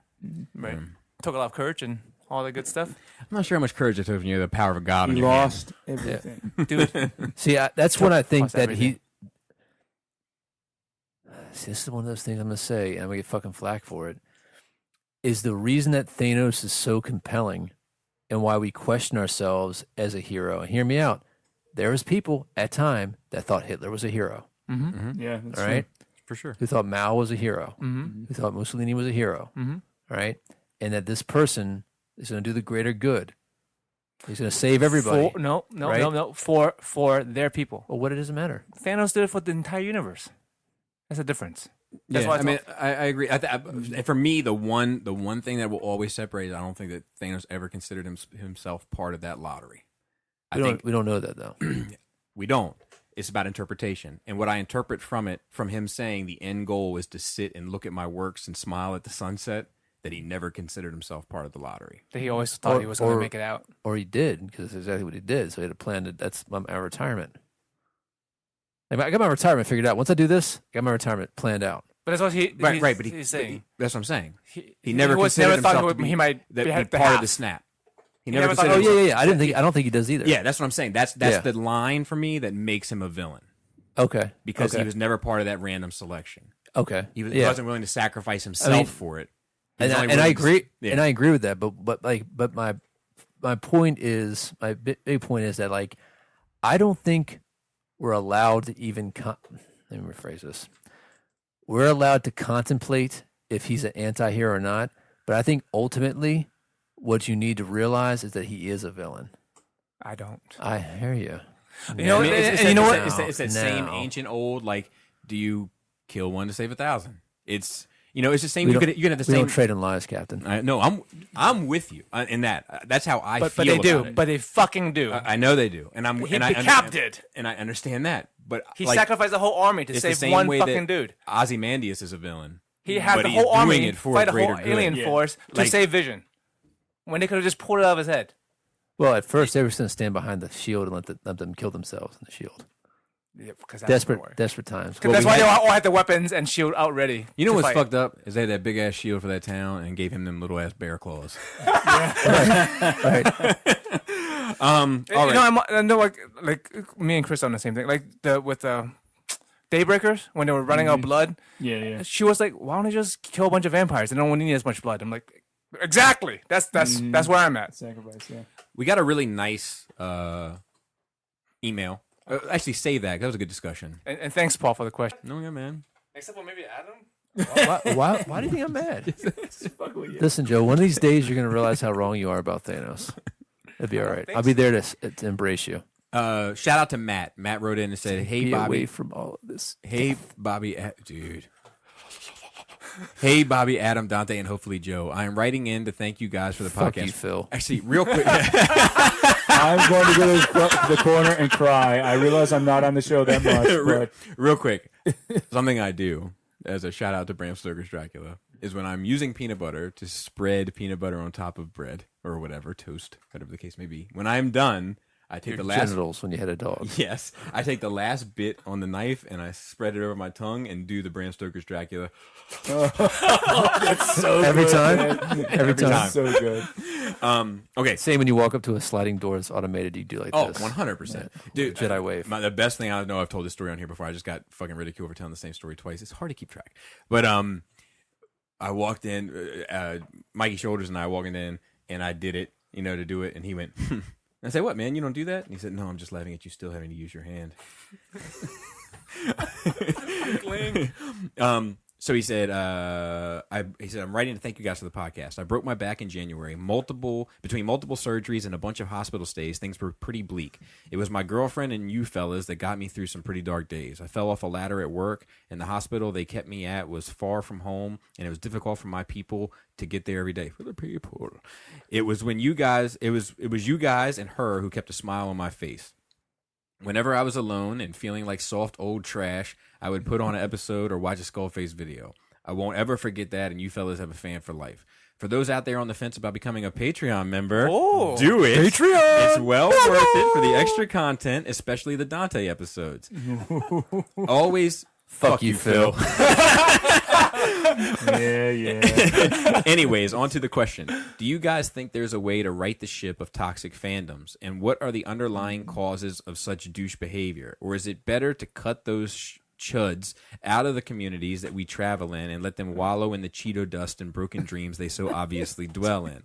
Speaker 3: Right. Took a lot of courage and all that good stuff.
Speaker 4: I'm not sure how much courage it took from you. The power of God.
Speaker 5: He lost everything,
Speaker 3: dude.
Speaker 2: See, that's what I think that everything. See, this is one of those things I'm going to say, and I'm going to get fucking flack for it, is the reason that Thanos is so compelling and why we question ourselves as a hero. And hear me out. There was people at time that thought Hitler was a hero.
Speaker 5: Yeah, that's
Speaker 2: all right?
Speaker 5: true.
Speaker 4: For sure.
Speaker 2: Who thought Mao was a hero. Who thought Mussolini was a hero. All right? And that this person is going to do the greater good. He's going to save everybody.
Speaker 3: For their people.
Speaker 2: Well, what it doesn't matter.
Speaker 3: Thanos did it for the entire universe. That's a difference. That's
Speaker 4: I mean, I agree. For me, the one thing that will always separate is I don't think that Thanos ever considered himself part of that lottery.
Speaker 2: We don't know that, though.
Speaker 4: We don't. It's about interpretation. And what I interpret from him saying the end goal is to sit and look at my works and smile at the sunset, that he never considered himself part of the lottery.
Speaker 3: That he always thought he was going to make it out.
Speaker 2: Or he did, because that's exactly what he did. So he had a plan. That's my retirement. I got my retirement figured out. Once I do this, I got my retirement planned out.
Speaker 3: But that's what
Speaker 4: he's saying. That's what I'm saying. He never
Speaker 3: considered
Speaker 4: himself
Speaker 3: to be, he might
Speaker 4: be
Speaker 3: part
Speaker 4: of the snap. He never
Speaker 3: thought,
Speaker 4: considered.
Speaker 2: Yeah. I don't think he does either.
Speaker 4: Yeah, that's what I'm saying. That's the line for me that makes him a villain.
Speaker 2: Okay.
Speaker 4: Because he was never part of that random selection.
Speaker 2: Okay.
Speaker 4: He wasn't willing to sacrifice himself for it.
Speaker 2: And I agree. And I agree with that. But my point is, my big point is that like I don't think we're allowed to even let me rephrase this. We're allowed to contemplate if he's an anti-hero or not, but I think ultimately what you need to realize is that he is a villain.
Speaker 3: I don't.
Speaker 2: I hear you.
Speaker 3: You know, you know what?
Speaker 4: It's that same ancient old, like, do you kill one to save 1,000? It's, it's the same. You're gonna have the same.
Speaker 2: We don't trade in lies, Captain.
Speaker 4: No, I'm with you in that. That's how I feel.
Speaker 3: But they do.
Speaker 4: About it.
Speaker 3: But they fucking do.
Speaker 4: I know they do, and
Speaker 3: Cap did,
Speaker 4: and I understand that. But
Speaker 3: he sacrificed the whole army to save one fucking dude.
Speaker 4: Ozymandias is a villain.
Speaker 3: He had the whole army fight a whole alien force to save Vision, when they could have just pulled it out of his head.
Speaker 2: Well, at first they were going to stand behind the shield and let them kill themselves in the shield.
Speaker 3: Yeah, because
Speaker 2: Desperate times.
Speaker 3: That's why they all had the weapons and shield out ready.
Speaker 4: You know
Speaker 3: to
Speaker 4: what's
Speaker 3: fight.
Speaker 4: fucked up is they had that big ass shield for that town and gave him them little ass bear claws.
Speaker 2: Right.
Speaker 4: All right.
Speaker 3: I know, like me and Chris on the same thing. Like with the Daybreakers when they were running out of blood.
Speaker 5: Yeah.
Speaker 3: She was like, "Why don't I just kill a bunch of vampires? They don't need as much blood." I'm like, exactly. That's where I'm at.
Speaker 5: Sacrifice. Yeah.
Speaker 4: We got a really nice email. Actually, save that. That was a good discussion.
Speaker 3: And thanks, Paul, for the question.
Speaker 4: No, yeah, man.
Speaker 3: Except for maybe Adam.
Speaker 2: Why do you think I'm mad? Listen, Joe, one of these days you're going to realize how wrong you are about Thanos. It'll be all right. I'll be there to embrace you.
Speaker 4: Shout out to Matt. Matt wrote in and said, "Hey,
Speaker 2: be
Speaker 4: Bobby,
Speaker 2: away from all of this.
Speaker 4: Hey, Bobby, dude. Hey, Bobby, Adam, Dante, and hopefully Joe. I am writing in to thank you guys for the
Speaker 2: Fuck
Speaker 4: podcast.
Speaker 2: you, Phil.
Speaker 4: Actually, real quick."
Speaker 5: I'm going to go to the corner and cry. I realize I'm not on the show that much, but
Speaker 4: Real quick, something I do as a shout out to Bram Stoker's Dracula is when I'm using peanut butter to spread peanut butter on top of bread or whatever, toast, whatever the case may be. When I'm done, I take the last
Speaker 2: genitals when you had a dog.
Speaker 4: Yes, I take the last bit on the knife and I spread it over my tongue and do the Bram Stoker's Dracula.
Speaker 5: that's so
Speaker 2: Every
Speaker 5: good,
Speaker 2: time?
Speaker 5: man.
Speaker 2: Every time.
Speaker 5: So good.
Speaker 4: Okay,
Speaker 2: Same when you walk up to a sliding door that's automated, you do like
Speaker 4: oh,
Speaker 2: this.
Speaker 4: 100%. Dude,
Speaker 2: Jedi wave.
Speaker 4: The best thing I know, I've told this story on here before. I just got fucking ridiculed for telling the same story twice. It's hard to keep track. But I walked in, Mikey Shoulders and I walking in, and I did it, to do it, and he went, I said, "What, man? You don't do that?" And he said, "No, I'm just laughing at you still having to use your hand." So he said, "I'm writing to thank you guys for the podcast. I broke my back in January. Between multiple surgeries and a bunch of hospital stays, things were pretty bleak. It was my girlfriend and you fellas that got me through some pretty dark days. I fell off a ladder at work, and the hospital they kept me at was far from home, and it was difficult for my people to get there every day. For the people, it was you guys and her who kept a smile on my face. Whenever I was alone and feeling like soft old trash, I would put on an episode or watch a Skullface video. I won't ever forget that, and you fellas have a fan for life. For those out there on the fence about becoming a Patreon member, do it. Patreon! It's well worth it for the extra content, especially the Dante episodes. Always fuck you, Phil.
Speaker 5: Yeah.
Speaker 4: Anyways, on to the question. Do you guys think there's a way to right the ship of toxic fandoms? And what are the underlying causes of such douche behavior? Or is it better to cut those chuds out of the communities that we travel in and let them wallow in the Cheeto dust and broken dreams they so obviously dwell in?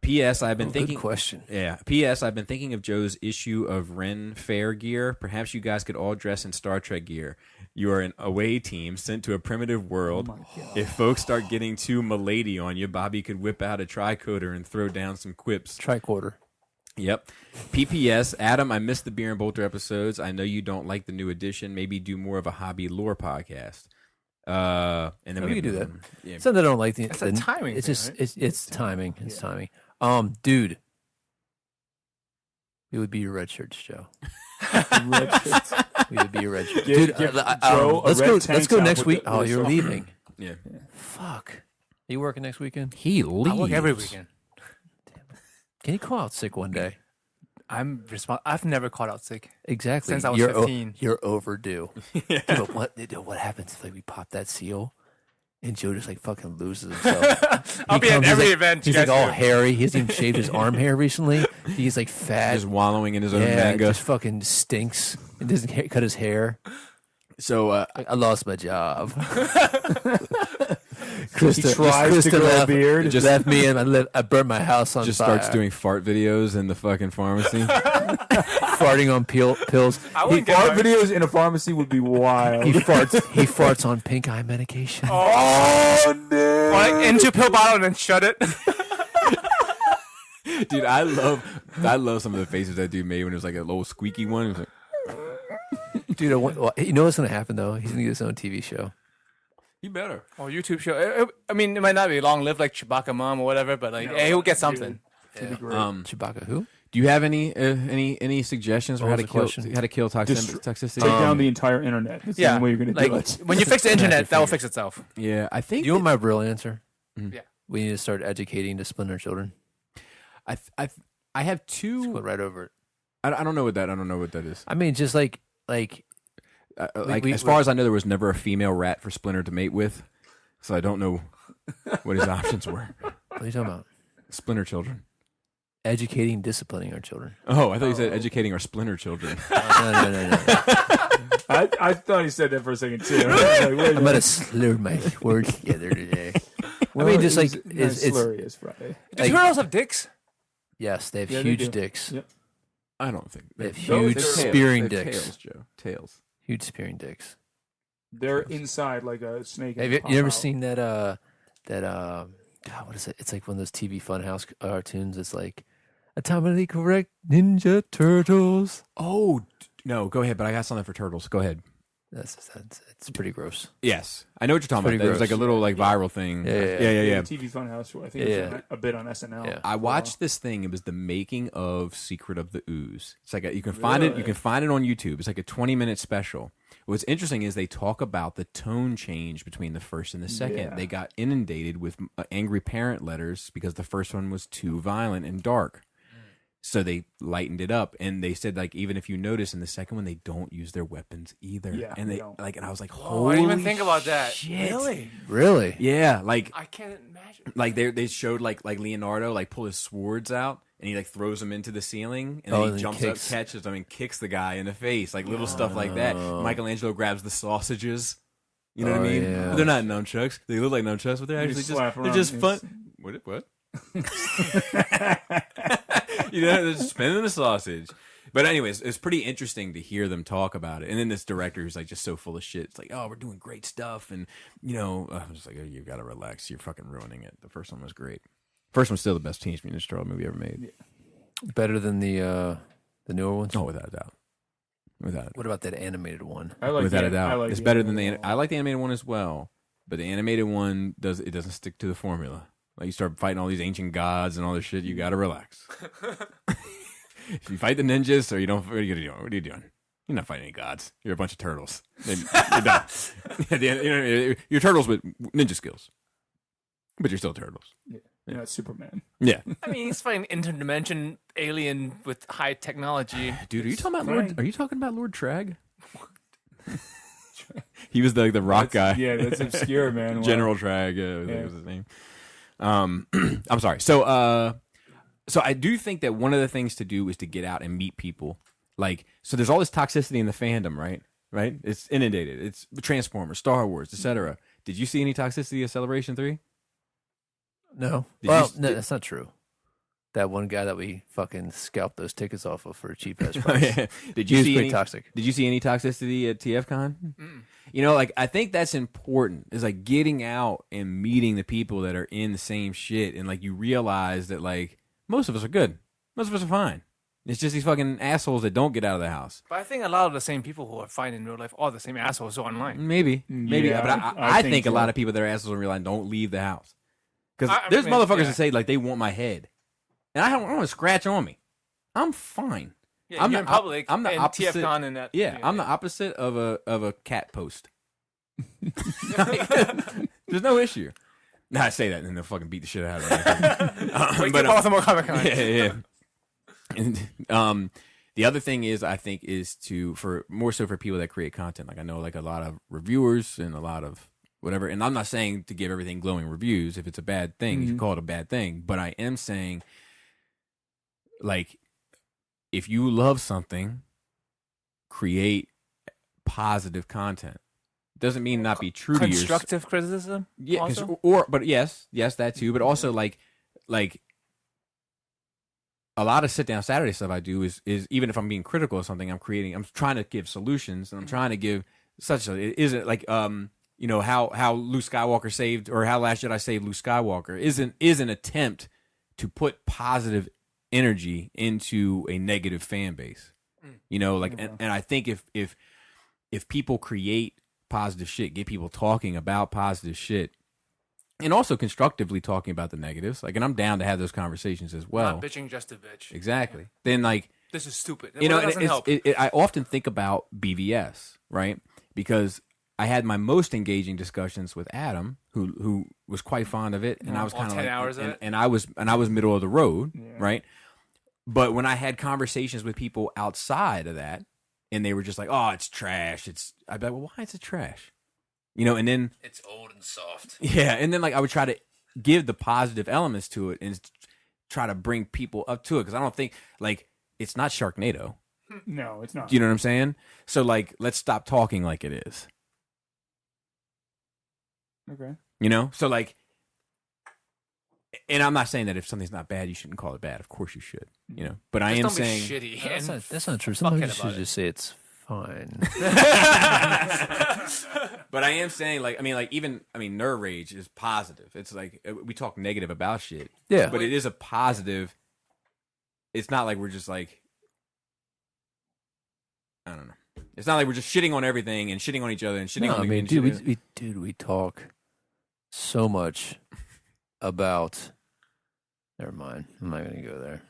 Speaker 4: P.S. I've been thinking.
Speaker 2: Good question.
Speaker 4: Yeah. P.S. I've been thinking of Joe's issue of Ren Fair gear. Perhaps you guys could all dress in Star Trek gear. You are an away team sent to a primitive world. If folks start getting too milady on you, Bobby could whip out a tricorder and throw down some quips.
Speaker 2: Tricorder.
Speaker 4: Yep. PPS, Adam, I missed the Beer and Bolter episodes. I know you don't like the new edition. Maybe do more of a hobby lore podcast. And then
Speaker 2: we could do that.
Speaker 4: Yeah.
Speaker 2: Some that don't like the.
Speaker 3: It's a timing.
Speaker 2: It's
Speaker 3: thing,
Speaker 2: just
Speaker 3: right?
Speaker 2: it's timing. It's timing. Dude, it would be your red shirts, Joe. We would be your red shirts, dude. Let's go next week. Oh, you're leaving.
Speaker 4: Yeah.
Speaker 2: Fuck. Are you working next weekend?
Speaker 4: He leaves.
Speaker 3: I work every weekend.
Speaker 2: Can you call out sick one day?
Speaker 3: I've never called out sick.
Speaker 2: Exactly.
Speaker 3: Since I was 15.
Speaker 2: You're overdue. Dude, what happens if we pop that seal and Joe just fucking loses himself?
Speaker 3: I'll be at every event.
Speaker 2: He's all hairy. He hasn't even shaved his arm hair recently. He's fat.
Speaker 4: Just wallowing in his own
Speaker 2: Yeah,
Speaker 4: manga.
Speaker 2: just fucking stinks. He doesn't cut his hair.
Speaker 4: So
Speaker 2: I lost my job.
Speaker 5: He tries to grow a beard.
Speaker 2: Just left me and I burned my house on
Speaker 4: just
Speaker 2: fire.
Speaker 4: starts doing fart videos in the fucking pharmacy.
Speaker 2: farting on pills.
Speaker 3: I wouldn't get
Speaker 5: Fart
Speaker 3: fired.
Speaker 5: videos in a pharmacy would be wild.
Speaker 2: He farts on pink eye medication.
Speaker 5: Oh, no.
Speaker 3: Or into a pill bottle and then shut it.
Speaker 4: Dude, I love some of the faces that dude made when it was like a little squeaky one. It was like,
Speaker 2: Dude, you know what's going to happen, though? He's going to get his own TV show.
Speaker 4: you better.
Speaker 3: Or YouTube show. I mean, it might not be long-lived like Chewbacca Mom or whatever, but he'll get something.
Speaker 2: Chewbacca who?
Speaker 4: Do you have any suggestions for
Speaker 2: What
Speaker 4: how
Speaker 2: was the
Speaker 4: to kill toxicity?
Speaker 5: Take down the entire internet. That's the only way you're going to do it.
Speaker 3: When you fix the internet, that will fix itself.
Speaker 4: Yeah, I think.
Speaker 2: You want my real answer?
Speaker 3: Yeah.
Speaker 2: We need to start educating disciplinary children.
Speaker 4: I have two.
Speaker 2: Just go right over it.
Speaker 4: I don't know what that. I don't know what that is.
Speaker 2: I mean, just like
Speaker 4: as far as I know, there was never a female rat for Splinter to mate with, so I don't know what his options were.
Speaker 2: What are you talking about?
Speaker 4: Splinter children.
Speaker 2: Educating, disciplining our children.
Speaker 4: Oh, I thought you said educating our Splinter children.
Speaker 2: No.
Speaker 5: I thought he said that for a second too. I'm
Speaker 2: going to slur my words together today. I mean, just like it's
Speaker 5: slurry is Friday.
Speaker 3: Do turtles have dicks?
Speaker 2: Yes, they have
Speaker 5: Yeah,
Speaker 2: huge
Speaker 5: they do.
Speaker 2: dicks.
Speaker 5: Yep.
Speaker 4: I don't think
Speaker 2: They have
Speaker 5: No,
Speaker 2: huge
Speaker 5: they're
Speaker 2: spearing
Speaker 4: They have
Speaker 2: dicks.
Speaker 4: Tails, Joe. Tails.
Speaker 2: Huge spearing dicks.
Speaker 5: They're inside like a snake.
Speaker 2: Have you ever seen that? God, what is it? It's like one of those TV Funhouse cartoons. It's like atomically correct Ninja Turtles.
Speaker 4: Oh no, go ahead. But I got something for turtles. Go ahead.
Speaker 2: It's pretty gross.
Speaker 4: Yes, I know what you're talking
Speaker 2: Pretty
Speaker 4: about. There's
Speaker 2: gross.
Speaker 4: like a little like viral thing.
Speaker 2: Yeah.
Speaker 5: TV Funhouse. I think it was a bit on SNL.
Speaker 2: Yeah.
Speaker 4: I watched this thing. It was the making of Secret of the Ooze. It's like you can find it. You can find it on YouTube. It's like a 20-minute special. What's interesting is they talk about the tone change between the first and the second.
Speaker 5: Yeah.
Speaker 4: They got inundated with angry parent letters because the first one was too violent and dark. So they lightened it up, and they said like even if you notice in the second one they don't use their weapons either.
Speaker 5: Yeah,
Speaker 4: and
Speaker 5: they
Speaker 4: they
Speaker 5: don't.
Speaker 4: like, and I was like,
Speaker 3: Oh, I didn't even
Speaker 4: holy
Speaker 3: think about that.
Speaker 4: shit.
Speaker 3: Really?
Speaker 4: Yeah, like
Speaker 3: I can't imagine.
Speaker 4: like they showed like Leonardo like pull his swords out and he like throws them into the ceiling and
Speaker 2: Oh,
Speaker 4: then
Speaker 2: and
Speaker 4: he
Speaker 2: he
Speaker 4: jumps
Speaker 2: kicks.
Speaker 4: up, catches them, and kicks the guy in the face, like little stuff like that. Michelangelo grabs the sausages. You know what I mean?
Speaker 2: yeah.
Speaker 4: But they're not nunchucks. They look like nunchucks, but they're
Speaker 5: You
Speaker 4: actually
Speaker 5: slap
Speaker 4: they're
Speaker 5: around,
Speaker 4: just fun.
Speaker 5: it's-
Speaker 4: What? You know, they're just spinning the sausage. But anyways, it's pretty interesting to hear them talk about it. And then this director who's like just so full of shit. It's like, oh, we're doing great stuff, and you know, I'm just like, oh, you gotta relax. You're fucking ruining it. The first one was great. First one's still the best Teenage Mutant Ninja Turtle movie ever made.
Speaker 2: Better than the newer ones.
Speaker 4: Oh, without a doubt. Without a doubt.
Speaker 2: What about that animated one?
Speaker 5: I like
Speaker 4: Without a
Speaker 5: the-
Speaker 4: doubt.
Speaker 5: I like
Speaker 4: It's
Speaker 5: the
Speaker 4: better than
Speaker 5: animated
Speaker 4: I like the animated one as well, but the animated one doesn't stick to the formula. Like you start fighting all these ancient gods and all this shit, you gotta relax. If you fight the ninjas or you don't, what are you doing? What are you doing? You're not fighting any gods. You're a bunch of turtles. You're done. At the end, you know, you're turtles with ninja skills, but you're still turtles.
Speaker 5: You're not Superman.
Speaker 4: Yeah,
Speaker 3: I mean, he's fighting interdimension alien with high technology.
Speaker 4: dude. Are you talking about
Speaker 5: Right.
Speaker 4: Lord? Are you talking about Lord Trag? He was the rock guy.
Speaker 5: Yeah, that's obscure, man. Wow.
Speaker 4: General Trag, I think was his name. I'm sorry. So I do think that one of the things to do is to get out and meet people. Like, so there's all this toxicity in the fandom, right? Right? It's inundated. It's Transformers, Star Wars, etc. Did you see any toxicity of Celebration 3?
Speaker 2: No.
Speaker 4: Did
Speaker 2: Well,
Speaker 4: you-
Speaker 2: no, that's not true. That one guy that we fucking scalped those tickets off of for a cheap ass price.
Speaker 4: Did
Speaker 2: He
Speaker 4: you
Speaker 2: was
Speaker 4: see
Speaker 2: pretty
Speaker 4: any,
Speaker 2: toxic.
Speaker 4: Did you see any toxicity at TFCon? You know, like I think that's important. Is like getting out and meeting the people that are in the same shit, and like you realize that like most of us are good, most of us are fine. It's just these fucking assholes that don't get out of the house.
Speaker 3: But I think a lot of the same people who are fine in real life are the same assholes online.
Speaker 4: Maybe,
Speaker 5: Yeah,
Speaker 4: but
Speaker 5: I
Speaker 4: I
Speaker 5: think
Speaker 4: think a
Speaker 5: so.
Speaker 4: lot of people that are assholes in real life don't leave the house because
Speaker 3: I
Speaker 4: there's
Speaker 3: mean,
Speaker 4: motherfuckers
Speaker 3: yeah.
Speaker 4: that say like they want my head, and I don't want to scratch on me. I'm fine.
Speaker 3: Yeah,
Speaker 4: I'm
Speaker 3: you're
Speaker 4: the
Speaker 3: in public.
Speaker 4: I'm the
Speaker 3: and
Speaker 4: opposite-
Speaker 3: TFCon and that.
Speaker 4: Yeah, I'm the opposite of a cat post. There's no issue. Nah, I say that and then they'll fucking beat the shit out of me.
Speaker 3: Wait
Speaker 4: but,
Speaker 3: till Baltimore Comic Con.
Speaker 4: yeah. And the other thing is, I think, is for more so for people that create content. Like I know, like a lot of reviewers and a lot of whatever. And I'm not saying to give everything glowing reviews. If it's a bad thing, you should call it a bad thing. But I am saying, like, if you love something, create positive content. Doesn't mean not be true to yourself.
Speaker 3: Constructive criticism.
Speaker 4: Yeah,
Speaker 3: also?
Speaker 4: but yes, that too. But also like a lot of sit down Saturday stuff I do is even if I'm being critical of something, I'm trying to give solutions, and I'm trying to give it isn't like you know how Luke Skywalker saved, or how Last Jedi saved Luke Skywalker is an attempt to put positive energy into a negative fan base. You know, like and I think if people create positive shit, get people talking about positive shit, and also constructively talking about the negatives, like, and I'm down to have those conversations as well.
Speaker 3: Not bitching just to bitch.
Speaker 4: Exactly. Then like,
Speaker 3: This is stupid.
Speaker 4: you know,
Speaker 3: Well, that doesn't help.
Speaker 4: I often think about BVS, right? Because I had my most engaging discussions with Adam, who was quite fond of it, and I was
Speaker 3: All
Speaker 4: kind of
Speaker 3: 10
Speaker 4: like,
Speaker 3: hours of it?
Speaker 4: and I was middle of the road, right? But when I had conversations with people outside of that, and they were just like, "Oh, it's trash." I'd be like, "Well, why is it trash?" You know, and then
Speaker 2: it's old and soft.
Speaker 4: Yeah, and then like I would try to give the positive elements to it and try to bring people up to it because I don't think like it's not Sharknado.
Speaker 5: No, it's not.
Speaker 4: Do you know what I'm saying? So like, let's stop talking like it is.
Speaker 5: Okay.
Speaker 4: You know, so like, and I'm not saying that if something's not bad, you shouldn't call it bad. Of course you should. You know, but I am
Speaker 3: Don't be
Speaker 4: saying
Speaker 3: shitty.
Speaker 2: No,
Speaker 3: and
Speaker 2: that's not true.
Speaker 3: fucking
Speaker 2: Sometimes you
Speaker 3: about
Speaker 2: should
Speaker 3: it.
Speaker 2: just say it's fine.
Speaker 4: But I am saying like, I mean, like even Nerd Rage is positive. It's like we talk negative about shit.
Speaker 2: Yeah,
Speaker 4: But it is a positive. It's not like we're just like, I don't know. It's not like we're just shitting on everything and shitting on each other and shitting on.
Speaker 2: I mean, dude, we talk so much about. Never mind. I'm not gonna go there.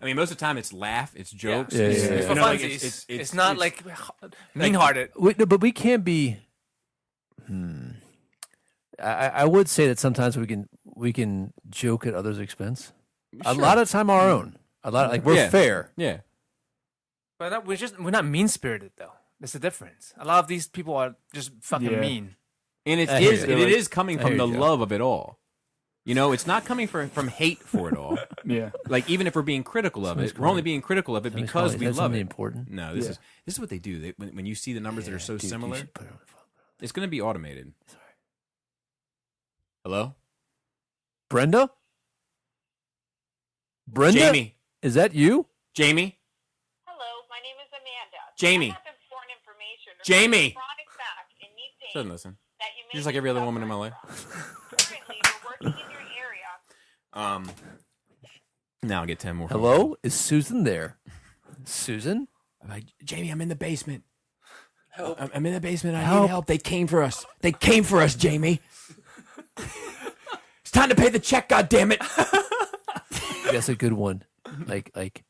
Speaker 4: I mean, most of the time it's laugh, it's jokes.
Speaker 2: Yeah,
Speaker 4: it's,
Speaker 2: yeah,
Speaker 3: It's
Speaker 2: yeah.
Speaker 3: for
Speaker 4: you know, like,
Speaker 3: funsies. It's not like mean-hearted.
Speaker 2: But we can't be. I would say that sometimes we can joke at others' expense. A lot of time our own. A lot like we're
Speaker 4: Yeah.
Speaker 2: fair.
Speaker 4: Yeah.
Speaker 3: But we're not mean-spirited though. That's the difference. A lot of these people are just fucking
Speaker 5: Yeah.
Speaker 3: mean.
Speaker 4: And it
Speaker 2: I hear
Speaker 4: is
Speaker 2: you.
Speaker 4: it is coming
Speaker 2: I
Speaker 4: from
Speaker 2: hear
Speaker 4: the
Speaker 2: you.
Speaker 4: love of it all. You know, it's not coming from hate for it all.
Speaker 5: Yeah.
Speaker 4: Like even if we're being critical of it, we're only being critical of it because we love
Speaker 2: something
Speaker 4: it.
Speaker 2: important.
Speaker 4: No, this is what they do. When you see the numbers that are so
Speaker 2: Dude, you
Speaker 4: similar,
Speaker 2: should put it on the phone.
Speaker 4: it's going to be automated.
Speaker 2: Sorry.
Speaker 4: Hello,
Speaker 2: Brenda. Brenda,
Speaker 4: Jamie.
Speaker 2: is that you?
Speaker 4: Jamie.
Speaker 6: Hello, my name is Amanda.
Speaker 4: Jamie.
Speaker 6: I have important information.
Speaker 4: Jamie.
Speaker 6: Chronic back and knee pain
Speaker 4: Doesn't listen.
Speaker 6: that you may
Speaker 4: You're just like
Speaker 6: be
Speaker 4: every other woman in my
Speaker 6: suffering
Speaker 4: life.
Speaker 6: from. Currently, we're working in your area.
Speaker 4: Now I'll get 10 more.
Speaker 2: Hello, is Susan there? Susan,
Speaker 4: I'm like, Jamie, I'm in the basement. Help. I'm in the basement. I
Speaker 2: Help.
Speaker 4: need help. They came for us. They came for us, Jamie. It's time to pay the check, goddammit.
Speaker 2: that's a good one. Like,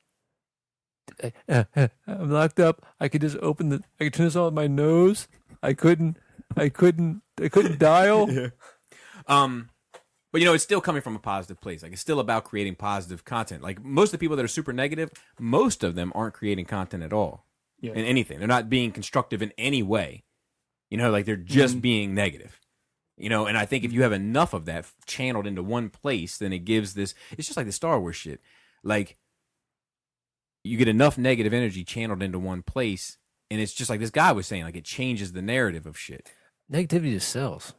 Speaker 2: I'm locked up. I could just I could turn this on with my nose. I couldn't dial.
Speaker 4: But you know, it's still coming from a positive place. Like it's still about creating positive content. Like most of the people that are super negative, most of them aren't creating content at all.
Speaker 5: Yeah.
Speaker 4: In anything. They're not being constructive in any way. You know, like they're just being negative. You know, and I think if you have enough of that channeled into one place, then it gives this. It's just like the Star Wars shit. Like you get enough negative energy channeled into one place, and it's just like this guy was saying, like it changes the narrative of shit.
Speaker 2: Negativity just sells,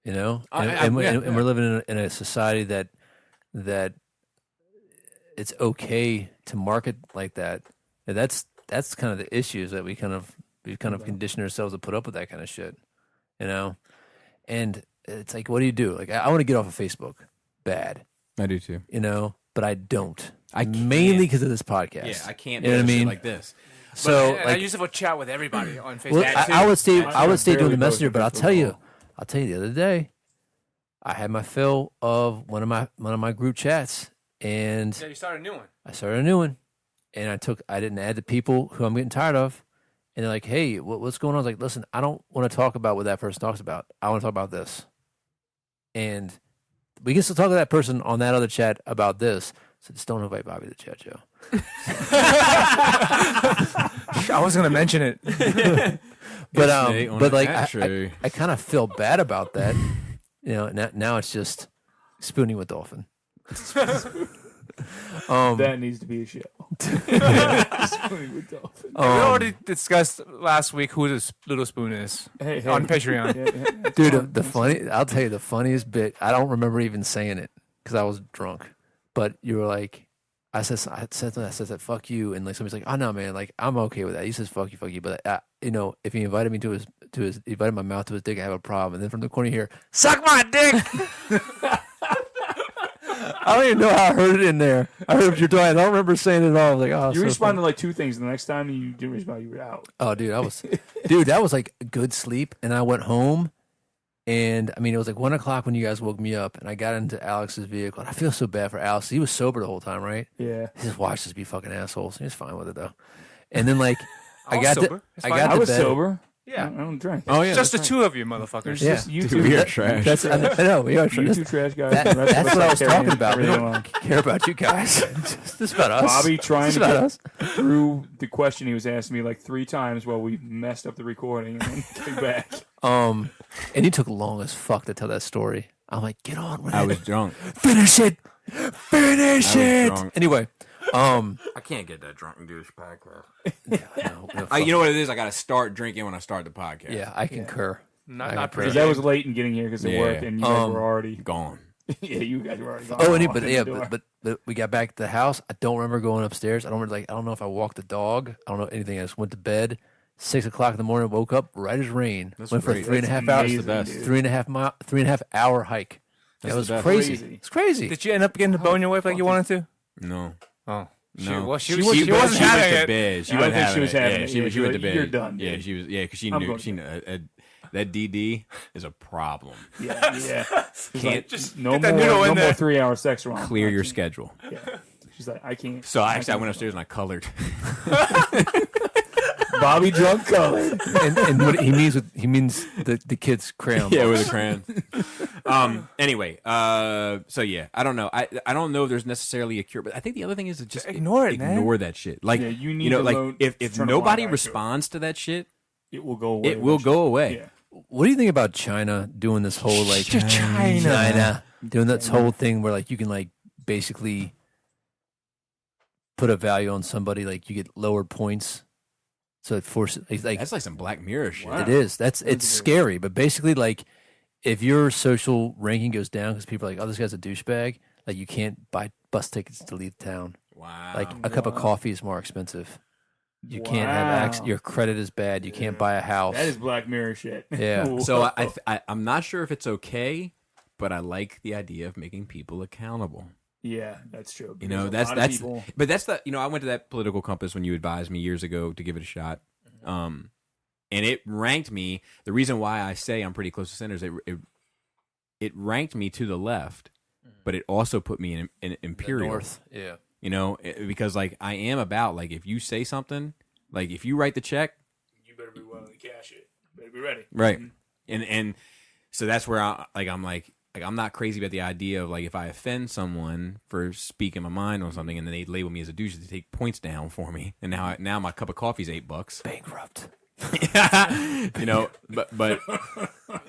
Speaker 2: you know. And,
Speaker 4: yeah,
Speaker 2: and
Speaker 4: yeah.
Speaker 2: we're living in a society that it's okay to market like that. And that's kind of the issues that we've kind of conditioned ourselves to put up with that kind of shit, you know. And it's like, what do you do? Like, I want to get off of Facebook, bad,
Speaker 4: I do too.
Speaker 2: you know, but I don't.
Speaker 4: I can't.
Speaker 2: mainly because of this podcast.
Speaker 4: Yeah, I can't
Speaker 2: You know
Speaker 4: do
Speaker 2: what I
Speaker 4: shit
Speaker 2: mean?
Speaker 4: like this.
Speaker 2: So,
Speaker 3: And I
Speaker 2: like,
Speaker 3: use it for chat with everybody on Facebook.
Speaker 2: well,
Speaker 5: That too.
Speaker 2: I would stay.
Speaker 5: I
Speaker 2: I would stay doing
Speaker 5: barely
Speaker 2: the messenger,
Speaker 5: post
Speaker 2: but I'll
Speaker 5: Facebook
Speaker 2: tell you,
Speaker 5: at all.
Speaker 2: the other day, I had my fill of one of my group chats, and
Speaker 3: Yeah, you start a new one.
Speaker 2: I started a new one, and I didn't add the people who I'm getting tired of, and they're like, "Hey, what's going on?" I was like, "Listen, I don't want to talk about what that person talks about. I want to talk about this." And we can still talk to that person on that other chat about this. So just don't invite Bobby to the chat, Joe.
Speaker 3: I was gonna mention it.
Speaker 2: But like I kind of feel bad about that. You know, now it's just spooning with dolphin.
Speaker 5: That needs to be a show.
Speaker 3: We already discussed last week who this little spoon is
Speaker 5: Hey,
Speaker 3: on Patreon.
Speaker 2: Dude, I'll tell you the funniest bit. I don't remember even saying it because I was drunk. But you were like, I said that fuck you, and like somebody's like, oh no man, like I'm okay with that. He says fuck you, but you know, if he invited me to his invited my mouth to his dick, I have a problem. And then from the corner here, suck my dick. I don't even know how I heard it in there. I heard what you're talking. I don't remember saying it at all. I was like, oh,
Speaker 5: You responded to like two things, and the next time you didn't respond, you were out.
Speaker 2: Oh, dude, that was like a good sleep. And I went home, and I mean, it was like 1 o'clock when you guys woke me up, and I got into Alex's vehicle. And I feel so bad for Alex. He was sober the whole time, right?
Speaker 5: Yeah.
Speaker 2: He just watched us be fucking assholes. He was fine with it though. And then like I
Speaker 3: was
Speaker 2: got
Speaker 3: sober.
Speaker 2: to
Speaker 3: It's
Speaker 2: I
Speaker 3: fine.
Speaker 2: got
Speaker 5: I
Speaker 2: to
Speaker 5: was
Speaker 2: bed.
Speaker 5: sober.
Speaker 3: Yeah.
Speaker 5: I don't drink.
Speaker 4: Oh yeah,
Speaker 3: Just the
Speaker 4: that's
Speaker 3: two of you motherfuckers.
Speaker 5: It's
Speaker 2: Yeah.
Speaker 5: just you
Speaker 4: right.
Speaker 5: two.
Speaker 4: Dude, we are trash.
Speaker 2: That's I know we are.
Speaker 5: You two trash guys.
Speaker 2: That,
Speaker 5: and the rest of
Speaker 2: that's
Speaker 5: us
Speaker 2: what I was
Speaker 5: carrying
Speaker 2: talking about. We
Speaker 5: everything
Speaker 2: don't
Speaker 5: along.
Speaker 2: care about you guys. This is about us.
Speaker 5: Bobby trying
Speaker 2: This
Speaker 5: to
Speaker 2: is about
Speaker 5: get
Speaker 2: us.
Speaker 5: through the question he was asking me like 3 times while we messed up the recording and then came back.
Speaker 2: And he took long as fuck to tell that story. I'm like, get on with it.
Speaker 4: I was drunk.
Speaker 2: Finish it. Finish
Speaker 4: I was
Speaker 2: it.
Speaker 4: drunk.
Speaker 2: Anyway,
Speaker 4: I can't get that drunk and do this podcast. You know what it is? I got to start drinking when I start the podcast.
Speaker 2: yeah, I concur.
Speaker 3: Not
Speaker 5: Because
Speaker 3: pretty.
Speaker 5: that was late in getting here because of
Speaker 4: Yeah.
Speaker 5: work, and you guys were already.
Speaker 4: Gone.
Speaker 5: Yeah, you guys were already gone.
Speaker 2: Oh,
Speaker 5: Walking the door.
Speaker 2: but we got back to the house. I don't remember going upstairs. I don't know if I walked the dog. I don't know anything. I just went to bed. 6 o'clock in the morning. Woke up right as rain.
Speaker 4: That's
Speaker 2: Went for
Speaker 4: great.
Speaker 2: 3.5
Speaker 5: That's
Speaker 2: hours.
Speaker 5: amazing,
Speaker 4: best.
Speaker 5: dude.
Speaker 2: 3.5 hour hike.
Speaker 4: That's
Speaker 2: That was
Speaker 4: the best.
Speaker 2: crazy.
Speaker 5: Crazy.
Speaker 2: It's crazy.
Speaker 3: Did you end up getting to bone your wife like you wanted to?
Speaker 4: No.
Speaker 3: Oh.
Speaker 4: No.
Speaker 3: Well, she
Speaker 5: She
Speaker 3: wasn't
Speaker 5: went
Speaker 3: having
Speaker 4: to
Speaker 3: it.
Speaker 4: bed. She
Speaker 5: I don't
Speaker 4: wasn't
Speaker 5: think
Speaker 4: having
Speaker 5: she was
Speaker 4: it.
Speaker 5: having
Speaker 4: Yeah,
Speaker 5: it.
Speaker 4: she
Speaker 5: Yeah,
Speaker 4: was. She
Speaker 5: you're
Speaker 4: went to
Speaker 5: like,
Speaker 4: bed.
Speaker 5: "You're done,
Speaker 4: Yeah,
Speaker 5: dude."
Speaker 4: she was. Yeah, because she
Speaker 5: I'm
Speaker 4: knew.
Speaker 5: going
Speaker 4: She that DD is a problem.
Speaker 5: Yeah, yeah. She's
Speaker 4: Can't
Speaker 5: like,
Speaker 3: just
Speaker 5: no
Speaker 3: get that noodle
Speaker 5: more,
Speaker 3: in
Speaker 5: no
Speaker 3: there.
Speaker 5: more 3-hour sex wrong.
Speaker 4: Clear
Speaker 5: I
Speaker 4: your
Speaker 5: can't.
Speaker 4: schedule.
Speaker 5: Yeah. She's like, I can't.
Speaker 4: So I
Speaker 5: can't.
Speaker 4: went upstairs and I colored.
Speaker 5: Bobby drunk colored.
Speaker 2: and what he means the kids crayon.
Speaker 4: Yeah,
Speaker 2: box.
Speaker 4: with a crayon. Anyway, so yeah, I don't know. I don't know if there's necessarily a cure, but I think the other thing is to just
Speaker 3: ignore it, man.
Speaker 4: ignore that shit. Like
Speaker 5: Yeah, you need
Speaker 4: know,
Speaker 5: to
Speaker 4: like
Speaker 5: learn
Speaker 4: if
Speaker 5: to turn a
Speaker 4: nobody
Speaker 5: blind eye to it.
Speaker 4: responds to that shit,
Speaker 5: It will go away.
Speaker 4: it will go away.
Speaker 5: Yeah.
Speaker 2: What do you think about China doing this whole like
Speaker 3: China
Speaker 2: doing this whole thing where like you can like basically put a value on somebody, like you get lower points, so it forces like
Speaker 4: That's like some Black Mirror shit.
Speaker 5: Wow.
Speaker 2: it is. It's scary, but basically like if your social ranking goes down because people are like, oh, this guy's a douchebag, like you can't buy bus tickets to leave town.
Speaker 4: Wow.
Speaker 2: Like a cup of coffee is more expensive. You can't have access. Your credit is bad. You can't buy a house.
Speaker 5: That is Black Mirror shit.
Speaker 2: Yeah.
Speaker 4: So I'm not sure if it's okay, but I like the idea of making people accountable.
Speaker 5: Yeah, that's true.
Speaker 4: You know,
Speaker 5: Because a lot of
Speaker 4: that's
Speaker 5: people,
Speaker 4: but that's the I went to that political compass when you advised me years ago to give it a shot. And it ranked me. The reason why I say I'm pretty close to center is it ranked me to the left, but it also put me in imperial.
Speaker 2: North. Yeah.
Speaker 4: You know, because like I am about like if you say something, like if you write the check,
Speaker 5: you better be willing to cash it. You better be ready.
Speaker 4: right? And so that's where I'm not crazy about the idea of like if I offend someone for speaking my mind on something and then they label me as a douche, they take points down for me, and now my cup of coffee is $8.
Speaker 2: Bankrupt.
Speaker 4: You know, but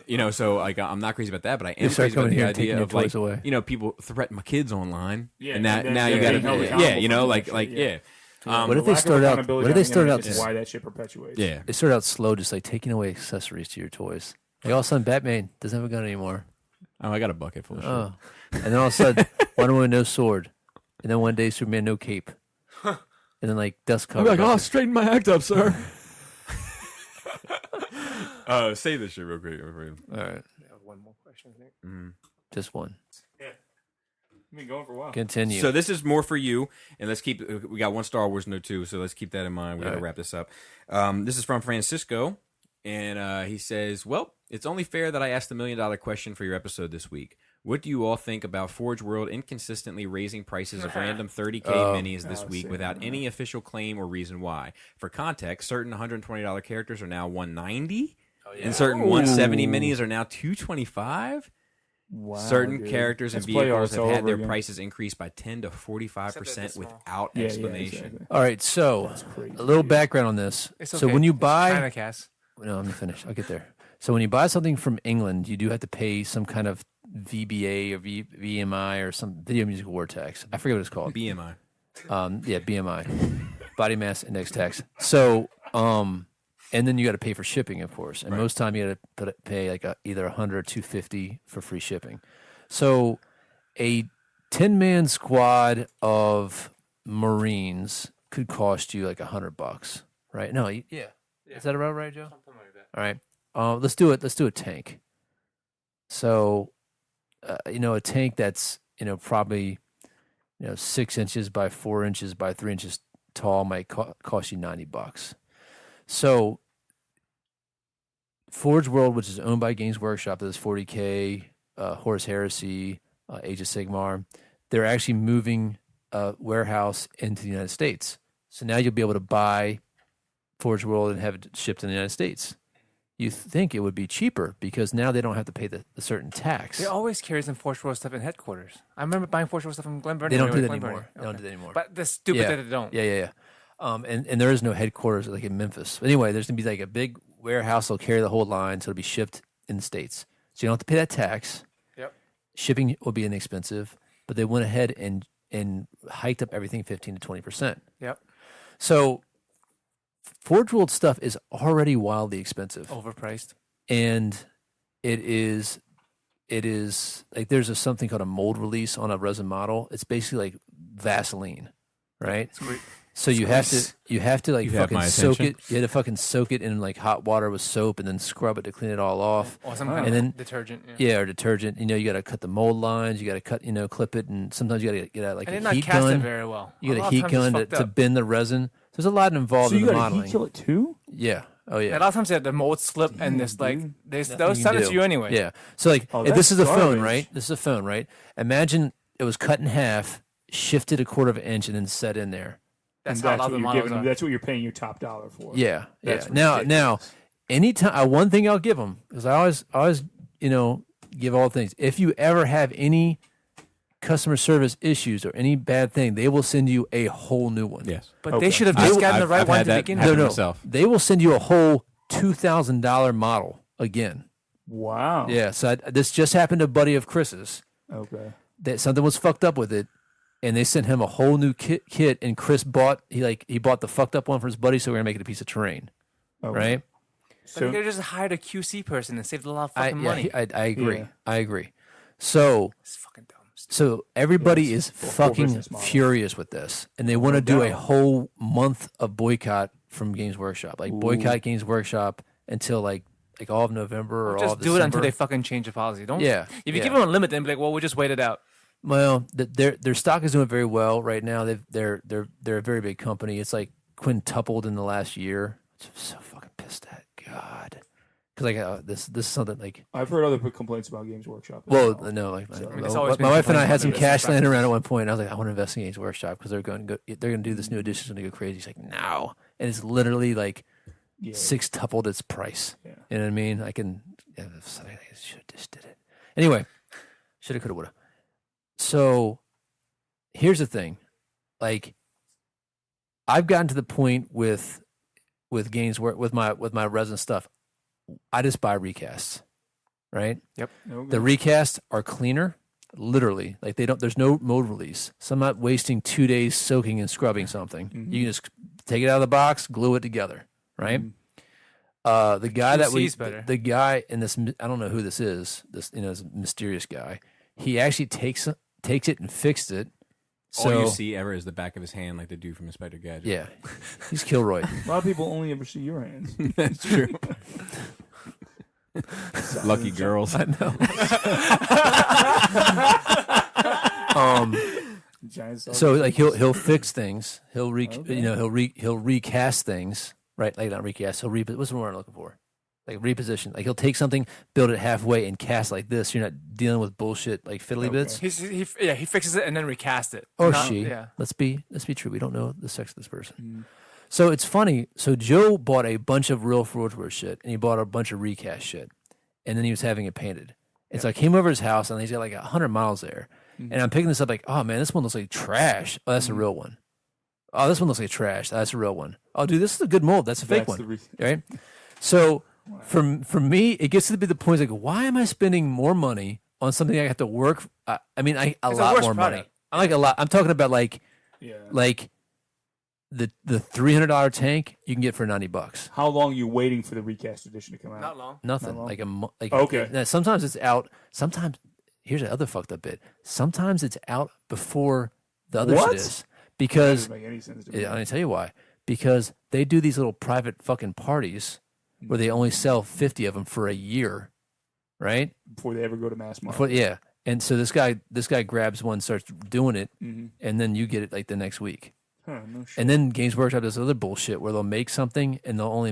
Speaker 4: you know, so like I'm not crazy about that, but I am
Speaker 2: start
Speaker 4: crazy about
Speaker 2: coming
Speaker 4: the
Speaker 2: here and taking
Speaker 4: idea
Speaker 2: your
Speaker 4: of like
Speaker 2: toys away.
Speaker 4: you know people threaten my kids online,
Speaker 5: Yeah,
Speaker 4: and
Speaker 5: and
Speaker 4: now
Speaker 5: then
Speaker 4: you
Speaker 5: they're
Speaker 4: got
Speaker 5: held
Speaker 4: to
Speaker 5: accountable
Speaker 4: you
Speaker 5: for
Speaker 4: know
Speaker 5: that
Speaker 4: like
Speaker 5: shit, yeah.
Speaker 2: What if
Speaker 5: The
Speaker 2: they
Speaker 5: lack of
Speaker 2: start out?
Speaker 5: accountability
Speaker 2: What if they
Speaker 5: on the
Speaker 2: start
Speaker 5: internet
Speaker 2: out?
Speaker 5: is why that shit perpetuates.
Speaker 4: yeah.
Speaker 2: They start out slow, just like taking away accessories to your toys. Like all of a sudden, Batman doesn't have a gun anymore.
Speaker 4: Oh, I got a bucket full of shit.
Speaker 2: Oh, and then all of a sudden, Wonder Woman no sword, and then one day Superman no cape, and then like dust covered.
Speaker 4: straighten my act up, sir. Say this shit real quick.
Speaker 2: All right,
Speaker 3: One more question, I think.
Speaker 2: just one.
Speaker 5: I've been going for a while.
Speaker 2: Continue.
Speaker 4: So this is more for you, and let's keep. We got one Star Wars note too, so let's keep that in mind. We got to
Speaker 2: right.
Speaker 4: wrap this up. This is from Francisco, and he says, "Well, it's only fair that I asked the $1 million question for your episode this week. What do you all think about Forge World inconsistently raising prices of random 30K minis this week without any official claim or reason why? For context, certain $120 characters are now $190, and certain 170 minis are now $225."
Speaker 5: Wow,
Speaker 4: Certain
Speaker 5: dude.
Speaker 4: characters and
Speaker 5: That's play
Speaker 4: vehicles
Speaker 5: arts
Speaker 4: have
Speaker 5: all
Speaker 4: had
Speaker 5: over
Speaker 4: their
Speaker 5: again.
Speaker 4: prices increased by 10 to 45% without
Speaker 5: Yeah,
Speaker 4: explanation.
Speaker 5: Yeah, exactly.
Speaker 2: all right, so
Speaker 5: crazy,
Speaker 2: a little
Speaker 5: dude.
Speaker 2: background on this.
Speaker 3: It's
Speaker 2: So
Speaker 3: okay.
Speaker 2: when you
Speaker 3: It's
Speaker 2: buy,
Speaker 3: China cast.
Speaker 2: no, let me finish. I'll get there. So when you buy something from England, you do have to pay some kind of VBA or VMI or some video music award tax. I forget what it's called.
Speaker 4: BMI.
Speaker 2: Yeah, BMI, body mass index tax. So, and then you got to pay for shipping, of course. And most time you got to pay like either $100 or $250 for free shipping. So, a 10-man squad of Marines could cost you like $100, right? No, yeah. Is that about right, Joe?
Speaker 3: Something like that.
Speaker 2: All right. Let's do it. Let's do a tank. So, a tank that's probably 6 inches by 4 inches by 3 inches tall might cost you $90. So, Forge World, which is owned by Games Workshop, that is 40K, Horus Heresy, Age of Sigmar, they're actually moving a warehouse into the United States. So now you'll be able to buy Forge World and have it shipped in the United States. you think it would be cheaper because now they don't have to pay the certain tax.
Speaker 3: They always carry some Force World stuff in headquarters. I remember buying Force World stuff from Glen Burnie.
Speaker 2: They don't do that
Speaker 3: Glen
Speaker 2: anymore.
Speaker 3: Burnie.
Speaker 2: They don't do that anymore.
Speaker 3: But the stupid that they don't.
Speaker 2: Yeah. And there is no headquarters like in Memphis. But anyway, there's gonna be like a big warehouse that'll carry the whole line, so it'll be shipped in the States. So you don't have to pay that tax.
Speaker 3: Yep.
Speaker 2: Shipping will be inexpensive, but they went ahead and hiked up everything 15 to 20%.
Speaker 3: Yep.
Speaker 2: So Forge World stuff is already wildly expensive.
Speaker 3: Overpriced.
Speaker 2: And it is like there's something called a mold release on a resin model. It's basically like Vaseline, right? So you have to like fucking soak it. You had to fucking soak it in like hot water with soap and then scrub it to clean it all off.
Speaker 3: Or some kind of detergent.
Speaker 2: Yeah, or detergent. You know, you got to cut the mold lines. You got to cut, clip it, and sometimes you got to get out like
Speaker 3: and
Speaker 2: a heat
Speaker 3: cast
Speaker 2: gun.
Speaker 3: it very well.
Speaker 2: You got a heat gun to bend the resin. There's a lot involved in the modeling.
Speaker 5: So you got to heat kill it too?
Speaker 2: Yeah. Oh yeah.
Speaker 3: A lot of times the mold slip and this like they'll send it to you anyway.
Speaker 2: Yeah. So like if this is a phone, right? This is a phone, right? Imagine it was cut in half, shifted a quarter of an inch, and then set in there.
Speaker 3: That's how a lot of the models are.
Speaker 5: That's what you're paying your top dollar for.
Speaker 2: Yeah.
Speaker 5: That's
Speaker 2: Now, anytime one thing I'll give them because I always give all things. If you ever have any customer service issues or any bad thing, they will send you a whole new one.
Speaker 4: Yes.
Speaker 3: But they should have just gotten the right one
Speaker 4: had
Speaker 3: to
Speaker 4: that
Speaker 3: begin
Speaker 4: happen
Speaker 3: with.
Speaker 4: myself.
Speaker 2: They will send you a whole $2,000 model again.
Speaker 5: Wow.
Speaker 2: Yeah. So this just happened to a buddy of Chris's.
Speaker 5: Okay.
Speaker 2: That something was fucked up with it, and they sent him a whole new kit. And Chris bought the fucked up one for his buddy, so we're gonna make it a piece of terrain, right?
Speaker 3: So they just hired a QC person and saved a lot of fucking money.
Speaker 2: I agree. Yeah. I agree. So
Speaker 3: it's fucking dumb.
Speaker 2: So everybody is fucking furious with this, and they want to do a whole month of boycott from Games Workshop, like boycott Games Workshop until like all of November or all of December.
Speaker 3: Just do it until they fucking change the policy. Don't.
Speaker 2: Yeah.
Speaker 3: If you give them a limit, then be like, well, we'll just wait it out.
Speaker 2: Well, their stock is doing very well right now. They're a very big company. It's like quintupled in the last year. I'm so fucking pissed at God. Because this is something like
Speaker 5: I've heard other complaints about Games Workshop.
Speaker 2: No, like my wife and I had some cash laying around at one point. And I was like, I want to invest in Games Workshop because they're going to do this new edition. It's going to go crazy. She's like, no, and it's literally like six-tupled its price. Yeah. You know what I mean? I should have just did it anyway. Shoulda, coulda, woulda. So here's the thing, like I've gotten to the point with Games with my resin stuff. I just buy recasts, right?
Speaker 3: Yep.
Speaker 5: Okay.
Speaker 2: The recasts are cleaner, literally. Like there's no mode release. So I'm not wasting 2 days soaking and scrubbing something. Mm-hmm. You can just take it out of the box, glue it together, right? Mm-hmm. The guy in this, I don't know who this is. This mysterious guy. He actually takes it and fixed it. So,
Speaker 4: all you see ever is the back of his hand, like the dude from Inspector Gadget.
Speaker 2: Yeah, he's Kilroy.
Speaker 5: A lot of people only ever see your hands.
Speaker 4: That's true. Lucky girls.
Speaker 2: I know. So like he'll fix things. He'll recast things. Right, like not recast. What's the word I'm looking for? Like reposition. Like he'll take something, build it halfway, and cast like this. You're not dealing with bullshit like fiddly bits.
Speaker 3: He fixes it and then recast it.
Speaker 2: Or she. Yeah. Let's be true. We don't know the sex of this person. So it's funny. So Joe bought a bunch of real Forge World shit, and he bought a bunch of recast shit, and then he was having it painted. And so I came over to his house, and he's got like 100 models there, and I'm picking this up like, oh man, this one looks like trash. Oh, that's a real one. Oh, this one looks like trash. That's a real one. Oh, dude, this is a good mold. That's a fake one. Right? So. For me, it gets to be the point like, why am I spending more money on something I have to work? A lot more money. I like a lot. I'm talking about like the $300 tank you can get for $90.
Speaker 5: How long are you waiting for the recast edition to come out?
Speaker 3: Not long.
Speaker 2: Nothing.
Speaker 5: Not long.
Speaker 2: Okay. Sometimes it's out. Sometimes here's the other fucked up bit. Sometimes it's out before the other shit is because
Speaker 5: that doesn't make any sense to me.
Speaker 2: I'm gonna tell you why. Because they do these little private fucking parties. Where they only sell 50 of them for a year, right?
Speaker 5: Before they ever go to mass market.
Speaker 2: Yeah. And so this guy grabs one, starts doing it, and then you get it like the next week.
Speaker 5: Huh, no shit.
Speaker 2: And then Games Workshop does other bullshit where they'll make something and they'll only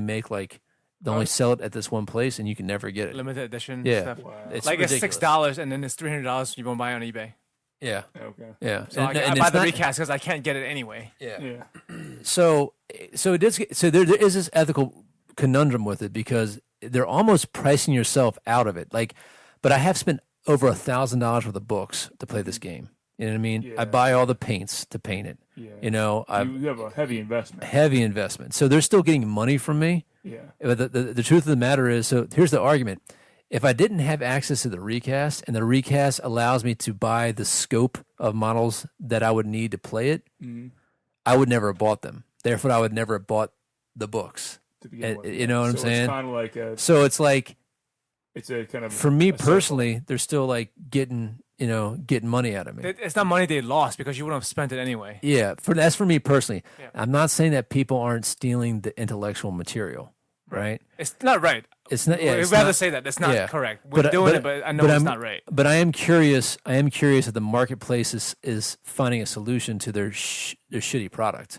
Speaker 2: only sell it at this one place and you can never get it.
Speaker 3: Limited edition
Speaker 2: Yeah.
Speaker 3: stuff.
Speaker 5: Wow.
Speaker 2: It's
Speaker 3: like
Speaker 2: ridiculous.
Speaker 3: it's $6 and then it's $300 you won't buy on eBay.
Speaker 2: Yeah.
Speaker 5: Okay.
Speaker 2: Yeah.
Speaker 3: So I buy the recast because I can't get it anyway.
Speaker 2: Yeah. So there is this ethical conundrum with it because they're almost pricing yourself out of it. Like, but I have spent over $1,000 worth of books to play this game. You know what I mean?
Speaker 5: Yeah.
Speaker 2: I buy all the paints to paint it.
Speaker 5: Yeah.
Speaker 2: You know,
Speaker 5: You have a heavy investment.
Speaker 2: heavy investment. So they're still getting money from me.
Speaker 5: Yeah.
Speaker 2: But the truth of the matter is, so here's the argument. If I didn't have access to the recast, and the recast allows me to buy the scope of models that I would need to play it, I would never have bought them. Therefore, I would never have bought the books.
Speaker 5: To begin with.
Speaker 2: You know what I'm saying?
Speaker 5: It's kind of like a.
Speaker 2: So it's like,
Speaker 5: It's a kind of.
Speaker 2: for me
Speaker 5: a
Speaker 2: personally, they're still like getting money out of me.
Speaker 3: It's not money they lost because you wouldn't have spent it anyway.
Speaker 2: Yeah, that's for me personally.
Speaker 3: Yeah.
Speaker 2: I'm not saying that people aren't stealing the intellectual material, right?
Speaker 3: It's not right.
Speaker 2: It's not. Yeah,
Speaker 3: We'd
Speaker 2: it's
Speaker 3: rather
Speaker 2: not,
Speaker 3: say that. That's not
Speaker 2: yeah.
Speaker 3: correct. We're doing it, but I know it's not right.
Speaker 2: But I am curious. I am curious that the marketplace is finding a solution to their shitty product.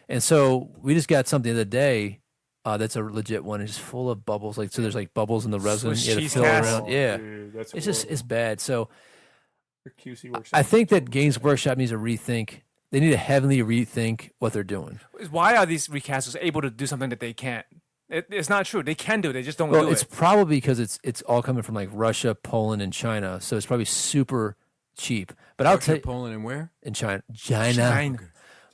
Speaker 2: And so we just got something the other day that's a legit one. It's full of bubbles. Like, so there's like bubbles in the resin.
Speaker 3: Swiss
Speaker 2: Yeah, to
Speaker 3: cheese
Speaker 2: fill
Speaker 3: cast.
Speaker 2: around. Yeah,
Speaker 5: Dude, that's
Speaker 2: it's just it's bad. So
Speaker 5: The QC works.
Speaker 2: I think that Games Workshop needs to rethink. They need to heavily rethink what they're doing.
Speaker 3: Why are these recasters able to do something that they can't? It's not true. They can do it. They just don't
Speaker 2: Well,
Speaker 3: do
Speaker 2: it's
Speaker 3: it.
Speaker 2: probably because it's all coming from like Russia, Poland, and China. So it's probably super cheap. But I'll tell you,
Speaker 4: Poland and where?
Speaker 2: in China.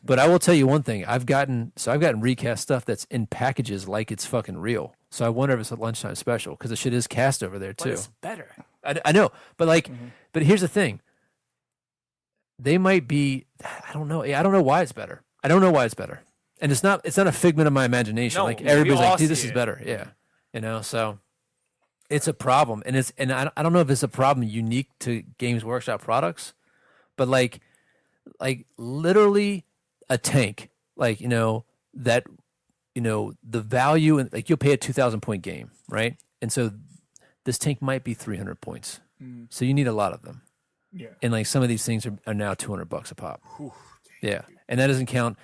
Speaker 2: But I will tell you one thing. I've gotten recast stuff that's in packages like it's fucking real. So I wonder if it's a lunchtime special because the shit is cast over there
Speaker 3: But
Speaker 2: too.
Speaker 3: it's better.
Speaker 2: I know, but like, but here's the thing. They might be. I don't know. I don't know why it's better. I don't know why it's better. And it's not a figment of my imagination.
Speaker 3: No,
Speaker 2: like
Speaker 3: we
Speaker 2: everybody's
Speaker 3: all
Speaker 2: like, dude,
Speaker 3: see
Speaker 2: this is
Speaker 3: it.
Speaker 2: better. Yeah, you know. So it's a problem, and I don't know if it's a problem unique to Games Workshop products, but like literally a tank, like the value, and like you'll pay a 2,000 point game, right? And so this tank might be 300 points, so you need a lot of them.
Speaker 5: Yeah.
Speaker 2: And like some of these things are now $200 a pop. Yeah, and that doesn't count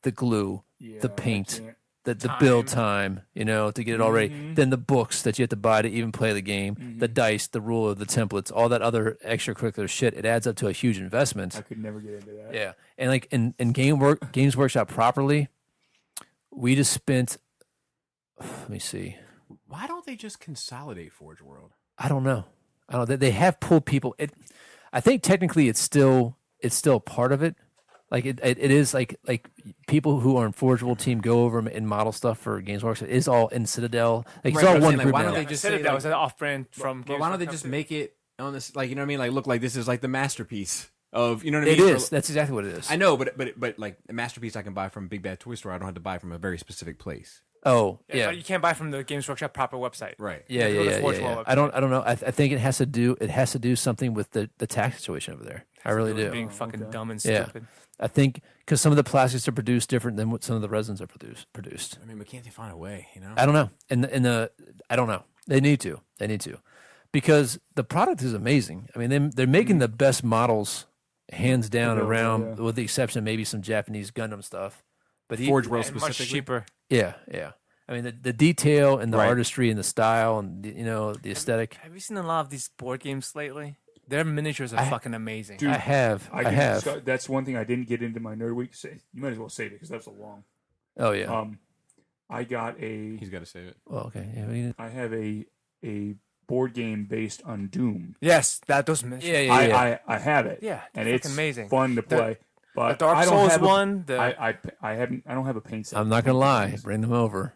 Speaker 2: the glue, the paint, the build time, to get it all ready. Then the books that you have to buy to even play the game, the dice, the ruler, the templates, all that other extracurricular shit. It adds up to a huge investment.
Speaker 5: I could never get into that.
Speaker 2: Yeah, and like in Games Workshop properly, we just spent. Let me see.
Speaker 4: Why don't they just consolidate Forge World?
Speaker 2: I don't know. They have pulled people. I think technically it's still part of it. Like it is like people who are in Forge World team go over and model stuff for Games Workshop. It's all in Citadel. Like it's
Speaker 4: Right,
Speaker 2: all
Speaker 4: but I'm
Speaker 2: one
Speaker 4: saying, like,
Speaker 2: group
Speaker 4: why
Speaker 2: now.
Speaker 4: don't they just
Speaker 3: Said
Speaker 4: say
Speaker 3: it, that was an off-brand from.
Speaker 4: But why don't they just make it on this? Like, you know what I mean? Like, look, like this is like the masterpiece of, you know what I
Speaker 2: It
Speaker 4: mean?
Speaker 2: is. That's exactly what it is.
Speaker 4: I know, but like a masterpiece I can buy from Big Bad Toy Store. I don't have to buy from a very specific place.
Speaker 2: Oh
Speaker 3: Yeah,
Speaker 2: yeah.
Speaker 3: but you can't buy from the Games Workshop proper website.
Speaker 4: Right.
Speaker 2: Yeah,
Speaker 3: You have to go to
Speaker 2: yeah.
Speaker 3: Forge World
Speaker 2: I
Speaker 3: website.
Speaker 2: don't know. I think it has to do something with the tax situation over there. I really do.
Speaker 3: Being fucking dumb and
Speaker 2: Yeah.
Speaker 3: stupid.
Speaker 2: I think because some of the plastics are produced different than what some of the resins are produced.
Speaker 4: I mean, but can't they find a way? You know.
Speaker 2: I don't know. And I don't know. They need to. Because the product is amazing. I mean, they're making the best models hands down around, with the exception of maybe some Japanese Gundam stuff. But
Speaker 4: Forge World
Speaker 3: And much
Speaker 4: specifically.
Speaker 3: cheaper.
Speaker 2: yeah. I mean, the detail and the
Speaker 4: Right.
Speaker 2: artistry and the style and the aesthetic.
Speaker 3: Have you seen a lot of these board games lately? Their miniatures are fucking amazing.
Speaker 5: Dude,
Speaker 2: I have.
Speaker 5: That's one thing I didn't get into my nerd week. You might as well save it because that's a long.
Speaker 2: Oh yeah.
Speaker 5: I got a.
Speaker 4: He's got to save it.
Speaker 2: Well, okay. Yeah, we-
Speaker 5: I have a board game based on Doom.
Speaker 3: Yes, those miniatures.
Speaker 2: yeah.
Speaker 5: I have it.
Speaker 3: Yeah,
Speaker 5: and
Speaker 3: they're
Speaker 5: it's
Speaker 3: fucking amazing.
Speaker 5: fun to play. But
Speaker 3: the Dark
Speaker 5: I don't
Speaker 3: Souls
Speaker 5: have
Speaker 3: one.
Speaker 5: I don't have a paint set.
Speaker 2: I'm not gonna lie. Bring them over.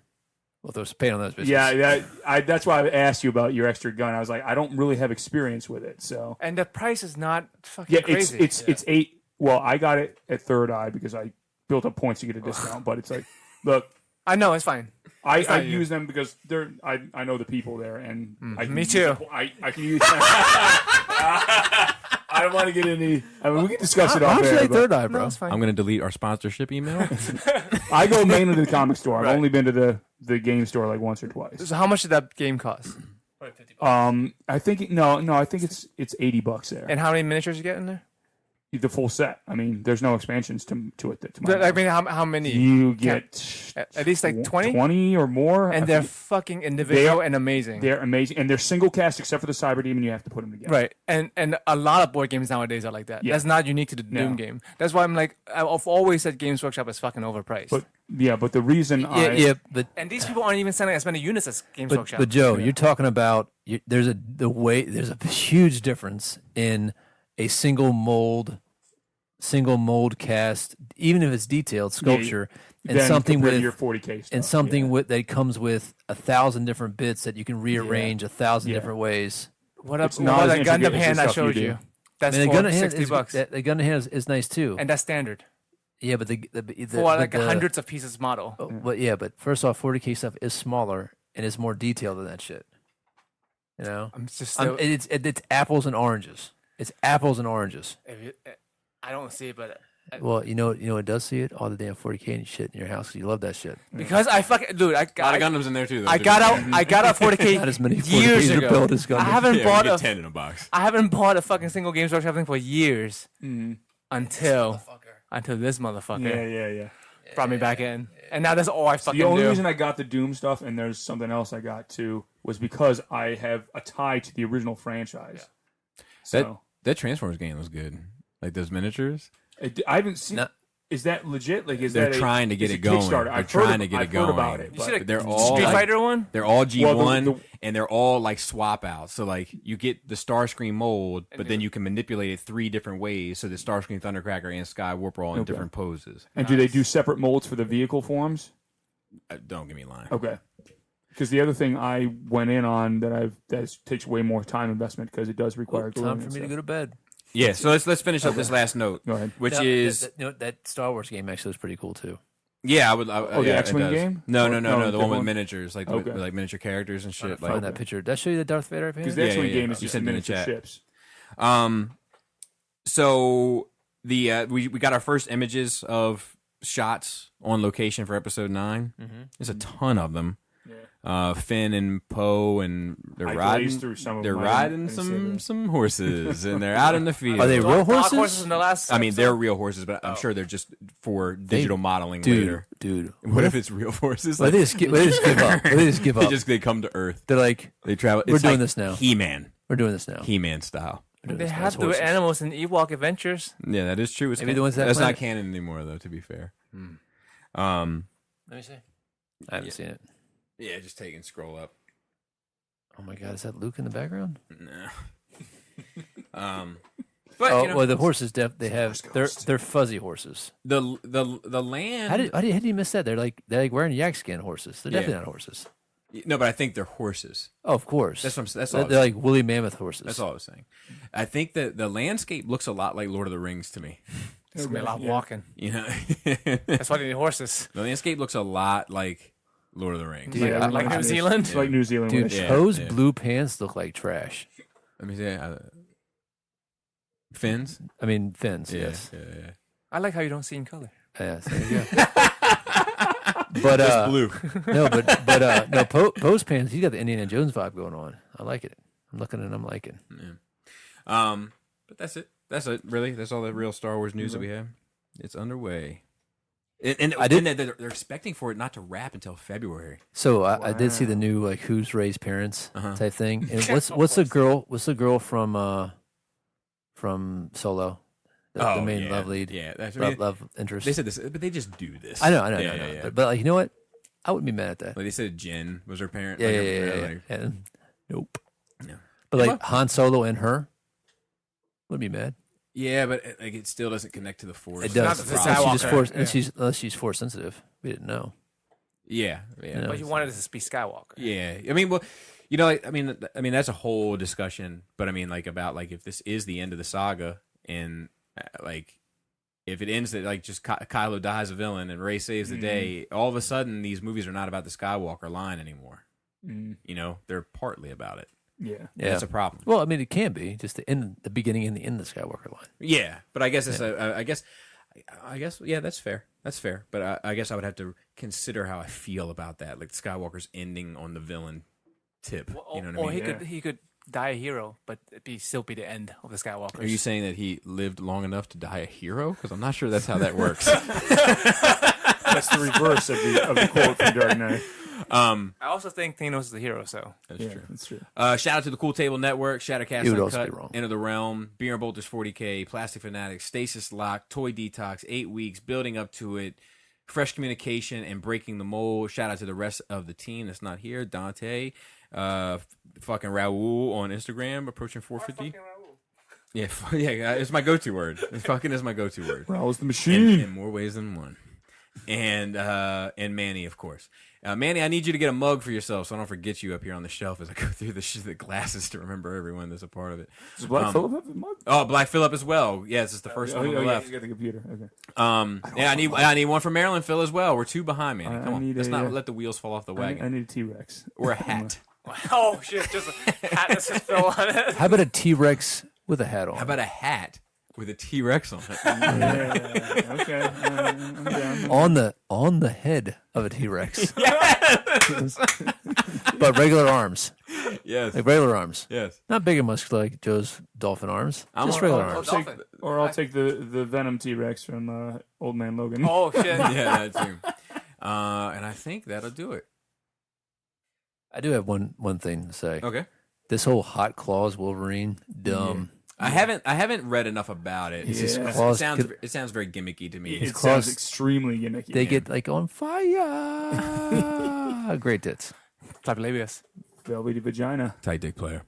Speaker 2: We'll throw some paint on those bitches.
Speaker 5: Yeah, that's why I asked you about your extra gun. I was like, I don't really have experience with it, so
Speaker 3: And the price is not fucking
Speaker 5: yeah,
Speaker 3: crazy.
Speaker 5: it's 8. Well, I got it at Third Eye because I built up points to get a discount. But it's like, look,
Speaker 3: I know it's fine.
Speaker 5: I
Speaker 3: not you.
Speaker 5: use them because they're I know the people there, and I can
Speaker 3: me
Speaker 5: use
Speaker 3: too.
Speaker 5: I can use them. I don't want to get any. I mean, we can discuss it off
Speaker 2: How'd you
Speaker 5: air.
Speaker 2: like
Speaker 5: but
Speaker 2: Third Eye, bro?
Speaker 3: No, it's fine.
Speaker 4: I'm going to delete our sponsorship email.
Speaker 5: I go mainly to the comic store. I've only been to the game store like once or twice.
Speaker 3: So how much did that game cost?
Speaker 5: I think I think it's $80 there.
Speaker 3: And how many miniatures you get in there?
Speaker 5: The full set. I mean, there's no expansions to it. To my
Speaker 3: I
Speaker 5: knowledge.
Speaker 3: mean, how many?
Speaker 5: You get
Speaker 3: At least like 20?
Speaker 5: 20 or more,
Speaker 3: And
Speaker 5: I
Speaker 3: they're
Speaker 5: think
Speaker 3: fucking individual and amazing.
Speaker 5: they're amazing, and they're single cast except for the Cyber Demon. You have to put them together.
Speaker 3: Right, and a lot of board games nowadays are like that.
Speaker 5: Yeah.
Speaker 3: That's not unique to the
Speaker 5: No.
Speaker 3: Doom game. That's why I'm like, I've always said Games Workshop is fucking overpriced.
Speaker 5: But Yeah, but the reason
Speaker 2: but
Speaker 3: And these people aren't even selling as many units as Games Workshop.
Speaker 2: but Joe, you're talking about there's a huge difference in a single mold cast, even if it's detailed sculpture, and
Speaker 5: then
Speaker 2: something
Speaker 5: compared
Speaker 2: with
Speaker 5: to your 40K stuff,
Speaker 2: and something with that comes with 1,000 different bits that you can rearrange 1,000 different ways.
Speaker 3: What
Speaker 5: It's
Speaker 3: about
Speaker 5: not
Speaker 3: that
Speaker 5: as
Speaker 3: Gundam
Speaker 5: intricate as
Speaker 3: hand
Speaker 5: the
Speaker 3: I
Speaker 5: stuff you
Speaker 3: showed
Speaker 5: do.
Speaker 3: you? That's
Speaker 2: I mean,
Speaker 3: for
Speaker 2: the
Speaker 3: $60.
Speaker 2: the gun hand is nice too.
Speaker 3: And that's standard.
Speaker 2: Yeah, but the
Speaker 3: For like hundreds of pieces model.
Speaker 2: But first off, 40K stuff is smaller and is more detailed than that shit. You know,
Speaker 3: I'm just
Speaker 2: it's apples and oranges. It's apples and oranges.
Speaker 3: I don't see it, but
Speaker 2: Well, you know it does see it, all the damn 40K and shit in your house 'cause you love that shit.
Speaker 3: because I fucking dude,
Speaker 4: A lot of Gundams in there too. Though,
Speaker 3: I got out 40K
Speaker 2: Not as many
Speaker 3: years
Speaker 2: 40Ks
Speaker 3: ago.
Speaker 2: built as Gundam.
Speaker 3: I haven't
Speaker 4: Yeah,
Speaker 3: bought
Speaker 4: we
Speaker 3: a
Speaker 4: get 10 in a box.
Speaker 3: I haven't bought a fucking single Games Workshop thing for years until this motherfucker
Speaker 5: Yeah.
Speaker 3: brought me back in, and now that's all I fucking
Speaker 5: The only
Speaker 3: do.
Speaker 5: reason I got the Doom stuff, and there's something else I got too, was because I have a tie to the original franchise. So
Speaker 4: That Transformers game was good. Like those miniatures.
Speaker 5: I haven't seen.
Speaker 2: No.
Speaker 5: Is that legit? Like, is
Speaker 4: They're
Speaker 5: that
Speaker 4: trying to get
Speaker 5: is
Speaker 4: it going.
Speaker 5: Kickstarter?
Speaker 4: They're
Speaker 5: I've
Speaker 4: trying
Speaker 5: heard,
Speaker 4: to get it
Speaker 5: I've heard about
Speaker 4: going.
Speaker 5: it.
Speaker 3: You
Speaker 5: but-
Speaker 3: see the
Speaker 4: They're all
Speaker 3: Street
Speaker 4: like-
Speaker 3: Fighter one.
Speaker 4: They're all G1
Speaker 5: Well, the-
Speaker 4: and they're all like swap outs. So like you get the Starscream mold, but then you can manipulate it 3 different ways. So the Starscream, Thundercracker, and Sky Warp are all in different poses.
Speaker 5: And do they do separate molds for the vehicle forms?
Speaker 4: Don't get me lying.
Speaker 5: Okay. Because the other thing I went in on that takes way more time investment because it does require gluing
Speaker 2: Time
Speaker 5: and
Speaker 2: for me to
Speaker 5: stuff.
Speaker 2: go to bed.
Speaker 4: Yeah. So let's finish up this last note,
Speaker 5: Go ahead.
Speaker 4: which
Speaker 2: No,
Speaker 4: is
Speaker 2: that Star Wars game actually was pretty cool too.
Speaker 4: yeah. I would.
Speaker 5: the
Speaker 4: yeah, it
Speaker 5: X-Wing
Speaker 4: does.
Speaker 5: game?
Speaker 4: No,
Speaker 5: No,
Speaker 4: the one
Speaker 5: different
Speaker 4: with
Speaker 5: one?
Speaker 4: miniatures, like
Speaker 5: Okay.
Speaker 4: like miniature characters and shit.
Speaker 2: Find
Speaker 4: Like
Speaker 2: that picture. Did I show you the Darth Vader I
Speaker 5: Because
Speaker 2: painted?
Speaker 5: the X-Wing game is
Speaker 4: You
Speaker 5: just
Speaker 4: sent it in the
Speaker 5: miniature
Speaker 4: chat.
Speaker 5: ships.
Speaker 4: So the we got our first images of shots on location for episode 9. There's a ton of them. Finn and Poe, and they're
Speaker 5: I
Speaker 4: riding.
Speaker 5: glazed through some of
Speaker 4: They're
Speaker 5: them.
Speaker 4: riding
Speaker 5: I didn't see that.
Speaker 4: some horses, and they're out in the field.
Speaker 2: Are they real
Speaker 3: Dark
Speaker 2: horses?
Speaker 3: in the last.
Speaker 4: I mean,
Speaker 3: episode?
Speaker 4: they're real horses, but I'm sure they're just for digital modeling later.
Speaker 2: Dude.
Speaker 4: What if it's real horses?
Speaker 2: What if they just give up? What if they just give up?
Speaker 4: they come to Earth.
Speaker 2: They're like,
Speaker 4: They travel.
Speaker 2: We're
Speaker 4: it's
Speaker 2: doing
Speaker 4: like
Speaker 2: this now.
Speaker 4: He-Man,
Speaker 2: He-Man
Speaker 4: style.
Speaker 3: They have the animals in Ewok Adventures.
Speaker 4: Yeah, that is true. It's
Speaker 2: Maybe the ones that
Speaker 4: that's not
Speaker 2: planet.
Speaker 4: canon anymore, though. To be fair.
Speaker 2: Let me see. I haven't seen it.
Speaker 4: Yeah, just take and scroll up.
Speaker 2: Oh my god, is that Luke in the background?
Speaker 4: No.
Speaker 3: But
Speaker 2: Oh,
Speaker 3: you know,
Speaker 2: well, the horses they're fuzzy horses.
Speaker 4: The land.
Speaker 2: How did you miss that? They're like wearing yak skin horses. They're definitely
Speaker 4: Yeah.
Speaker 2: not horses.
Speaker 4: No, but I think they're horses.
Speaker 2: Oh, of course.
Speaker 4: That's what I'm. That's
Speaker 2: They're,
Speaker 4: all.
Speaker 2: they're like woolly mammoth horses.
Speaker 4: That's all I was saying. I think that the landscape looks a lot like Lord of the Rings to me.
Speaker 3: it's gonna be a lot of walking.
Speaker 4: You know,
Speaker 3: That's why they need horses.
Speaker 4: the landscape looks a lot like Lord of the Rings.
Speaker 2: Dude, I-
Speaker 3: Like New Zealand.
Speaker 5: It's like New Zealand.
Speaker 2: Dude,
Speaker 5: with-
Speaker 4: Yeah,
Speaker 2: Poe's
Speaker 4: yeah.
Speaker 2: blue pants look like trash.
Speaker 4: Let me see. Fins.
Speaker 2: I mean, fins.
Speaker 4: Yeah,
Speaker 2: Yes.
Speaker 4: yeah.
Speaker 3: I like how you don't see in color.
Speaker 2: Yeah. So there you go. But
Speaker 4: Just blue.
Speaker 2: no. Poe's pants. He's got the Indiana Jones vibe going on. I like it. I'm looking and I'm liking.
Speaker 4: But that's it. That's it. Really, that's all the real Star Wars news that we have. It's underway. And they're expecting for it not to wrap until February.
Speaker 2: So I did see the new like Who's Raised Parents type thing. And what's the girl from Solo? The main love lead.
Speaker 4: Yeah, that's
Speaker 2: Love interest.
Speaker 4: They said this, but they just do this.
Speaker 2: I know.
Speaker 4: Yeah.
Speaker 2: But like, you know what? I wouldn't be mad at that.
Speaker 4: Like they said, Jen was her parent.
Speaker 2: Yeah,
Speaker 4: like,
Speaker 2: yeah.
Speaker 4: like-
Speaker 2: And nope.
Speaker 4: No.
Speaker 2: But like Han Solo and her, wouldn't be mad.
Speaker 4: Yeah, but like it still doesn't connect to the Force.
Speaker 2: It
Speaker 3: Not
Speaker 2: does.
Speaker 3: the
Speaker 2: Unless she's just
Speaker 3: Skywalker,
Speaker 2: force,
Speaker 3: yeah.
Speaker 2: unless she's force sensitive. We didn't know.
Speaker 4: Yeah.
Speaker 2: Yeah.
Speaker 3: But you wanted it to be Skywalker.
Speaker 4: Yeah, I mean, well, you know, like, I mean, that's a whole discussion. But I mean, like about like if this is the end of the saga, and like if it ends that like just Kylo dies a villain and Rey saves the day, all of a sudden these movies are not about the Skywalker line anymore. You know, they're partly about it.
Speaker 5: Yeah.
Speaker 2: Yeah,
Speaker 4: That's a problem.
Speaker 2: Well, I mean, it can be just the beginning and the end of the Skywalker line.
Speaker 4: Yeah, but I guess it's I guess yeah, that's fair. That's fair. But I guess I would have to consider how I feel about that, like Skywalker's ending on the villain tip. You know what I mean?
Speaker 3: Or he could die a hero, but still be the end of the Skywalkers.
Speaker 4: Are you saying that he lived long enough to die a hero? Because I'm not sure that's how that works.
Speaker 5: That's the reverse of the quote from Dark Knight.
Speaker 3: I also think Thanos is the hero, so
Speaker 4: That's
Speaker 5: Yeah,
Speaker 4: true.
Speaker 5: that's true.
Speaker 4: Shout out to the Cool Table Network, Shattercast
Speaker 2: You would also
Speaker 4: Uncut,
Speaker 2: be wrong.
Speaker 4: Enter the Realm, Beer and Bolters 40K, Plastic Fanatics, Stasis Lock, Toy Detox, 8 weeks, building up to it. fresh communication and breaking the mold. Shout out to the rest of the team that's not here. Dante, fucking Raul on Instagram, approaching 450. Yeah, yeah, it's my go-to word. It fucking is my go-to word.
Speaker 5: Raul's the machine.
Speaker 4: In more ways than one. And Manny, of course. Manny, I need you to get a mug for yourself so I don't forget you up here on the shelf as I go through the glasses to remember everyone that's a part of it.
Speaker 5: Does Black Phillip have a mug?
Speaker 4: Oh, Black Phillip as well. Yes, it's the first one on the left.
Speaker 5: You got the computer. Okay.
Speaker 4: I need one for Maryland Phil as well. We're 2 behind, man. Come on, let's not let the wheels fall off the wagon.
Speaker 5: I need a T-Rex
Speaker 4: or a hat.
Speaker 3: Oh shit! Just a hat that says Phil on it.
Speaker 2: How about a T-Rex with a hat on?
Speaker 4: How about a hat with a T-Rex on it?
Speaker 5: Yeah, okay. I'm down.
Speaker 2: On the head of a T-Rex. Yes. But regular arms.
Speaker 4: Yes.
Speaker 2: Like regular arms.
Speaker 4: Yes.
Speaker 2: Not big and muscular like Joe's dolphin arms. Just regular arms.
Speaker 5: I'll take the Venom T-Rex from Old Man Logan.
Speaker 3: Oh shit!
Speaker 4: Yeah, that too. And I think that'll do it.
Speaker 2: I do have one thing to say.
Speaker 4: Okay.
Speaker 2: This whole Hot Claws Wolverine, dumb.
Speaker 4: Yeah. I haven't read enough about it.
Speaker 2: His claws
Speaker 4: It sounds very gimmicky to me.
Speaker 5: It sounds extremely gimmicky.
Speaker 2: They get like on fire. Great tits.
Speaker 3: Type labius.
Speaker 5: Velvety vagina.
Speaker 4: Tight dick player.